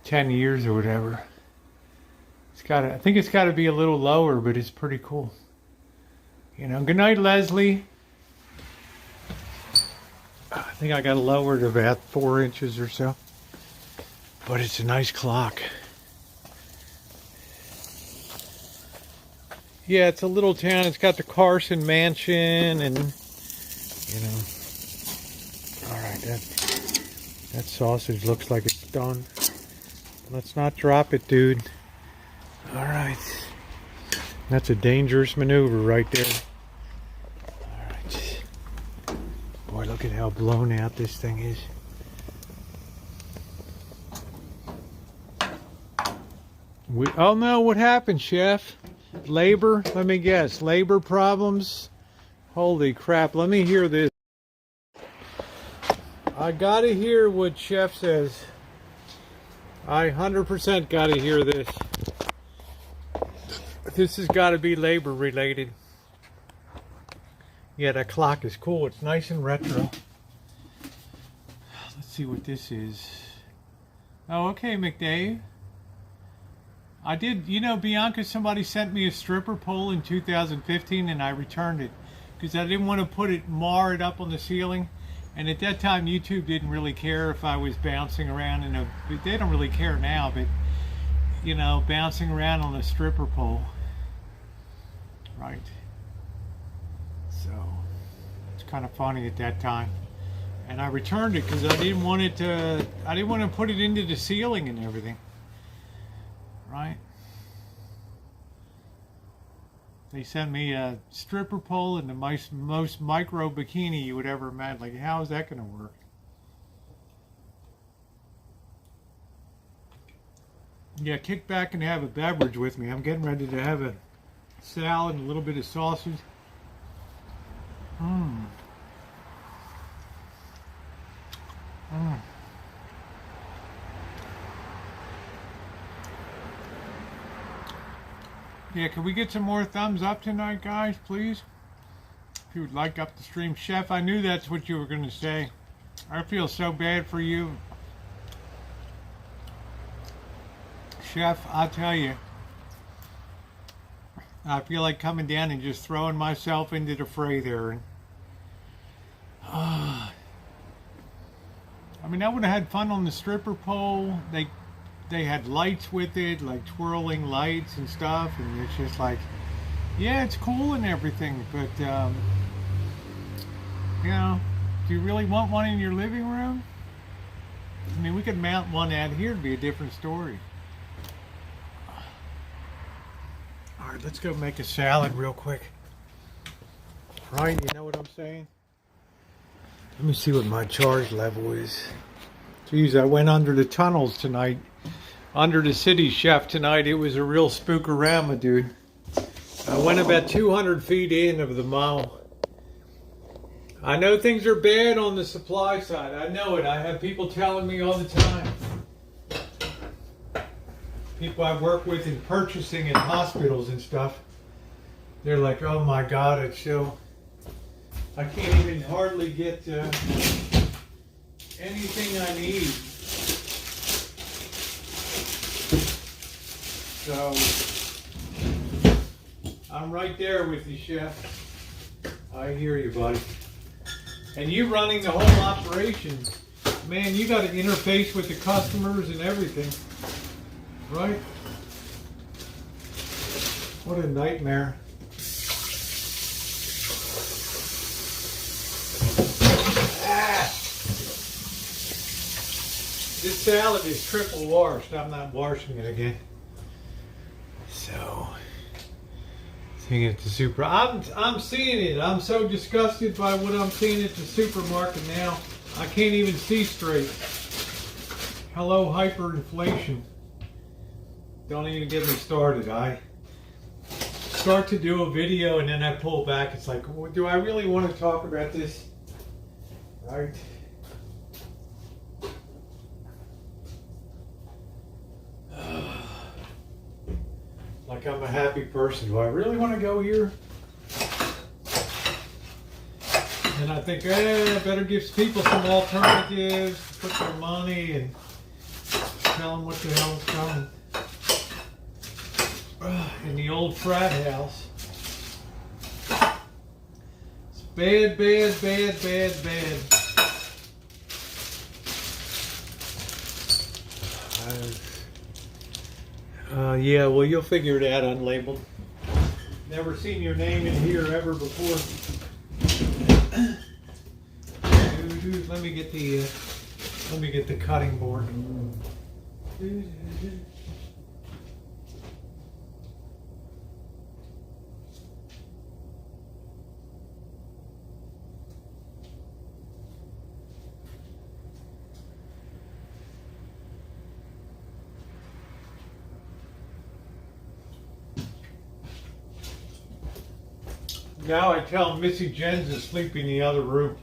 10 years or whatever. It's got I think it's got to be a little lower, but it's pretty cool. You know, good night, Leslie. I think I got to lower it about 4 inches or so. But it's a nice clock. Yeah, it's a little town. It's got the Carson Mansion and, you know. All right, that sausage looks like it's done. Let's not drop it, dude. All right. That's a dangerous maneuver right there. All right. Boy, look at how blown out this thing is. Oh no, what happened, Chef? Labor? Let me guess. Labor problems? Holy crap, let me hear this. I gotta hear what Chef says. I 100% gotta hear this. This has gotta be labor related. Yeah, that clock is cool. It's nice and retro. Let's see what this is. Oh, okay, McDave. I did, you know, Bianca, somebody sent me a stripper pole in 2015 and I returned it because I didn't want to mar it up on the ceiling. And at that time, YouTube didn't really care if I was bouncing around they don't really care now, but, you know, bouncing around on a stripper pole. Right. kind of funny at that time. And I returned it because I didn't want to put it into the ceiling and everything. Right? They sent me a stripper pole and the most micro bikini you would ever imagine. Like, how is that going to work? Yeah, kick back and have a beverage with me. I'm getting ready to have a salad and a little bit of sausage. Yeah, can we get some more thumbs up tonight, guys, please? If you would like up the stream. Chef, I knew that's what you were going to say. I feel so bad for you. Chef, I'll tell you, I feel like coming down and just throwing myself into the fray there. And, I mean, I would have had fun on the stripper pole. They had lights with it, like twirling lights and stuff, and it's just like, yeah, it's cool and everything, but, you know, do you really want one in your living room? I mean, we could mount one out here to be a different story. All right, let's go make a salad real quick. Right, you know what I'm saying? Let me see what my charge level is. Geez, I went under the tunnels tonight. Under the city, Chef, tonight. It was a real spookorama, dude. I went about 200 feet in of the mall. I know things are bad on the supply side. I know it. I have people telling me all the time. People I work with in purchasing in hospitals and stuff. They're like, oh my God, it's so... I can't even hardly get anything I need. So, I'm right there with you, Chef. I hear you, buddy. And you running the whole operation, man, you got to interface with the customers and everything, right? What a nightmare. This salad is triple washed. I'm not washing it again. So, seeing it at the super. I'm seeing it. I'm so disgusted by what I'm seeing at the supermarket now. I can't even see straight. Hello, hyperinflation. Don't even get me started. I start to do a video and then I pull back. It's like, well, do I really want to talk about this? Right? Like I'm a happy person. Do I really want to go here? And I think, I better give people some alternatives, put their money and tell them what the hell's coming. In the old frat house. It's bad, bad, bad, bad, bad. Yeah, well, you'll figure it out unlabeled. Never seen your name in here ever before. Let me get the cutting board. Now I tell Missy Jens is sleeping in the other room.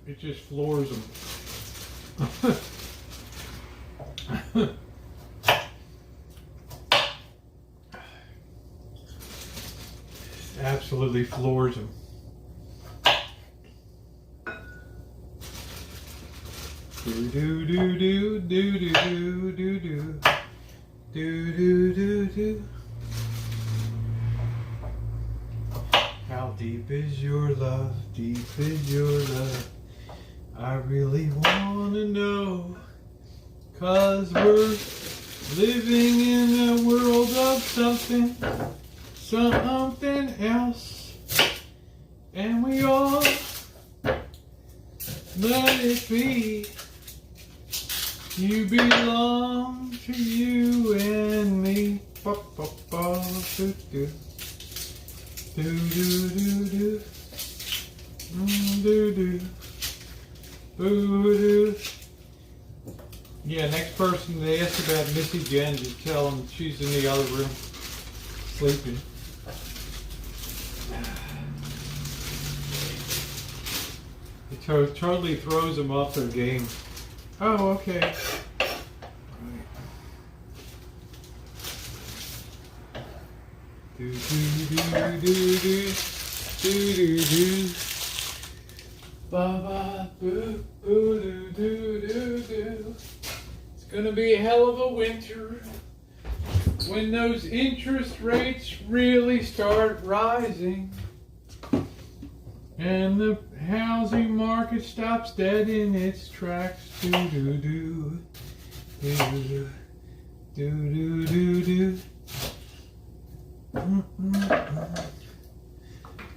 It just floors them. Absolutely floors them. Do do do do do do do do do do do do. How deep is your love? Deep is your love. I really wanna know. 'Cause we're living in a world of something else. and we all let it be. You belong to you and me. Ba, ba, ba, do, do. Do, do, do, do. Do, do. Boo, do. Yeah, next person they ask about Missy Jen, just tell them she's in the other room sleeping. It totally throws them off their game. Oh, okay. Right. Do do do do do do do do. Ba ba boo boo do do do do. It's gonna be a hell of a winter when those interest rates really start rising. And the housing market stops dead in its tracks. Do do do do do do do do.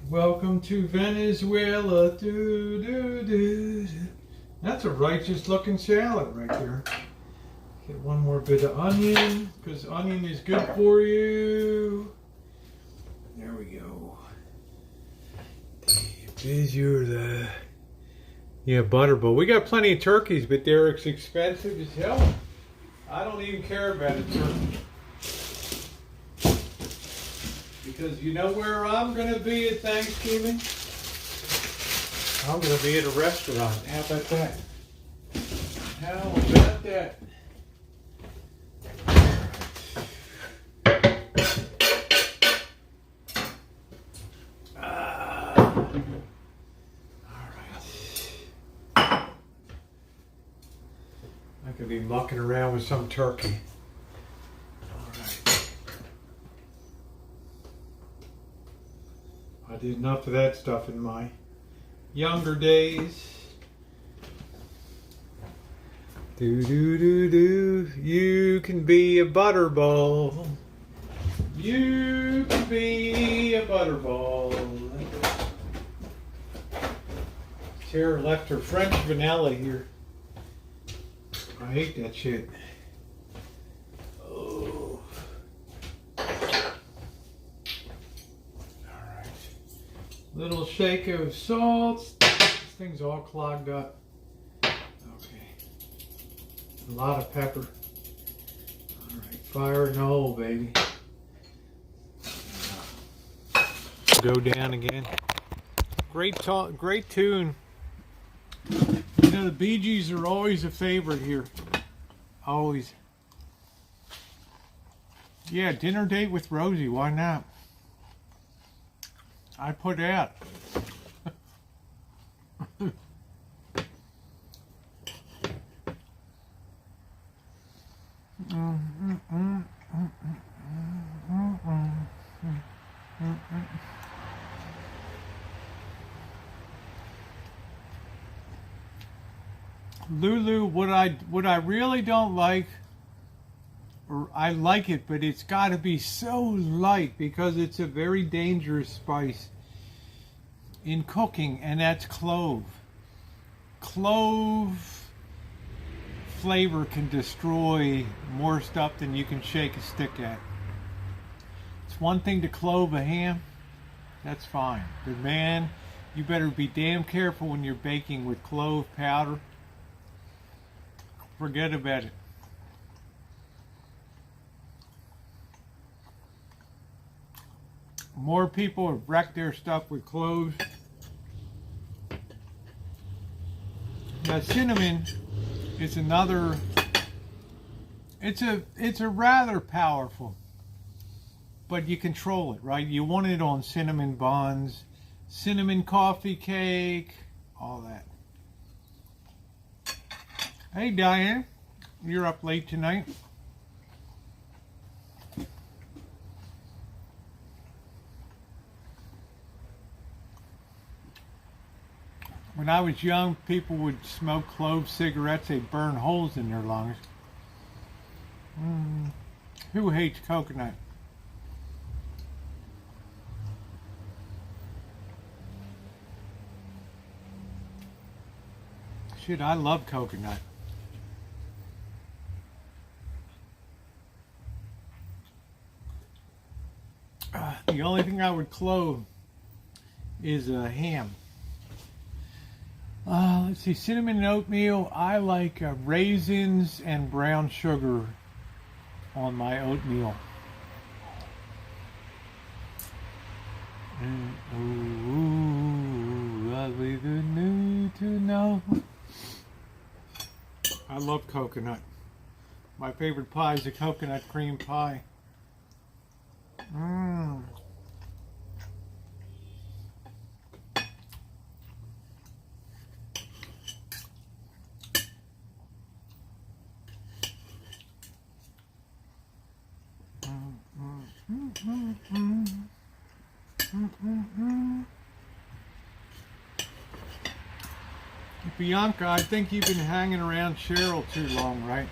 Welcome to Venezuela. Do do do. That's a righteous looking salad right there. Get one more bit of onion because onion is good for you. There we go. Is your butterball. We got plenty of turkeys, but they're expensive as hell. I don't even care about a turkey. Because you know where I'm going to be at Thanksgiving? I'm going to be at a restaurant. How about that? How about that? I could be mucking around with some turkey. All right. I did enough of that stuff in my younger days. Do do do do. You can be a butterball. You can be a butterball. Tara left her French vanilla here. I hate that shit. Oh. Alright. Little shake of salt. This thing's all clogged up. Okay. A lot of pepper. Alright. Fire in the hole, baby. Go down again. Great tune. You know, the Bee Gees are always a favorite here. Always. Yeah, dinner date with Rosie. Why not? I put out. Lulu, what I really don't like, or I like it, but it's got to be so light because it's a very dangerous spice in cooking, and that's clove. Clove flavor can destroy more stuff than you can shake a stick at. It's one thing to clove a ham, that's fine, but man, you better be damn careful when you're baking with clove powder. Forget about it. More people have wrecked their stuff with cloves. Now cinnamon is another. It's a rather powerful, but you control it, right? You want it on cinnamon buns, cinnamon coffee cake, all that. Hey Diane, you're up late tonight. When I was young, people would smoke clove cigarettes. They'd burn holes in their lungs. Who hates coconut? shit, I love coconut. The only thing I would clove is a ham. Let's see, cinnamon and oatmeal. I like raisins and brown sugar on my oatmeal. Ooh, lovely the new to know. I love coconut. My favorite pie is a coconut cream pie. Mmm. Bianca, I think you've been hanging around Cheryl too long, right?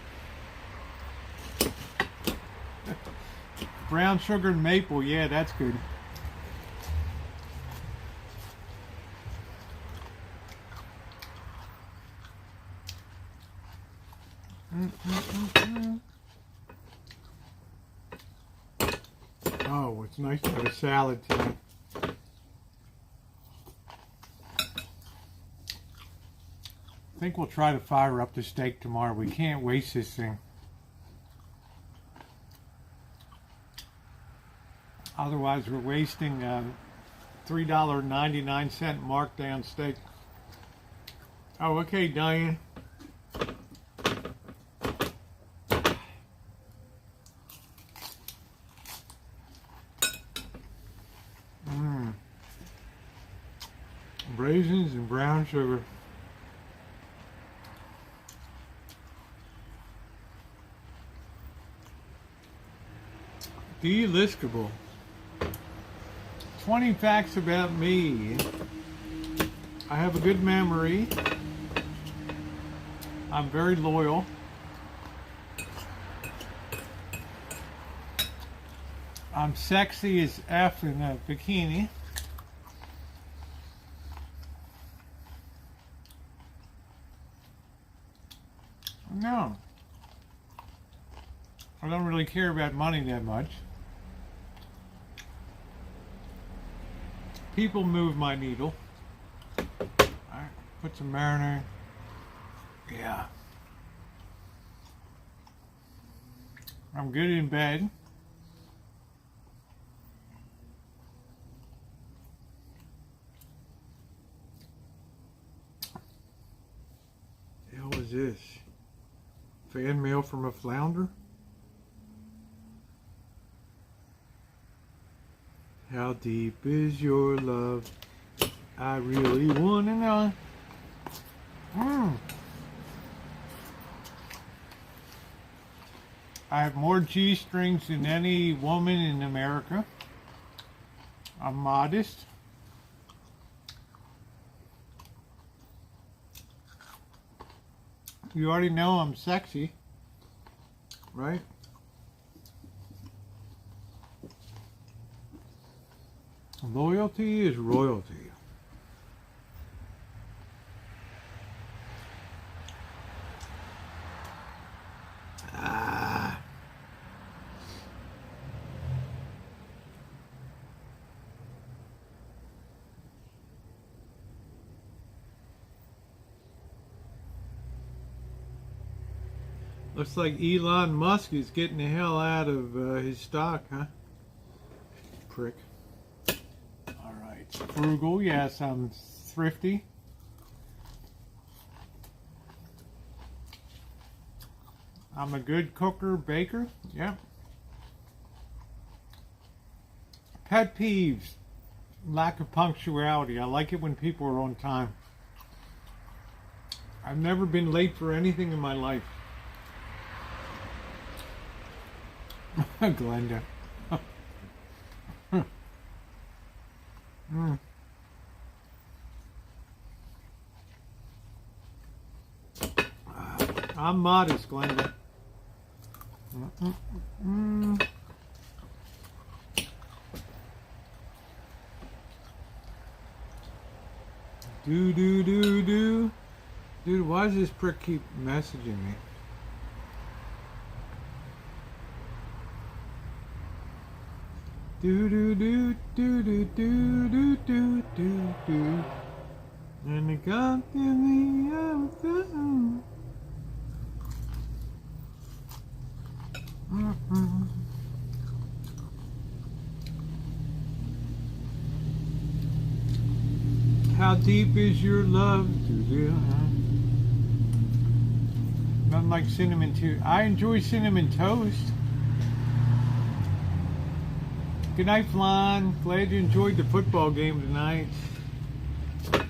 Brown sugar and maple, yeah, that's good. Oh, it's nice to have a salad tonight. I think we'll try to fire up the steak tomorrow. We can't waste this thing. Otherwise, we're wasting $3.99 markdown steak. Oh, okay, Diane. Raisins and brown sugar. Deliscable. 20 facts about me. I have a good memory. I'm very loyal. I'm sexy as F in a bikini. No. I don't really care about money that much. People move my needle. Alright, put some marinade. Yeah. I'm good in bed. The hell is this? Fan mail from a flounder? How deep is your love? I really wanna know. I have more G-strings than any woman in America. I'm modest. You already know I'm sexy, right? Loyalty is royalty. Looks like Elon Musk is getting the hell out of his stock, huh? Prick. Alright, frugal, yes, I'm thrifty. I'm a good cooker, baker, yeah. Pet peeves, lack of punctuality. I like it when people are on time. I've never been late for anything in my life. Glenda. I'm modest, Glenda. Do do do do Dude, why does this prick keep messaging me? Do do do do do do do do do do. And it got in the afternoon. How deep is your love to the Nothing like cinnamon toast. I enjoy cinnamon toast. Good night, Flan. Glad you enjoyed the football game tonight.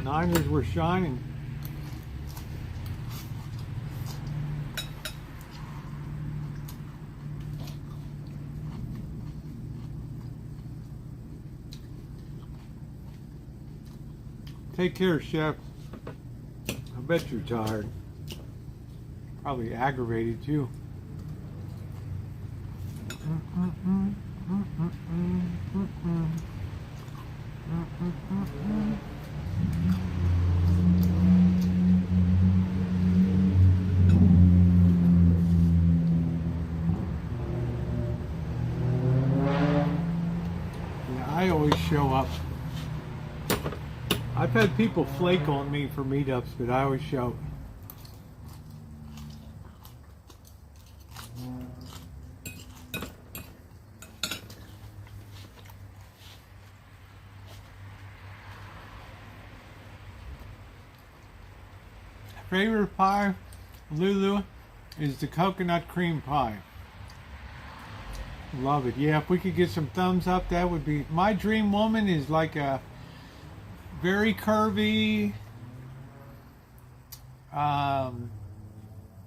Niners were shining. Take care, Chef. I bet you're tired. Probably aggravated too. Yeah, I always show up. I've had people flake on me for meetups, but I always show. Favorite pie, Lulu, is the coconut cream pie. Love it. Yeah, if we could get some thumbs up, that would be. My dream woman is like a very curvy,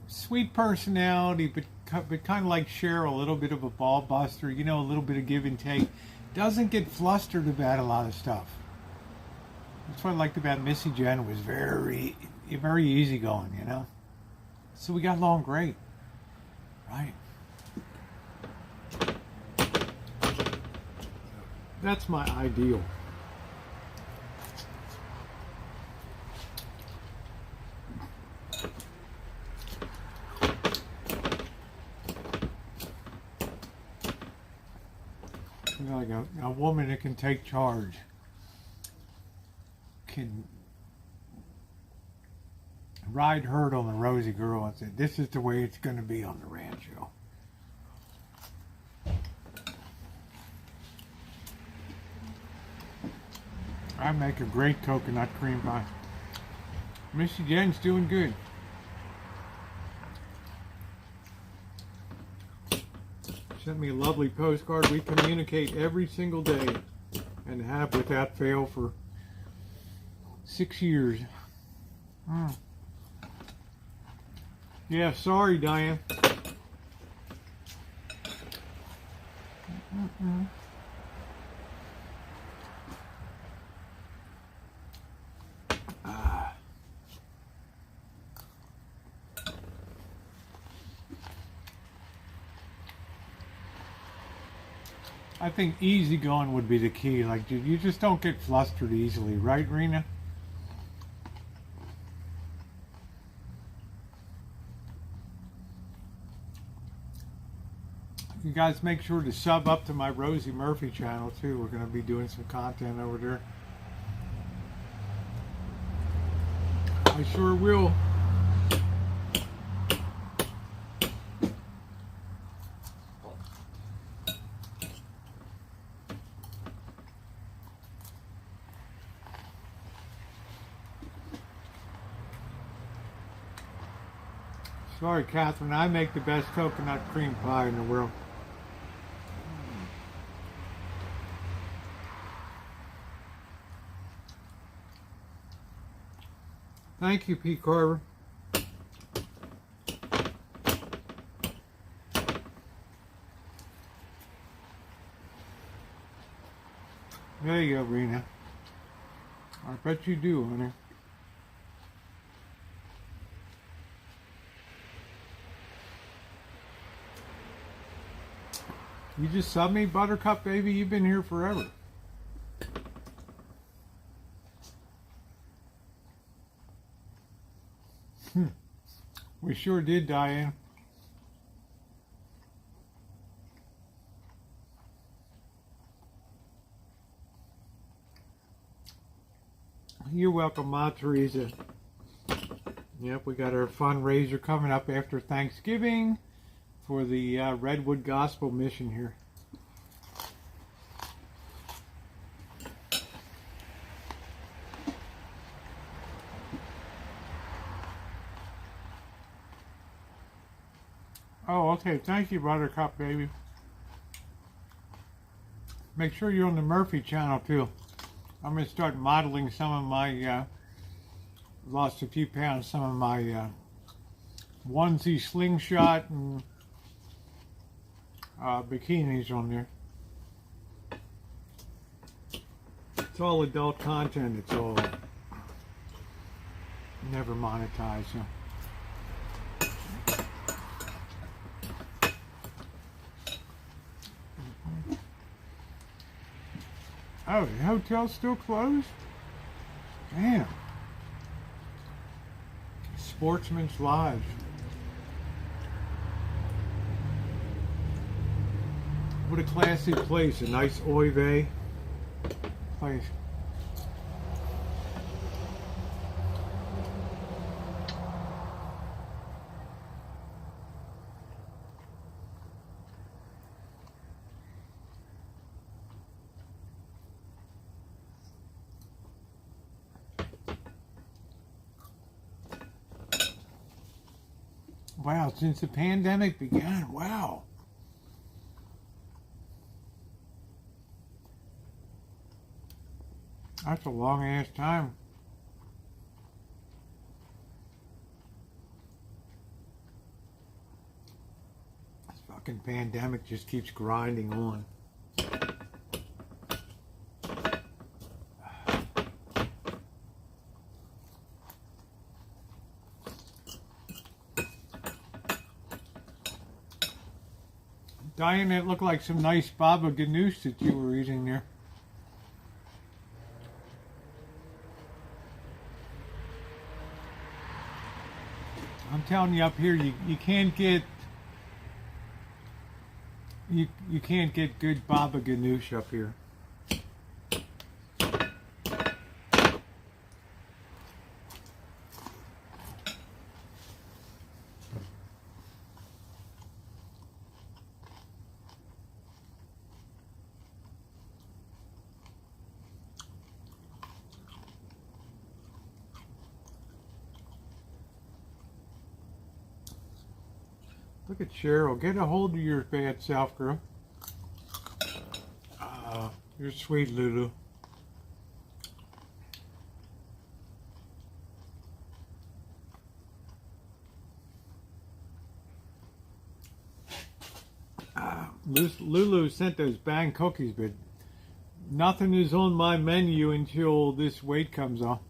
sweet personality, but kind of like Cheryl, a little bit of a ball buster, you know, a little bit of give and take. Doesn't get flustered about a lot of stuff. That's what I liked about Missy Jen, was very easygoing, you know. So we got along great, right? That's my ideal. Like a woman that can take charge, can ride herd on the Rosie girl and say, this is the way it's going to be on the rancho. I make a great coconut cream pie. Missy Jen's doing good. Sent me a lovely postcard. We communicate every single day and have without fail for 6 years. Yeah, sorry, Diane. I think easy going would be the key. Like, dude, you just don't get flustered easily, right, Rena? You guys make sure to sub up to my Rosie Murphy channel too. We're going to be doing some content over there. I sure will. Sorry, Catherine, I make the best coconut cream pie in the world. Thank you, Pete Carver. There you go, Rena. I bet you do, honey. You just sub me, Buttercup, baby? You've been here forever. We sure did, Diane. You're welcome, Ma Teresa. Yep, we got our fundraiser coming up after Thanksgiving for the Redwood Gospel Mission here. Oh, okay. Thank you, Buttercup, baby. Make sure you're on the Murphy channel, too. I'm going to start modeling some of my, lost a few pounds, some of my onesie slingshot and bikinis on there. It's all adult content. It's all never monetized. So. Oh, the hotel's still closed? Damn. Sportsman's Lodge. What a classy place. A nice oy vey place. Wow, since the pandemic began, wow. That's a long ass time. This fucking pandemic just keeps grinding on. Diane, that looked like some nice baba ganoush that you were eating there. I'm telling you, up here you can't get you can't get good baba ganoush up here. Look at Cheryl. Get a hold of your bad self, girl. You're sweet, Lulu. Lulu sent those bang cookies, but nothing is on my menu until this weight comes on.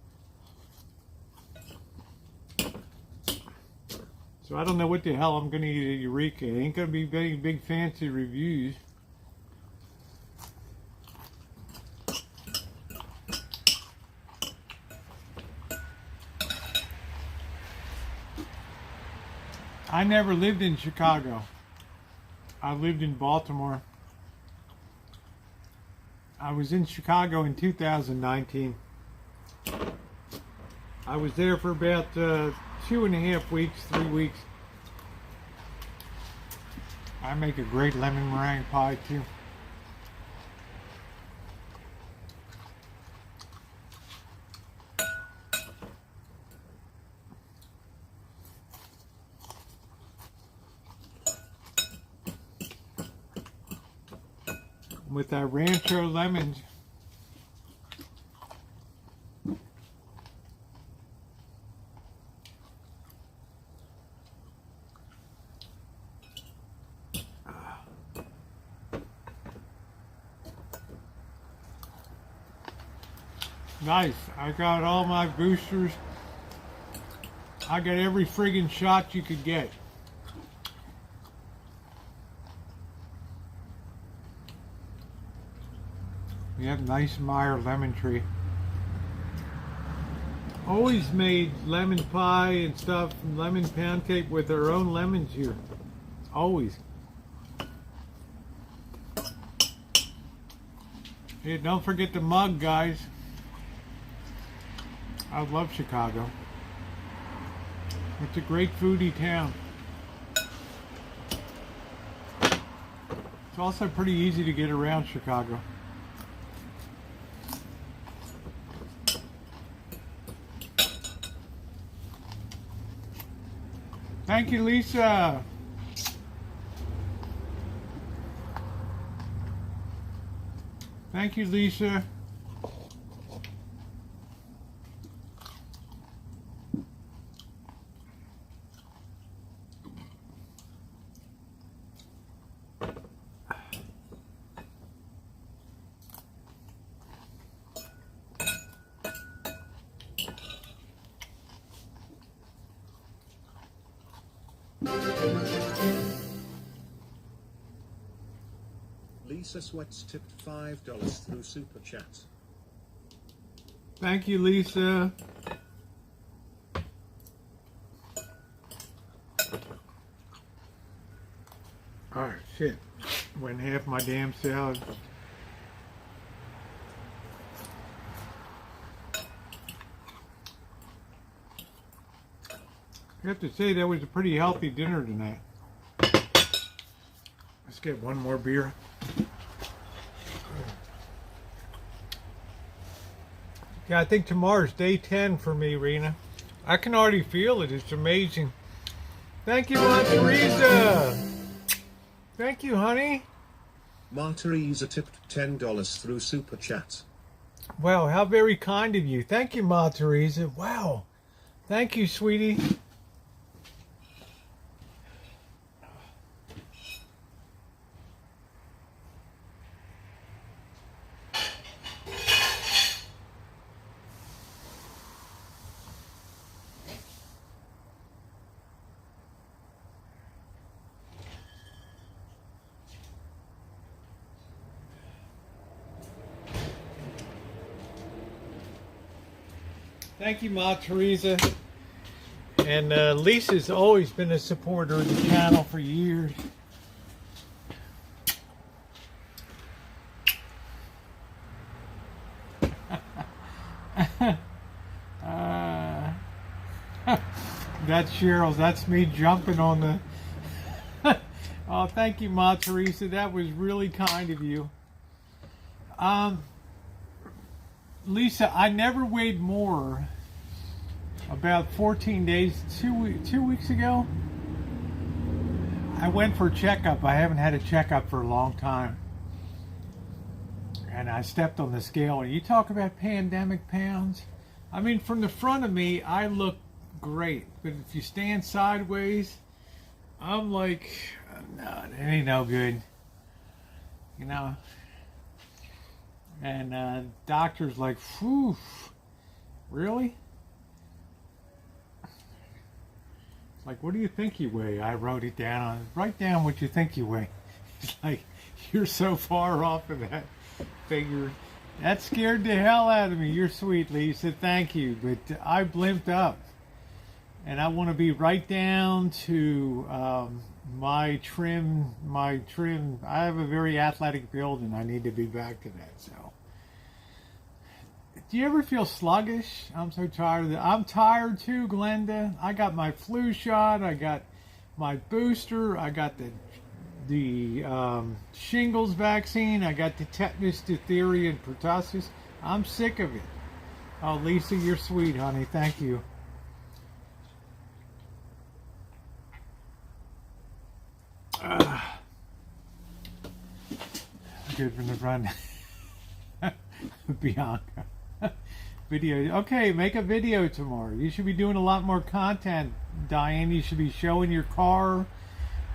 So I don't know what the hell I'm going to eat at Eureka. It ain't going to be big fancy reviews. I never lived in Chicago. I lived in Baltimore. I was in Chicago in 2019. I was there for about 2.5 weeks, 3 weeks. I make a great lemon meringue pie too. With our Rancho lemons. Nice. I got all my boosters. I got every friggin' shot you could get. We have nice Meyer lemon tree. always made lemon pie and stuff, and lemon pound cake with their own lemons here. Always. Hey, don't forget the mug, guys. I love Chicago. It's a great foodie town. It's also pretty easy to get around Chicago. Thank you, Lisa. Thank you, Lisa. Lisa Sweats tipped $5 through Super Chat. Thank you, Lisa. Alright, shit. Went half my damn salad. I have to say that was a pretty healthy dinner tonight. Let's get one more beer. Yeah, I think tomorrow's day 10 for me, Rena. I can already feel it. It's amazing. Thank you, Aunt Teresa. Thank you, honey. Ma Teresa tipped $10 through Super Chat. Wow, how very kind of you. Thank you, Ma Teresa. Wow. Thank you, sweetie. Thank you, Ma Teresa. And Lisa's always been a supporter of the channel for years. That's Cheryl's. That's me jumping on the... Oh, thank you, Ma Teresa. That was really kind of you. Lisa, I never weighed more. About 14 days, 2 weeks ago, I went for a checkup. I haven't had a checkup for a long time. And I stepped on the scale. And you talk about pandemic pounds. I mean, from the front of me, I look great. But if you stand sideways, I'm like, no, it ain't no good. You know? And doctor's like, whew, really? It's like, what do you think you weigh? I wrote it down. Write down what you think you weigh. It's like, you're so far off of that figure. That scared the hell out of me. You're sweet, Lisa. Thank you. But I blimped up. And I want to be right down to my trim. I have a very athletic build, and I need to be back to that. So, do you ever feel sluggish? I'm so tired of that. I'm tired too, Glenda. I got my flu shot. I got my booster. I got the shingles vaccine. I got the tetanus, diphtheria, and pertussis. I'm sick of it. Oh, Lisa, you're sweet, honey. Thank you. Good from the front. Bianca. Video. Okay, make a video tomorrow. You should be doing a lot more content, Diane. You should be showing your car,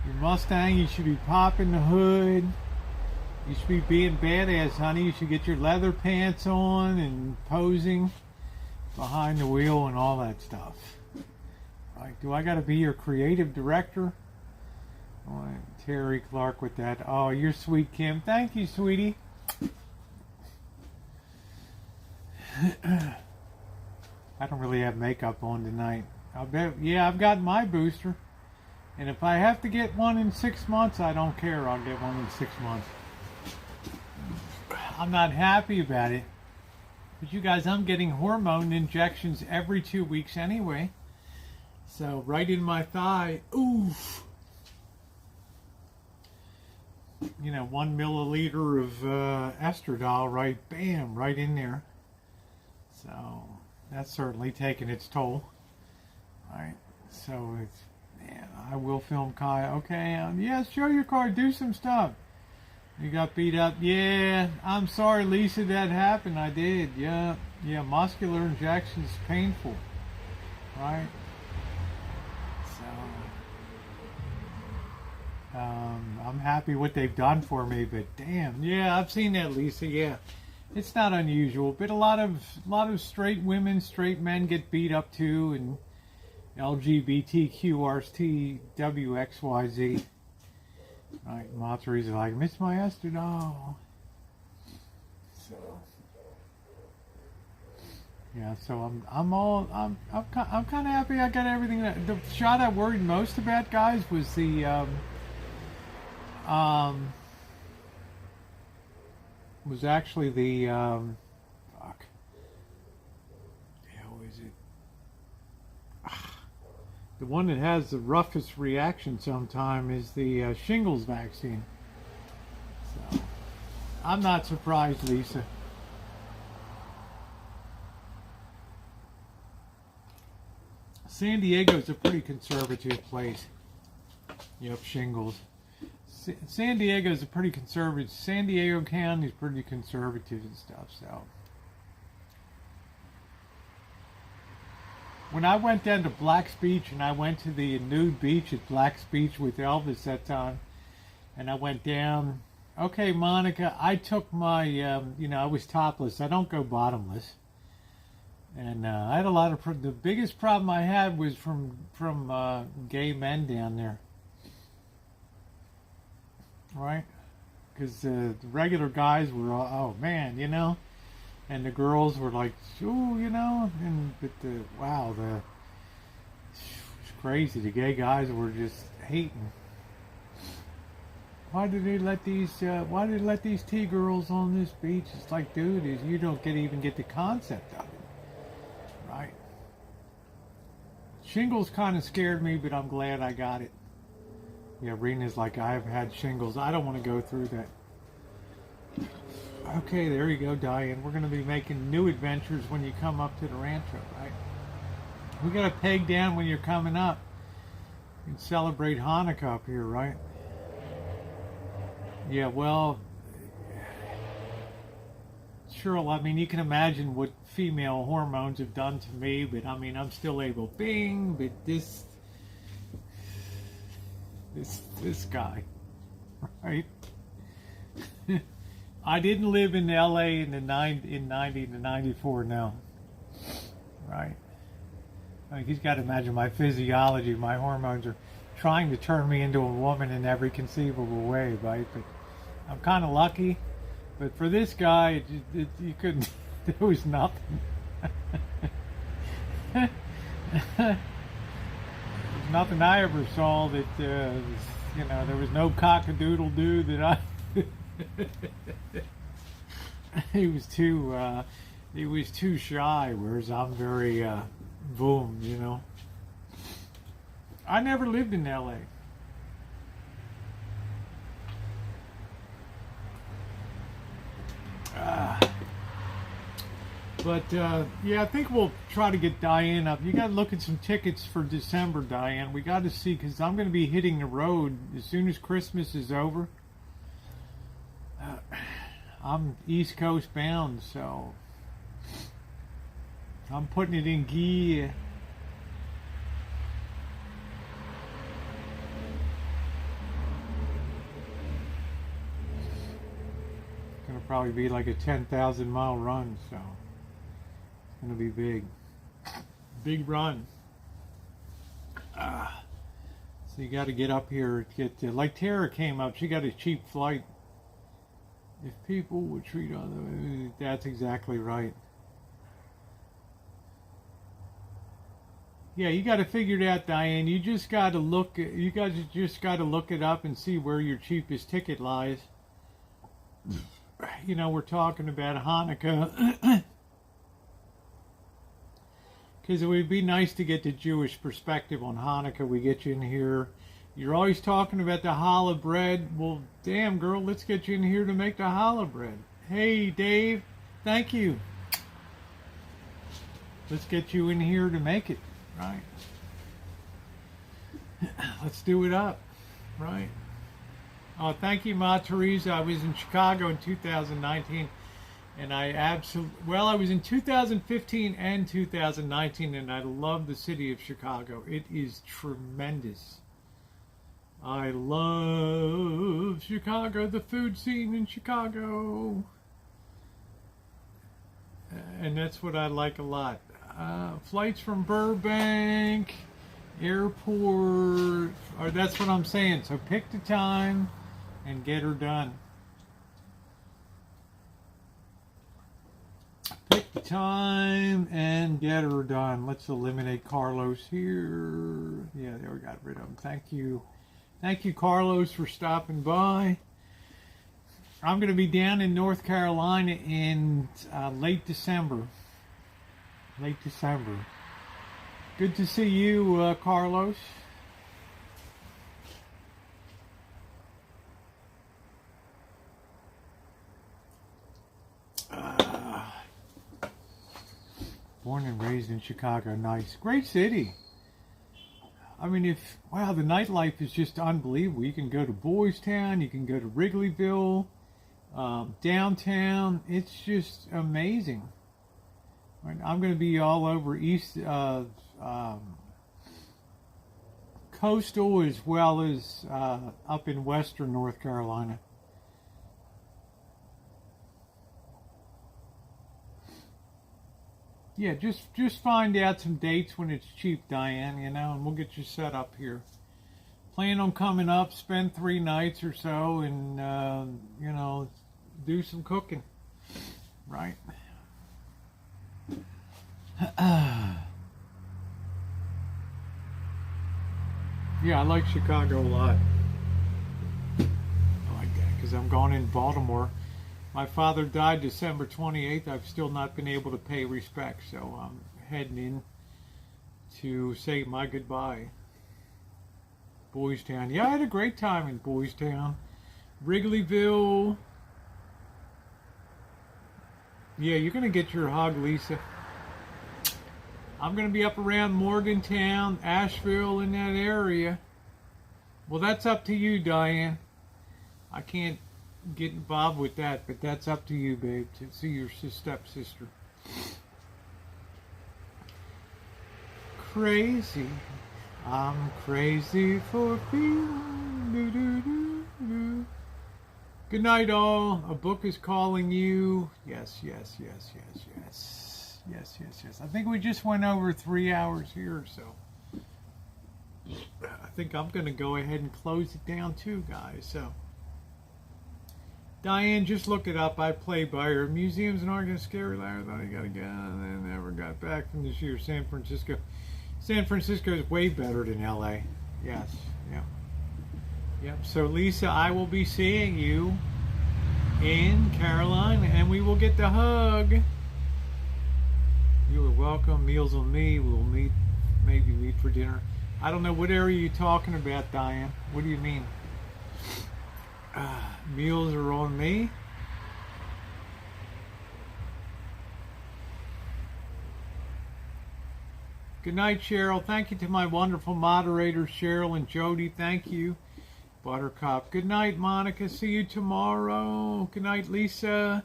your Mustang. You should be popping the hood. You should be being badass, honey. You should get your leather pants on and posing behind the wheel and all that stuff. Like, do I got to be your creative director? Oh, Terry Clark with that. Oh, you're sweet, Kim. Thank you, sweetie. I don't really have makeup on tonight. I'll bet, yeah, I've got my booster. And if I have to get one in 6 months, I don't care. I'll get one in 6 months. I'm not happy about it. But you guys, I'm getting hormone injections every 2 weeks anyway. So right in my thigh, oof. 1 milliliter of estradiol, right, bam, right in there. So that's certainly taken its toll. All right, so it's, man, I will film Kai. Okay, yeah, show your card, do some stuff. You got beat up. Yeah, I'm sorry, Lisa, that happened. I did. Yeah, muscular injections, painful. Right. So, I'm happy what they've done for me, but damn, yeah, I've seen that, Lisa. Yeah, it's not unusual, but a lot of straight women, straight men get beat up too, and LGBTQRT WXYZ. Right, Motheri's like, miss my estradiol. So, yeah, so I'm kind of happy I got everything. The shot I worried most about, guys, was the was actually the fuck. The hell is it? The one that has the roughest reaction sometime is the shingles vaccine. So, I'm not surprised, Lisa. San Diego's a pretty conservative place. Yep, shingles. San Diego's a pretty conservative. San Diego County is pretty conservative and stuff, so. When I went down to Black's Beach and I went to the nude beach at Black's Beach with Elvis that time, and I went down, okay, Monica, I took my, I was topless. I don't go bottomless. And I had a lot of, the biggest problem I had was from gay men down there. Right? Because the regular guys were, oh man, and the girls were like, ooh, wow, it's crazy. The gay guys were just hating. Why did they let these T-girls on this beach? It's like, dude, you don't even get the concept of it. Right? Shingles kind of scared me, but I'm glad I got it. Yeah, Rena's like, I've had shingles. I don't want to go through that. Okay, there you go, Diane. We're going to be making new adventures when you come up to the rancho, right? We got a peg down when you're coming up. You can celebrate Hanukkah up here, right? Yeah, well, sure, I mean, you can imagine what female hormones have done to me, but I mean, I'm still able, bing, but this guy, right? I didn't live in LA in 90 to 94 now, right? I mean, he's got to imagine my physiology, my hormones are trying to turn me into a woman in every conceivable way, right? But I'm kind of lucky. But for this guy, you couldn't, there was nothing. There's nothing I ever saw that, there was no cock-a-doodle-doo that I... he was too shy, whereas I'm very boom, I never lived in LA. But yeah, I think we'll try to get Diane up. You got to look at some tickets for December, Diane. We got to see, because I'm going to be hitting the road as soon as Christmas is over. I'm East Coast bound, so I'm putting it in gear. It's gonna probably be like a 10,000 mile run, so it's gonna be big run. So you got to get up here. Like Tara came up, she got a cheap flight. If people would treat other, that's exactly right. Yeah, you got to figure it out, Diane. You just got to look. You guys just got to look it up and see where your cheapest ticket lies. You know, we're talking about Hanukkah. Because it would be nice to get the Jewish perspective on Hanukkah. We get you in here. You're always talking about the challah bread. Well, damn, girl, let's get you in here to make the challah bread. Hey, Dave, thank you. Let's get you in here to make it, right? Let's do it up, right? Oh, thank you, Ma Teresa. I was in Chicago in 2019. And I was in 2015 and 2019, and I love the city of Chicago. It is tremendous. I love Chicago, the food scene in Chicago. And that's what I like a lot. Flights from Burbank, airport, or that's what I'm saying. So pick the time and get her done. Pick the time and get her done. Let's eliminate Carlos here. Yeah, there we got rid of him. Thank you. Thank you, Carlos, for stopping by. I'm going to be down in North Carolina in late December. Late December. Good to see you, Carlos. Born and raised in Chicago. Nice. Great city. I mean, the nightlife is just unbelievable. You can go to Boys Town. You can go to Wrigleyville. Downtown. It's just amazing. I'm going to be all over coastal as well as up in western North Carolina. Yeah, just find out some dates when it's cheap, Diane, and we'll get you set up here. Plan on coming up, spend 3 nights or so, and, do some cooking, right? Yeah, I like Chicago a lot. I like that because I'm going in Baltimore. My father died December 28th. I've still not been able to pay respect, so I'm heading in to say my goodbye. Boys Town. Yeah, I had a great time in Boys Town. Wrigleyville. Yeah, you're going to get your hug, Lisa. I'm going to be up around Morgantown, Asheville, in that area. Well, that's up to you, Diane. I can't get involved with that, but that's up to you, babe, to see your stepsister. Crazy. I'm crazy for feeling. Do. Good night, all. A book is calling you. Yes. I think we just went over 3 hours here, so I think I'm going to go ahead and close it down too, guys. So Diane, just look it up. I play by her. Museums and art, scary. I thought I got a gun and never got back from this year. San Francisco. San Francisco is way better than LA. Yes. Yep. So Lisa, I will be seeing you in Carolina, and we will get the hug. You are welcome. Meals on me. We'll maybe meet for dinner. I don't know, what area are you talking about, Diane? What do you mean? Meals are on me? Good night, Cheryl. Thank you to my wonderful moderators, Cheryl and Jody. Thank you. Buttercup. Good night, Monica. See you tomorrow. Good night, Lisa.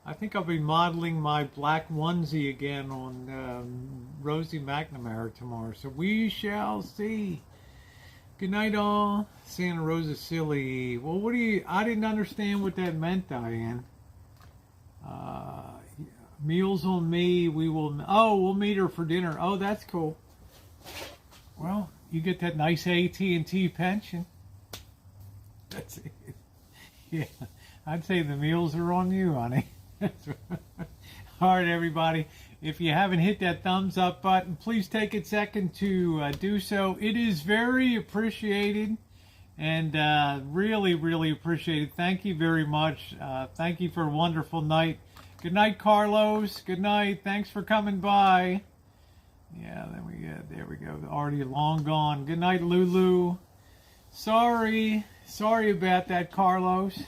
I think I'll be modeling my black onesie again on Rosie McNamara tomorrow. So we shall see. Good night, all. Santa Rosa silly. Well, I didn't understand what that meant, Diane. Meals on me. We'll meet her for dinner. Oh, that's cool. Well, you get that nice AT&T pension. That's it. Yeah, I'd say the meals are on you, honey. All right, everybody. If you haven't hit that thumbs up button, please take a second to do so. It is very appreciated, and really, really appreciated. Thank you very much. Thank you for a wonderful night. Good night, Carlos. Good night. Thanks for coming by. Yeah, there we go. Already long gone. Good night, Lulu. Sorry about that, Carlos.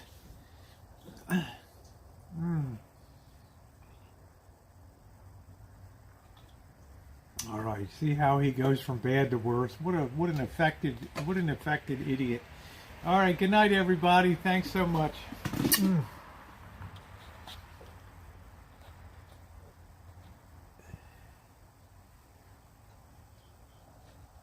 All right, see how he goes from bad to worse. What an affected idiot. All right, good night, everybody. Thanks so much.